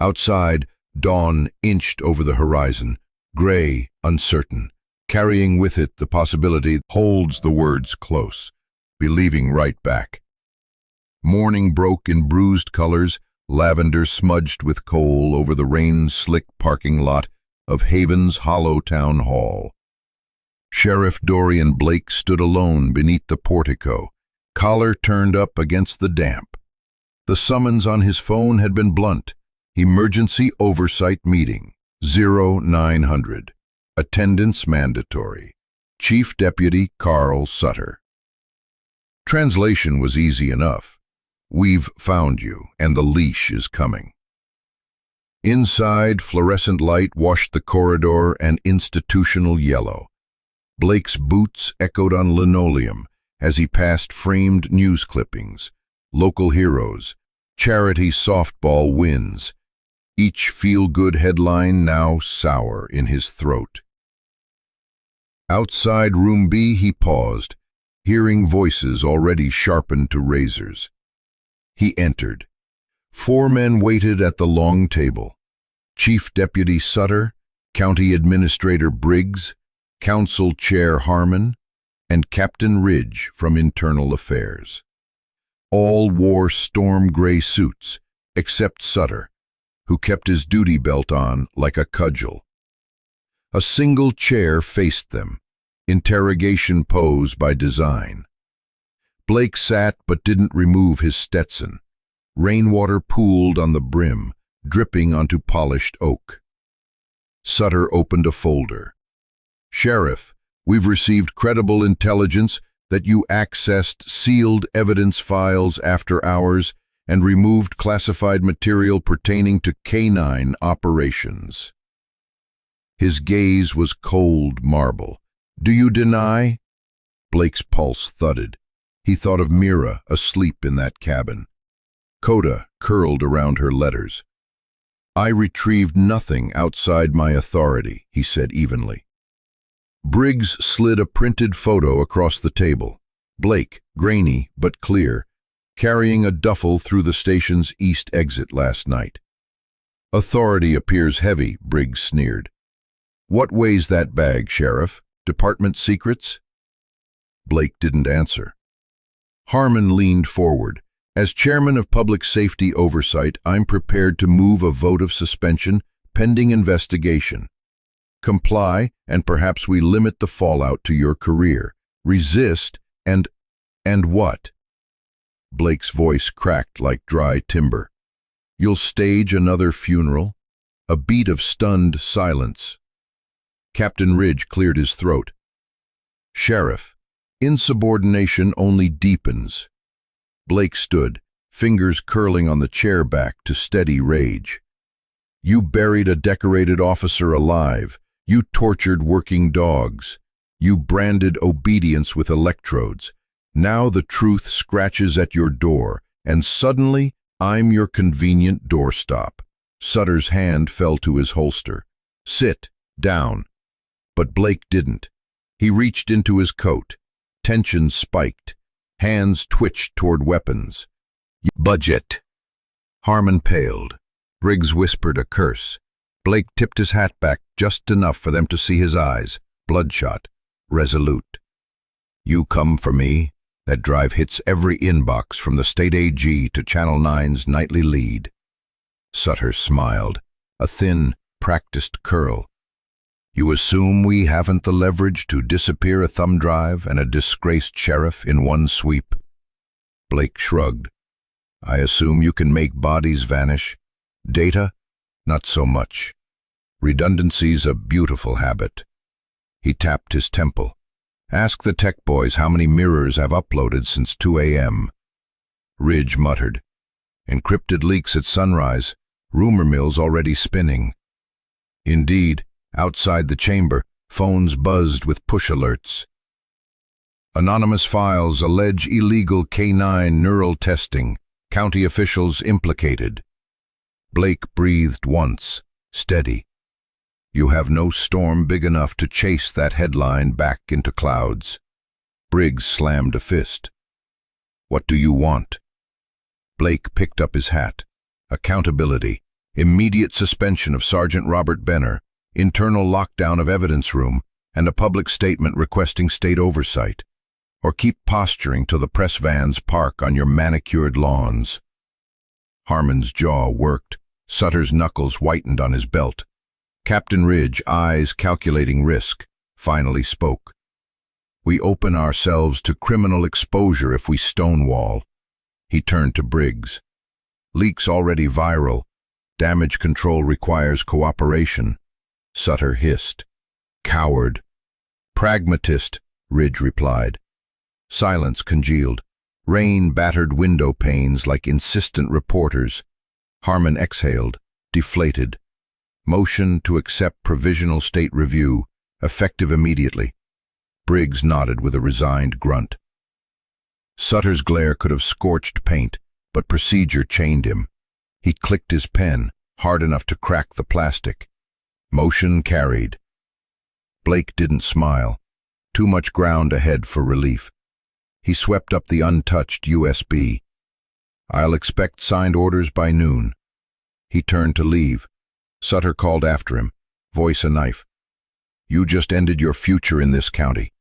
Outside, dawn inched over the horizon, gray, uncertain, carrying with it the possibility holds the words close, believing right back. Morning broke in bruised colors, lavender smudged with coal over the rain-slick parking lot of Haven's Hollow Town Hall. Sheriff Dorian Blake stood alone beneath the portico, collar turned up against the damp. The summons on his phone had been blunt. Emergency oversight meeting, 0900. Attendance mandatory. Chief Deputy Carl Sutter. Translation was easy enough. "We've found you, and the leash is coming." Inside, fluorescent light washed the corridor an institutional yellow. Blake's boots echoed on linoleum as he passed framed news clippings, local heroes, charity softball wins, each feel-good headline now sour in his throat. Outside room B he paused, hearing voices already sharpened to razors. He entered. 4 men waited at the long table. Chief Deputy Sutter, County Administrator Briggs, Council Chair Harmon, and Captain Ridge from Internal Affairs. All wore storm gray suits, except Sutter, who kept his duty belt on like a cudgel. A single chair faced them, interrogation pose by design. Blake sat but didn't remove his Stetson. Rainwater pooled on the brim, dripping onto polished oak. Sutter opened a folder. "Sheriff, we've received credible intelligence that you accessed sealed evidence files after hours and removed classified material pertaining to canine operations." His gaze was cold marble. "Do you deny?" Blake's pulse thudded. He thought of Mira asleep in that cabin. Coda curled around her letters. "I retrieved nothing outside my authority," he said evenly. Briggs slid a printed photo across the table. Blake, grainy but clear, carrying a duffel through the station's east exit last night. "Authority appears heavy," Briggs sneered. "What weighs that bag, Sheriff? Department secrets?" Blake didn't answer. Harmon leaned forward. "As Chairman of Public Safety Oversight, I'm prepared to move a vote of suspension pending investigation. Comply, and perhaps we limit the fallout to your career. Resist, and what?" Blake's voice cracked like dry timber. "You'll stage another funeral?" A beat of stunned silence. Captain Ridge cleared his throat. "Sheriff, insubordination only deepens." Blake stood, fingers curling on the chair back to steady rage. "You buried a decorated officer alive. You tortured working dogs. You branded obedience with electrodes. Now the truth scratches at your door, and suddenly I'm your convenient doorstop." Sutter's hand fell to his holster. "Sit down." But Blake didn't. He reached into his coat. Tension spiked. Hands twitched toward weapons. "Budget." Harmon paled. Briggs whispered a curse. Blake tipped his hat back just enough for them to see his eyes, bloodshot, resolute. "You come for me?" That drive hits every inbox from the State AG to Channel 9's nightly lead. Sutter smiled, a thin, practiced curl. "You assume we haven't the leverage to disappear a thumb drive and a disgraced sheriff in one sweep?" Blake shrugged. "I assume you can make bodies vanish. Data? Not so much. Redundancy's a beautiful habit." He tapped his temple. "Ask the tech boys how many mirrors I've uploaded since 2 a.m. Ridge muttered. "Encrypted leaks at sunrise. Rumor mill's already spinning." Indeed, outside the chamber, phones buzzed with push alerts. "Anonymous files allege illegal canine neural testing. County officials implicated." Blake breathed once, steady. "You have no storm big enough to chase that headline back into clouds." Briggs slammed a fist. "What do you want?" Blake picked up his hat. Accountability, immediate suspension of Sergeant Robert Benner, internal lockdown of evidence room, and a public statement requesting state oversight. Or keep posturing till the press vans park on your manicured lawns. Harmon's jaw worked. Sutter's knuckles whitened on his belt. Captain Ridge, eyes calculating risk, finally spoke. "We open ourselves to criminal exposure if we stonewall." He turned to Briggs. "Leaks already viral. Damage control requires cooperation." Sutter hissed. "Coward." "Pragmatist," Ridge replied. Silence congealed. Rain battered window panes like insistent reporters. Harmon exhaled, deflated. Motion to accept provisional state review, effective immediately. Briggs nodded with a resigned grunt. Sutter's glare could have scorched paint, but procedure chained him. He clicked his pen, hard enough to crack the plastic. Motion carried. Blake didn't smile. Too much ground ahead for relief. He swept up the untouched USB. I'll expect signed orders by noon. He turned to leave. Sutter called after him, voice a knife. You just ended your future in this county.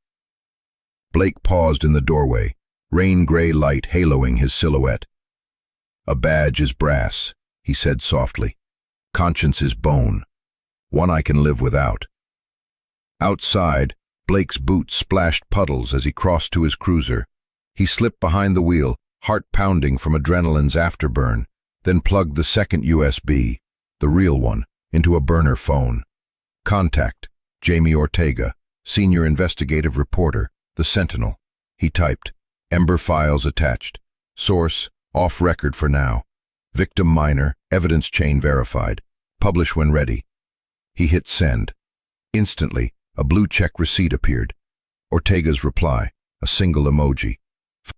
Blake paused in the doorway, rain-gray light haloing his silhouette. A badge is brass, he said softly. Conscience is bone, one I can live without. Outside, Blake's boots splashed puddles as he crossed to his cruiser. He slipped behind the wheel, heart pounding from adrenaline's afterburn, then plugged the second USB, the real one, into a burner phone. Contact, Jamie Ortega, senior investigative reporter, The Sentinel. He typed, Ember files attached. Source, off record for now. Victim minor, evidence chain verified. Publish when ready. He hit send. Instantly, a blue check receipt appeared. Ortega's reply, a single emoji.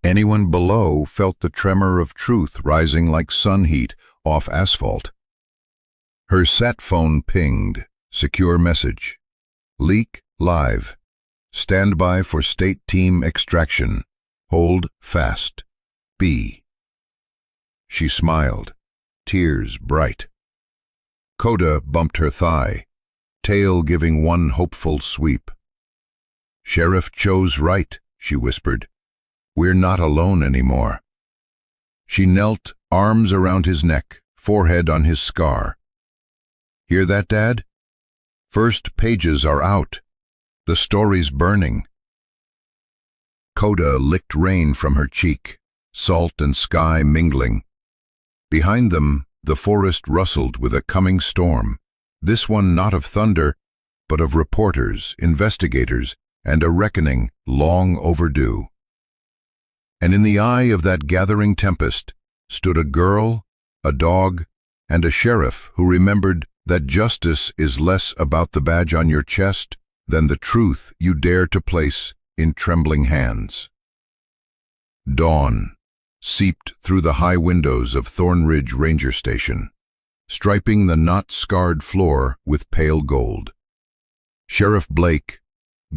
Anyone below felt the tremor of truth rising like sun heat off asphalt. Her sat phone pinged. Secure message. Leak live. Stand by for state team extraction. Hold fast. B. She smiled, tears bright. Coda bumped her thigh, tail giving one hopeful sweep. Sheriff Joe's right, she whispered. We're not alone anymore. She knelt, arms around his neck, forehead on his scar. Hear that, Dad? First pages are out. The story's burning. Coda licked rain from her cheek, salt and sky mingling. Behind them, the forest rustled with a coming storm, this one not of thunder, but of reporters, investigators, and a reckoning long overdue. And in the eye of that gathering tempest stood a girl, a dog, and a sheriff who remembered that justice is less about the badge on your chest than the truth you dare to place in trembling hands. Dawn seeped through the high windows of Thornridge Ranger Station, striping the knot-scarred floor with pale gold. Sheriff Blake,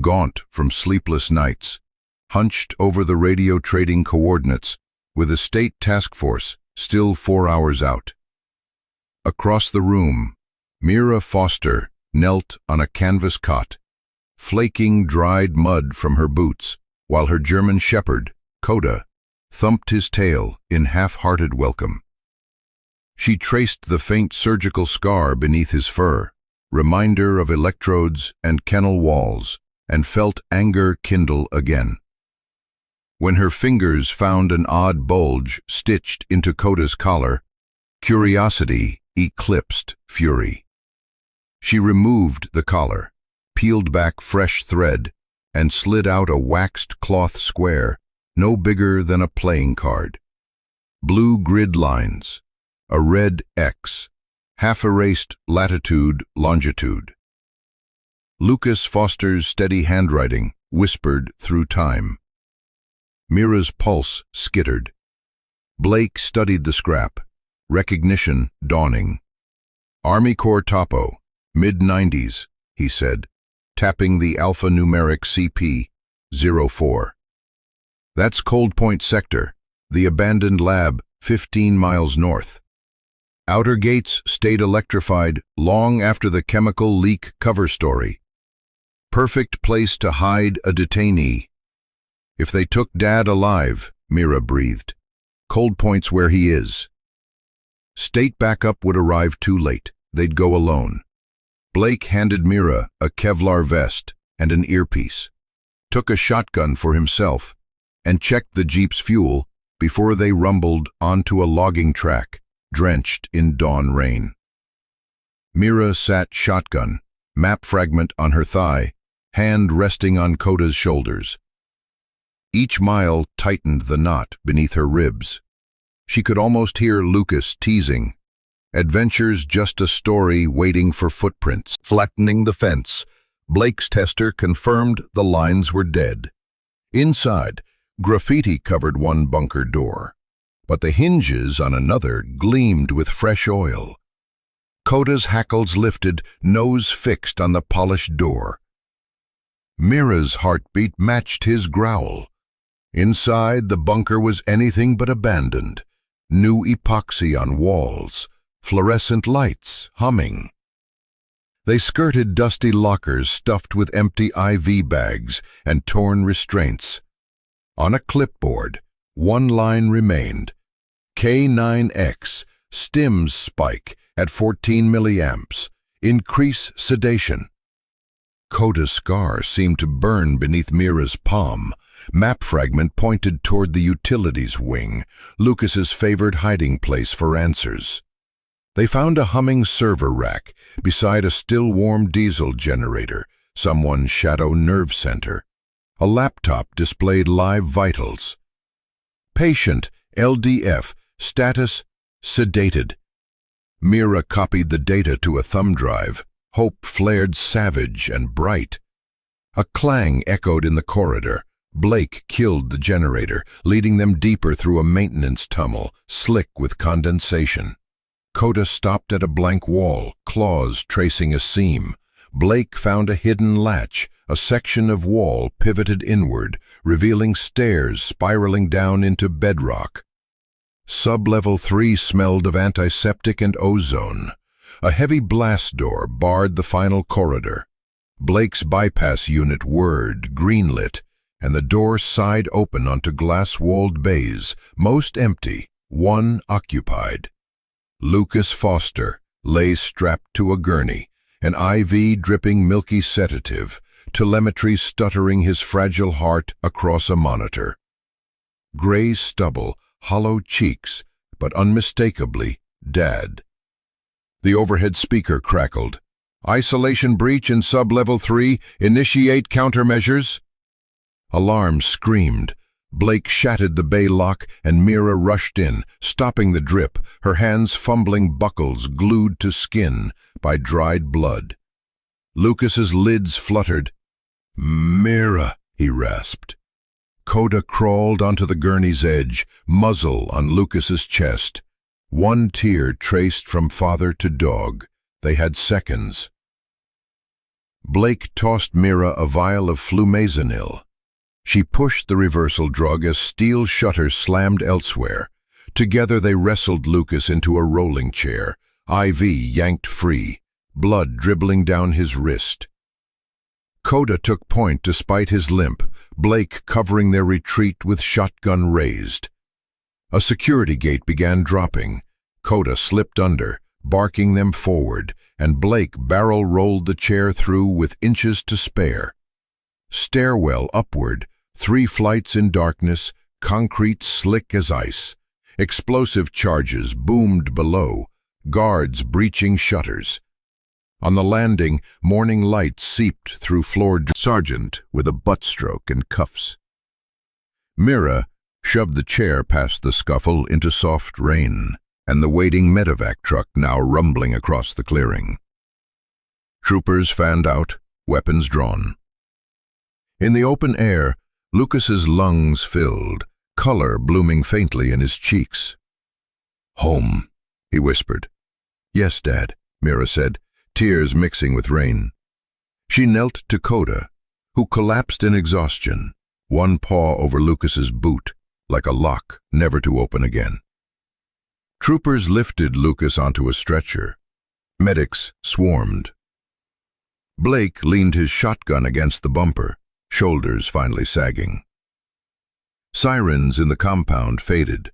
gaunt from sleepless nights, hunched over the radio trading coordinates with a state task force still 4 hours out. Across the room, Mira Foster knelt on a canvas cot, flaking dried mud from her boots, while her German shepherd, Coda, thumped his tail in half-hearted welcome. She traced the faint surgical scar beneath his fur, reminder of electrodes and kennel walls, and felt anger kindle again. When her fingers found an odd bulge stitched into Coda's collar, curiosity eclipsed fury. She removed the collar, peeled back fresh thread, and slid out a waxed cloth square no bigger than a playing card. Blue grid lines, a red X, half-erased latitude, longitude. Lucas Foster's steady handwriting whispered through time. Mira's pulse skittered. Blake studied the scrap, recognition dawning. Army Corps Topo, mid-90s, he said, tapping the alphanumeric CP-04. That's Cold Point Sector, the abandoned lab 15 miles north. Outer gates stayed electrified long after the chemical leak cover story. Perfect place to hide a detainee. If they took Dad alive, Mira breathed. Cold Point's where he is. State backup would arrive too late. They'd go alone. Blake handed Mira a Kevlar vest and an earpiece, took a shotgun for himself, and checked the Jeep's fuel before they rumbled onto a logging track, drenched in dawn rain. Mira sat shotgun, map fragment on her thigh, hand resting on Coda's shoulders. Each mile tightened the knot beneath her ribs. She could almost hear Lucas teasing. Adventure's just a story waiting for footprints. Flattening the fence, Blake's tester confirmed the lines were dead. Inside, graffiti covered one bunker door, but the hinges on another gleamed with fresh oil. Coda's hackles lifted, nose fixed on the polished door. Mira's heartbeat matched his growl. Inside, the bunker was anything but abandoned. new epoxy on walls, fluorescent lights humming. They skirted dusty lockers stuffed with empty IV bags and torn restraints. On a clipboard, one line remained. K9X, stims spike at 14 milliamps. Increase sedation. Coda's scar seemed to burn beneath Mira's palm. Map fragment pointed toward the utilities wing, Lucas's favored hiding place for answers. They found a humming server rack beside a still-warm diesel generator, someone's shadow nerve center. A laptop displayed live vitals. Patient, LDF, status, sedated. Mira copied the data to a thumb drive. Hope flared savage and bright. A clang echoed in the corridor. Blake killed the generator, leading them deeper through a maintenance tunnel, slick with condensation. Coda stopped at a blank wall, claws tracing a seam. Blake found a hidden latch, a section of wall pivoted inward, revealing stairs spiraling down into bedrock. Sub-level 3 smelled of antiseptic and ozone. A heavy blast door barred the final corridor. Blake's bypass unit whirred, greenlit, and the door sighed open onto glass-walled bays, most empty, one occupied. Lucas Foster lay strapped to a gurney, an IV dripping milky sedative, telemetry stuttering his fragile heart across a monitor. Gray stubble, hollow cheeks, but unmistakably Dad. The overhead speaker crackled. Isolation breach in sub-level 3, initiate countermeasures. Alarm screamed. Blake shattered the bay lock and Mira rushed in, stopping the drip, her hands fumbling buckles glued to skin by dried blood. Lucas's lids fluttered. Mira, he rasped. Coda crawled onto the gurney's edge, muzzle on Lucas's chest. One tear traced from father to dog. They had seconds. Blake tossed Mira a vial of flumazanil. She pushed the reversal drug as steel shutters slammed elsewhere. Together they wrestled Lucas into a rolling chair, IV yanked free, blood dribbling down his wrist. Coda took point despite his limp, Blake covering their retreat with shotgun raised. A security gate began dropping. Coda slipped under, barking them forward, and Blake barrel-rolled the chair through with inches to spare. Stairwell upward, 3 flights in darkness, concrete slick as ice. Explosive charges boomed below, guards breaching shutters. On the landing, morning light seeped through floored sergeant with a butt stroke and cuffs. Mira shoved the chair past the scuffle into soft rain, and the waiting medevac truck now rumbling across the clearing. Troopers fanned out, weapons drawn. In the open air, Lucas's lungs filled, color blooming faintly in his cheeks. "Home," he whispered. "Yes, Dad," Mira said, tears mixing with rain. She knelt to Coda, who collapsed in exhaustion, one paw over Lucas's boot, like a lock never to open again. Troopers lifted Lucas onto a stretcher. Medics swarmed. Blake leaned his shotgun against the bumper, shoulders finally sagging. Sirens in the compound faded.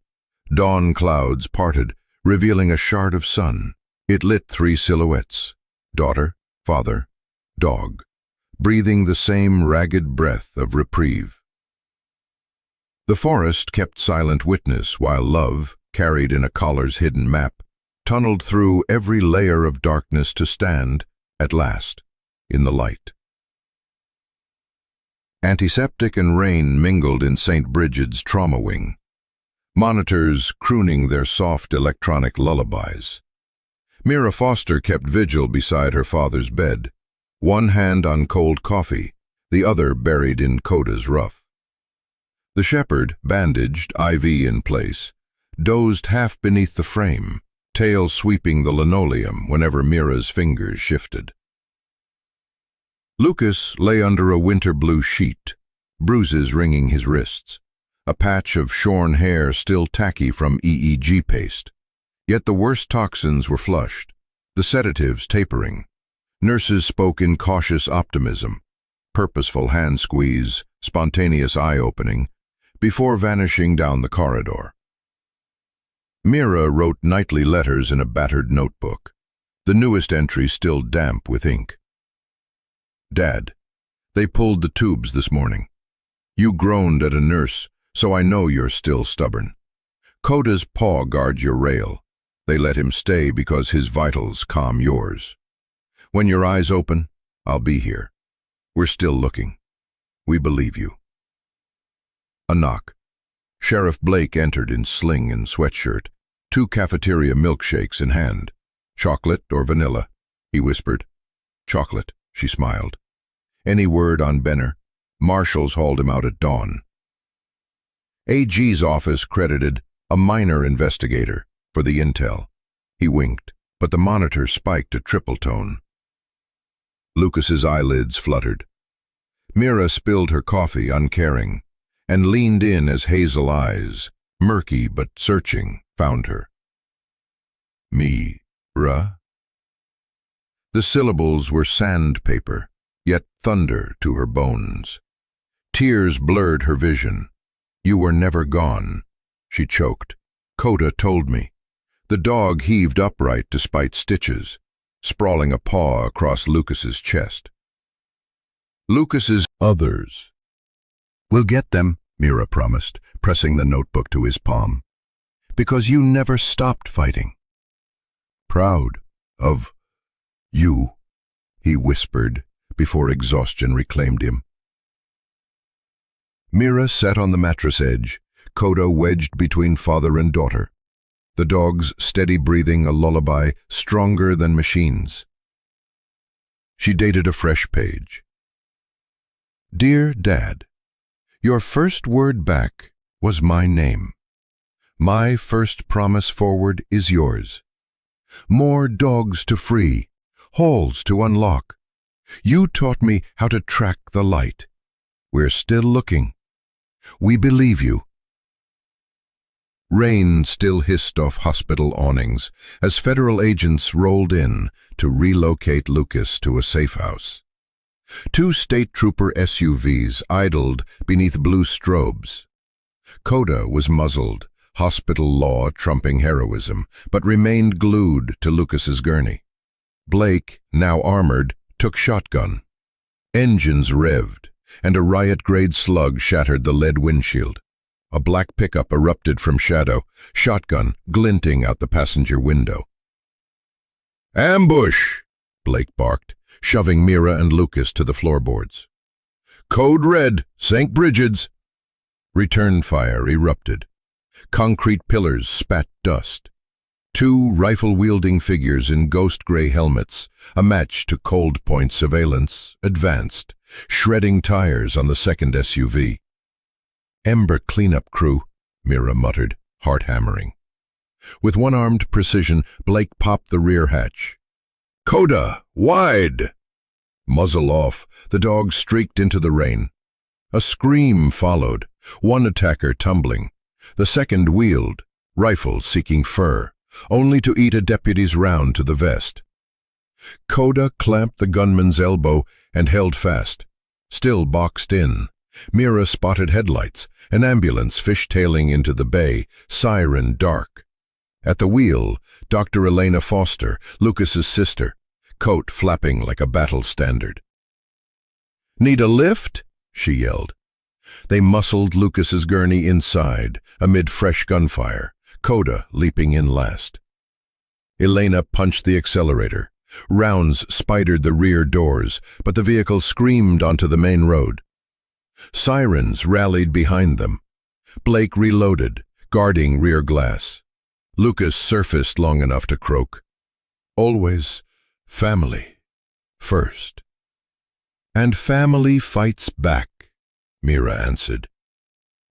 Dawn clouds parted, revealing a shard of sun. It lit 3 silhouettes, daughter, father, dog, breathing the same ragged breath of reprieve. The forest kept silent witness while love, carried in a collar's hidden map, tunneled through every layer of darkness to stand, at last, in the light. Antiseptic and rain mingled in St. Brigid's trauma wing, monitors crooning their soft electronic lullabies. Mira Foster kept vigil beside her father's bed, one hand on cold coffee, the other buried in Coda's ruff. The shepherd, bandaged, IV in place, dozed half beneath the frame, tail sweeping the linoleum whenever Mira's fingers shifted. Lucas lay under a winter blue sheet, bruises ringing his wrists. a patch of shorn hair still tacky from EEG paste. Yet the worst toxins were flushed, the sedatives tapering. Nurses spoke in cautious optimism, purposeful hand squeeze, spontaneous eye-opening, before vanishing down the corridor. Mira wrote nightly letters in a battered notebook, the newest entry still damp with ink. Dad, they pulled the tubes this morning. You groaned at a nurse, so I know you're still stubborn. Coda's paw guards your rail. They let him stay because his vitals calm yours. When your eyes open, I'll be here. We're still looking. We believe you. A knock. Sheriff Blake entered in sling and sweatshirt, 2 cafeteria milkshakes in hand. Chocolate or vanilla? He whispered. Chocolate, she smiled. Any word on Benner? Marshals hauled him out at dawn. AG's office credited a minor investigator for the intel. He winked, but the monitor spiked a triple tone. Lucas's eyelids fluttered. Mira spilled her coffee, uncaring, and leaned in as hazel eyes, murky but searching, found her. Mira? The syllables were sandpaper, yet thunder to her bones. Tears blurred her vision. You were never gone, she choked. Coda told me. The dog heaved upright despite stitches, sprawling a paw across Lucas's chest. Lucas's others. We'll get them, Mira promised, pressing the notebook to his palm. Because you never stopped fighting. Proud of you, he whispered before exhaustion reclaimed him. Mira sat on the mattress edge, Coda wedged between father and daughter. The dog's steady breathing a lullaby stronger than machines. She dated a fresh page. Dear Dad, your first word back was my name. My first promise forward is yours. More dogs to free, halls to unlock. You taught me how to track the light. We're still looking. We believe you. Rain still hissed off hospital awnings as federal agents rolled in to relocate Lucas to a safe house. 2 state trooper SUVs idled beneath blue strobes. Coda was muzzled, hospital law trumping heroism, but remained glued to Lucas's gurney. Blake, now armored, took shotgun. Engines revved, and a riot-grade slug shattered the lead windshield. A black pickup erupted from shadow, shotgun glinting out the passenger window. Ambush! Blake barked, shoving Mira and Lucas to the floorboards. Code red, St. Bridget's. Return fire erupted. Concrete pillars spat dust. 2 rifle-wielding figures in ghost-gray helmets, a match to Cold Point surveillance, advanced, shredding tires on the second SUV. Ember cleanup crew, Mira muttered, heart hammering. With one-armed precision, Blake popped the rear hatch. Coda, wide! Muzzle off, the dog streaked into the rain. A scream followed, one attacker tumbling. The second wheeled, rifle seeking fur, only to eat a deputy's round to the vest. Coda clamped the gunman's elbow and held fast. Still boxed in, Mira spotted headlights, an ambulance fishtailing into the bay, siren dark. At the wheel, Dr. Elena Foster, Lucas's sister, coat flapping like a battle standard. Need a lift? She yelled. They muscled Lucas's gurney inside, amid fresh gunfire, Coda leaping in last. Elena punched the accelerator. Rounds spidered the rear doors, but the vehicle screamed onto the main road. Sirens rallied behind them. Blake reloaded, guarding rear glass. Lucas surfaced long enough to croak. Always family first. And family fights back, Mira answered,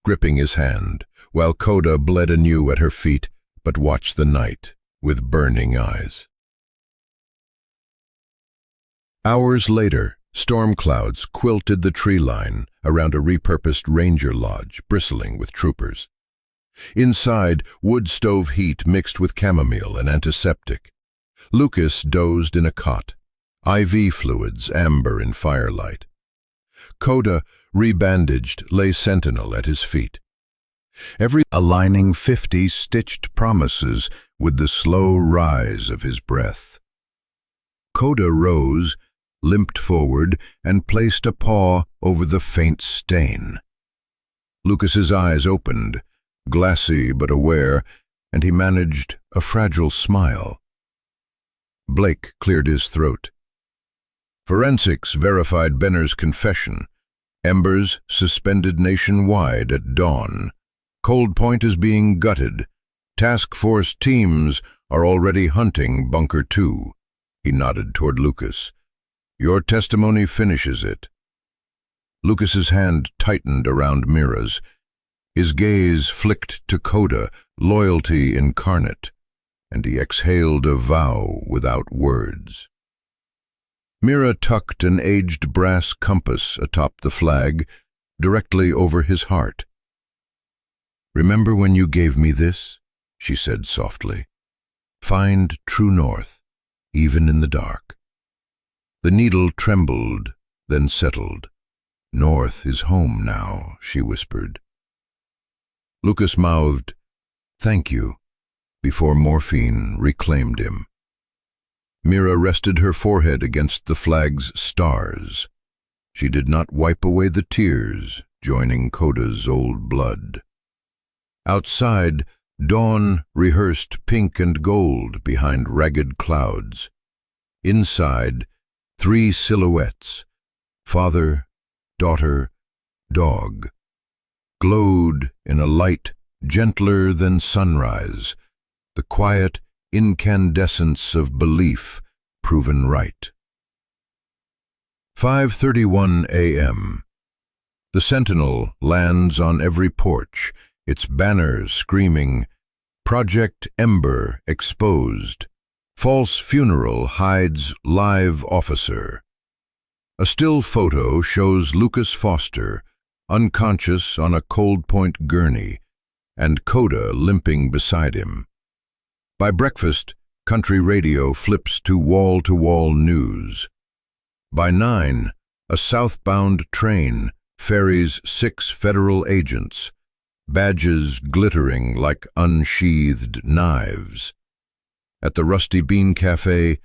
gripping his hand, while Coda bled anew at her feet, but watched the night with burning eyes. Hours later, storm clouds quilted the tree line, around a repurposed ranger lodge, bristling with troopers. Inside, wood stove heat mixed with chamomile and antiseptic. Lucas dozed in a cot, IV fluids amber in firelight. Coda, rebandaged, lay sentinel at his feet. Aligning 50 stitched promises with the slow rise of his breath. Coda rose, limped forward, and placed a paw over the faint stain. Lucas's eyes opened, glassy but aware, and he managed a fragile smile. Blake cleared his throat. Forensics verified Benner's confession. Embers suspended nationwide at dawn. Cold Point is being gutted. Task force teams are already hunting Bunker 2. He nodded toward Lucas. Your testimony finishes it. Lucas's hand tightened around Mira's. His gaze flicked to Coda, loyalty incarnate, and he exhaled a vow without words. Mira tucked an aged brass compass atop the flag, directly over his heart. "Remember when you gave me this?" she said softly. "Find true north, even in the dark." The needle trembled, then settled. "North is home now," she whispered. Lucas mouthed, "Thank you," before morphine reclaimed him. Mira rested her forehead against the flag's stars. She did not wipe away the tears, joining Coda's old blood. Outside, dawn rehearsed pink and gold behind ragged clouds. Inside, 3 silhouettes, father, daughter, dog, glowed in a light gentler than sunrise, the quiet incandescence of belief proven right. 5:31 a.m. The Sentinel lands on every porch, its banners screaming, "Project Ember exposed. False funeral hides live officer." A still photo shows Lucas Foster, unconscious on a Cold Point gurney, and Coda limping beside him. By breakfast, country radio flips to wall-to-wall news. By 9, a southbound train ferries 6 federal agents, badges glittering like unsheathed knives. At the Rusty Bean Cafe,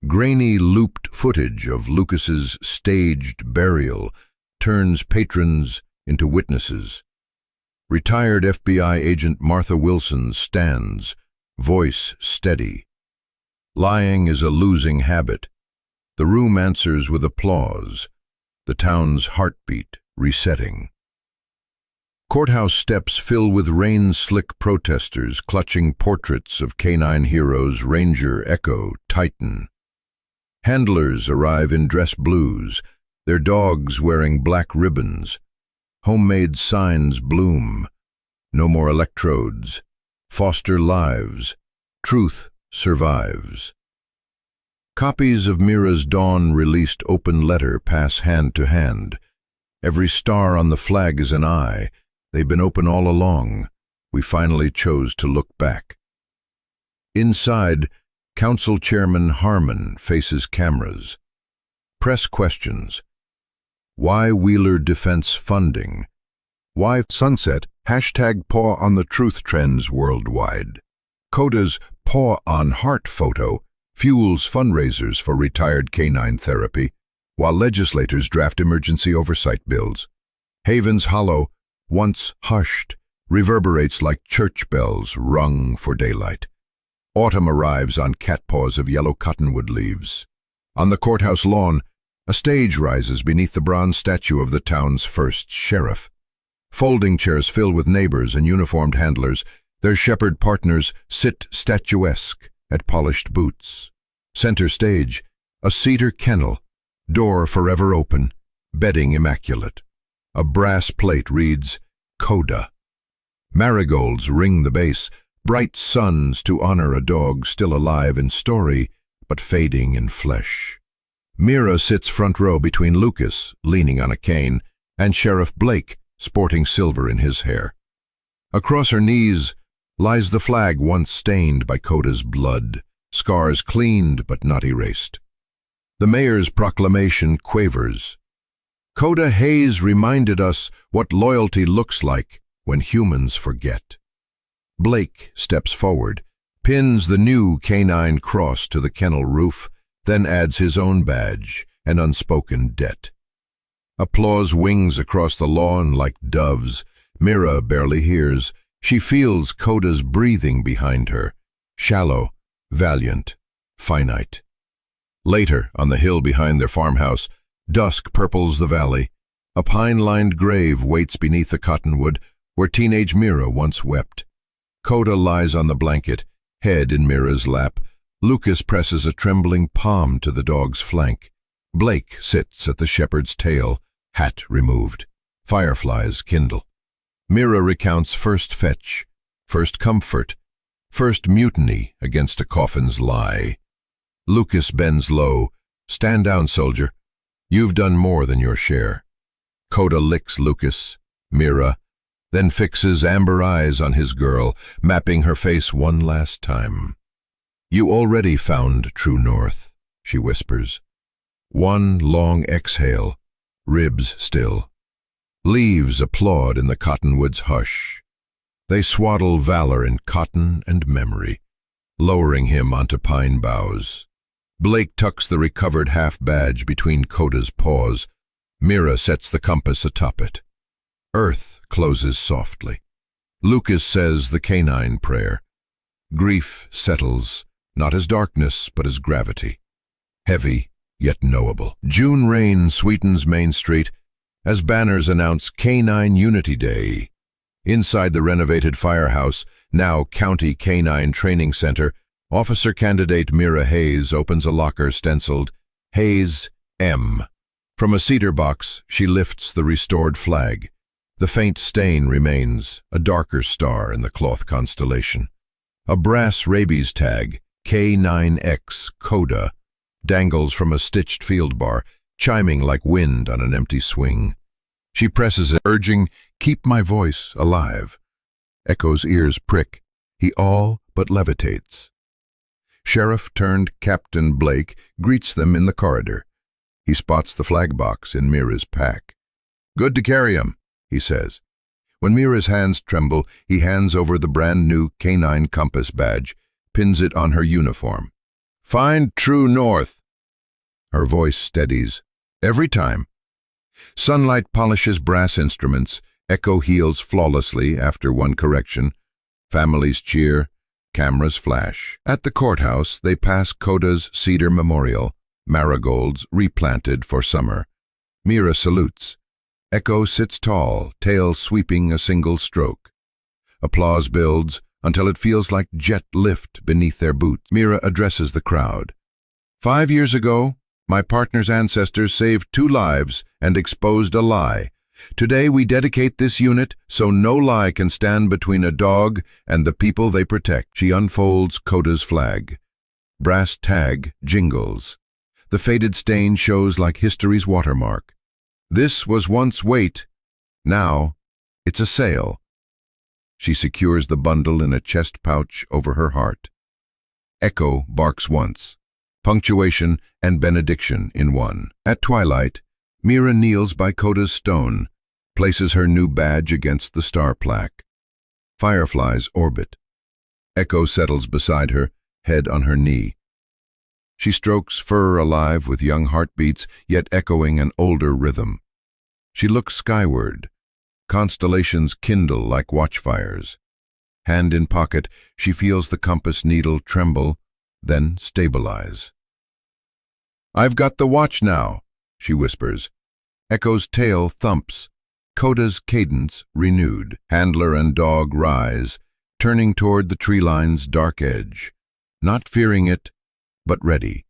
grainy looped footage of Lucas's staged burial turns patrons into witnesses. Retired FBI agent Martha Wilson stands, voice steady. Lying is a losing habit. The room answers with applause, the town's heartbeat resetting. Courthouse steps fill with rain-slick protesters clutching portraits of canine heroes Ranger, Echo, Titan. Handlers arrive in dress blues, their dogs wearing black ribbons. Homemade signs bloom. No more electrodes. Foster lives. Truth survives. Copies of Mira's dawn-released open letter pass hand to hand. Every star on the flag is an eye. They've been open all along. We finally chose to look back. Inside, Council Chairman Harmon faces cameras. Press questions. Why Wheeler Defense funding? Why Sunset? #Paw on the Truth trends worldwide. Coda's Paw on Heart photo fuels fundraisers for retired canine therapy, while legislators draft emergency oversight bills. Haven's Hollow, once hushed, reverberates like church bells rung for daylight. Autumn arrives on catpaws of yellow cottonwood leaves. On the courthouse lawn, a stage rises beneath the bronze statue of the town's first sheriff. Folding chairs fill with neighbors and uniformed handlers. Their shepherd partners sit statuesque at polished boots. Center stage, a cedar kennel, door forever open, bedding immaculate. A brass plate reads, Coda. Marigolds ring the base, bright suns to honor a dog still alive in story, but fading in flesh. Mira sits front row between Lucas, leaning on a cane, and Sheriff Blake, sporting silver in his hair. Across her knees lies the flag once stained by Coda's blood, scars cleaned but not erased. The mayor's proclamation quavers. Coda Hayes reminded us what loyalty looks like when humans forget. Blake steps forward, pins the new canine cross to the kennel roof, then adds his own badge, an unspoken debt. Applause wings across the lawn like doves. Mira barely hears. She feels Coda's breathing behind her, shallow, valiant, finite. Later, on the hill behind their farmhouse, dusk purples the valley. A pine-lined grave waits beneath the cottonwood where teenage Mira once wept. Coda lies on the blanket, head in Mira's lap. Lucas presses a trembling palm to the dog's flank. Blake sits at the shepherd's tail, hat removed. Fireflies kindle. Mira recounts first fetch, first comfort, first mutiny against a coffin's lie. Lucas bends low. Stand down, soldier. You've done more than your share. Coda licks Lucas, Mira, then fixes amber eyes on his girl, mapping her face one last time. You already found true north, she whispers. One long exhale, ribs still. Leaves applaud in the cottonwood's hush. They swaddle valor in cotton and memory, lowering him onto pine boughs. Blake tucks the recovered half-badge between Coda's paws. Mira sets the compass atop it. Earth closes softly. Lucas says the canine prayer. Grief settles, not as darkness, but as gravity. Heavy, yet knowable. June rain sweetens Main Street as banners announce Canine Unity Day. Inside the renovated firehouse, now County Canine Training Center, officer candidate Mira Hayes opens a locker stenciled, Hayes, M. From a cedar box, she lifts the restored flag. The faint stain remains, a darker star in the cloth constellation. A brass rabies tag, K9X Coda, dangles from a stitched field bar, chiming like wind on an empty swing. She presses it, urging, keep my voice alive. Echo's ears prick. He all but levitates. Sheriff-turned-Captain Blake greets them in the corridor. He spots the flag box in Mira's pack. Good to carry him, he says. When Mira's hands tremble, he hands over the brand-new canine compass badge, pins it on her uniform. Find true north. Her voice steadies. Every time. Sunlight polishes brass instruments. Echo heals flawlessly after one correction. Families cheer. Cameras flash. At the courthouse, they pass Coda's cedar memorial, marigolds replanted for summer. Mira salutes. Echo sits tall, tail sweeping a single stroke. Applause builds until it feels like jet lift beneath their boots. Mira addresses the crowd. 5 years ago, my partner's ancestors saved 2 lives and exposed a lie. Today we dedicate this unit so no lie can stand between a dog and the people they protect. She unfolds Coda's flag. Brass tag jingles. The faded stain shows like history's watermark. This was once weight. Now, it's a sail. She secures the bundle in a chest pouch over her heart. Echo barks once. Punctuation and benediction in one. At twilight, Mira kneels by Coda's stone, places her new badge against the star plaque. Fireflies orbit. Echo settles beside her, head on her knee. She strokes fur alive with young heartbeats, yet echoing an older rhythm. She looks skyward. Constellations kindle like watchfires. Hand in pocket, she feels the compass needle tremble, then stabilize. I've got the watch now, she whispers. Echo's tail thumps. Coda's cadence renewed. Handler and dog rise, turning toward the tree line's dark edge. Not fearing it, but ready.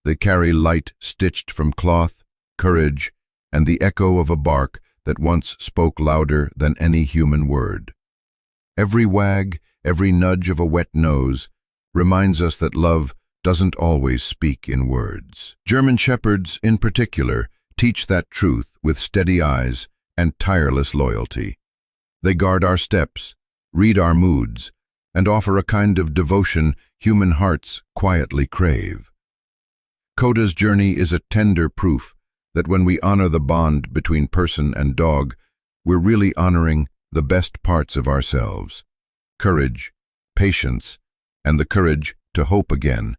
They carry light stitched from cloth, courage, and the echo of a bark that once spoke louder than any human word. Every wag, every nudge of a wet nose reminds us that love doesn't always speak in words. German shepherds, in particular, teach that truth with steady eyes and tireless loyalty. They guard our steps, read our moods, and offer a kind of devotion human hearts quietly crave. Coda's journey is a tender proof that when we honor the bond between person and dog, we're really honoring the best parts of ourselves: courage, patience, and the courage to hope again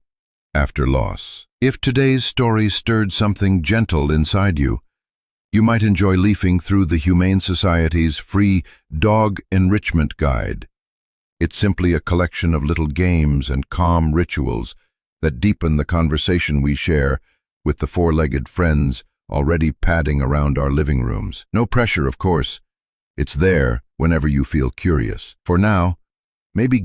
after loss. If today's story stirred something gentle inside you, you might enjoy leafing through the Humane Society's free Dog Enrichment Guide. It's simply a collection of little games and calm rituals that deepen the conversation we share with the four-legged friends already padding around our living rooms. No pressure, of course. It's there whenever you feel curious. For now, maybe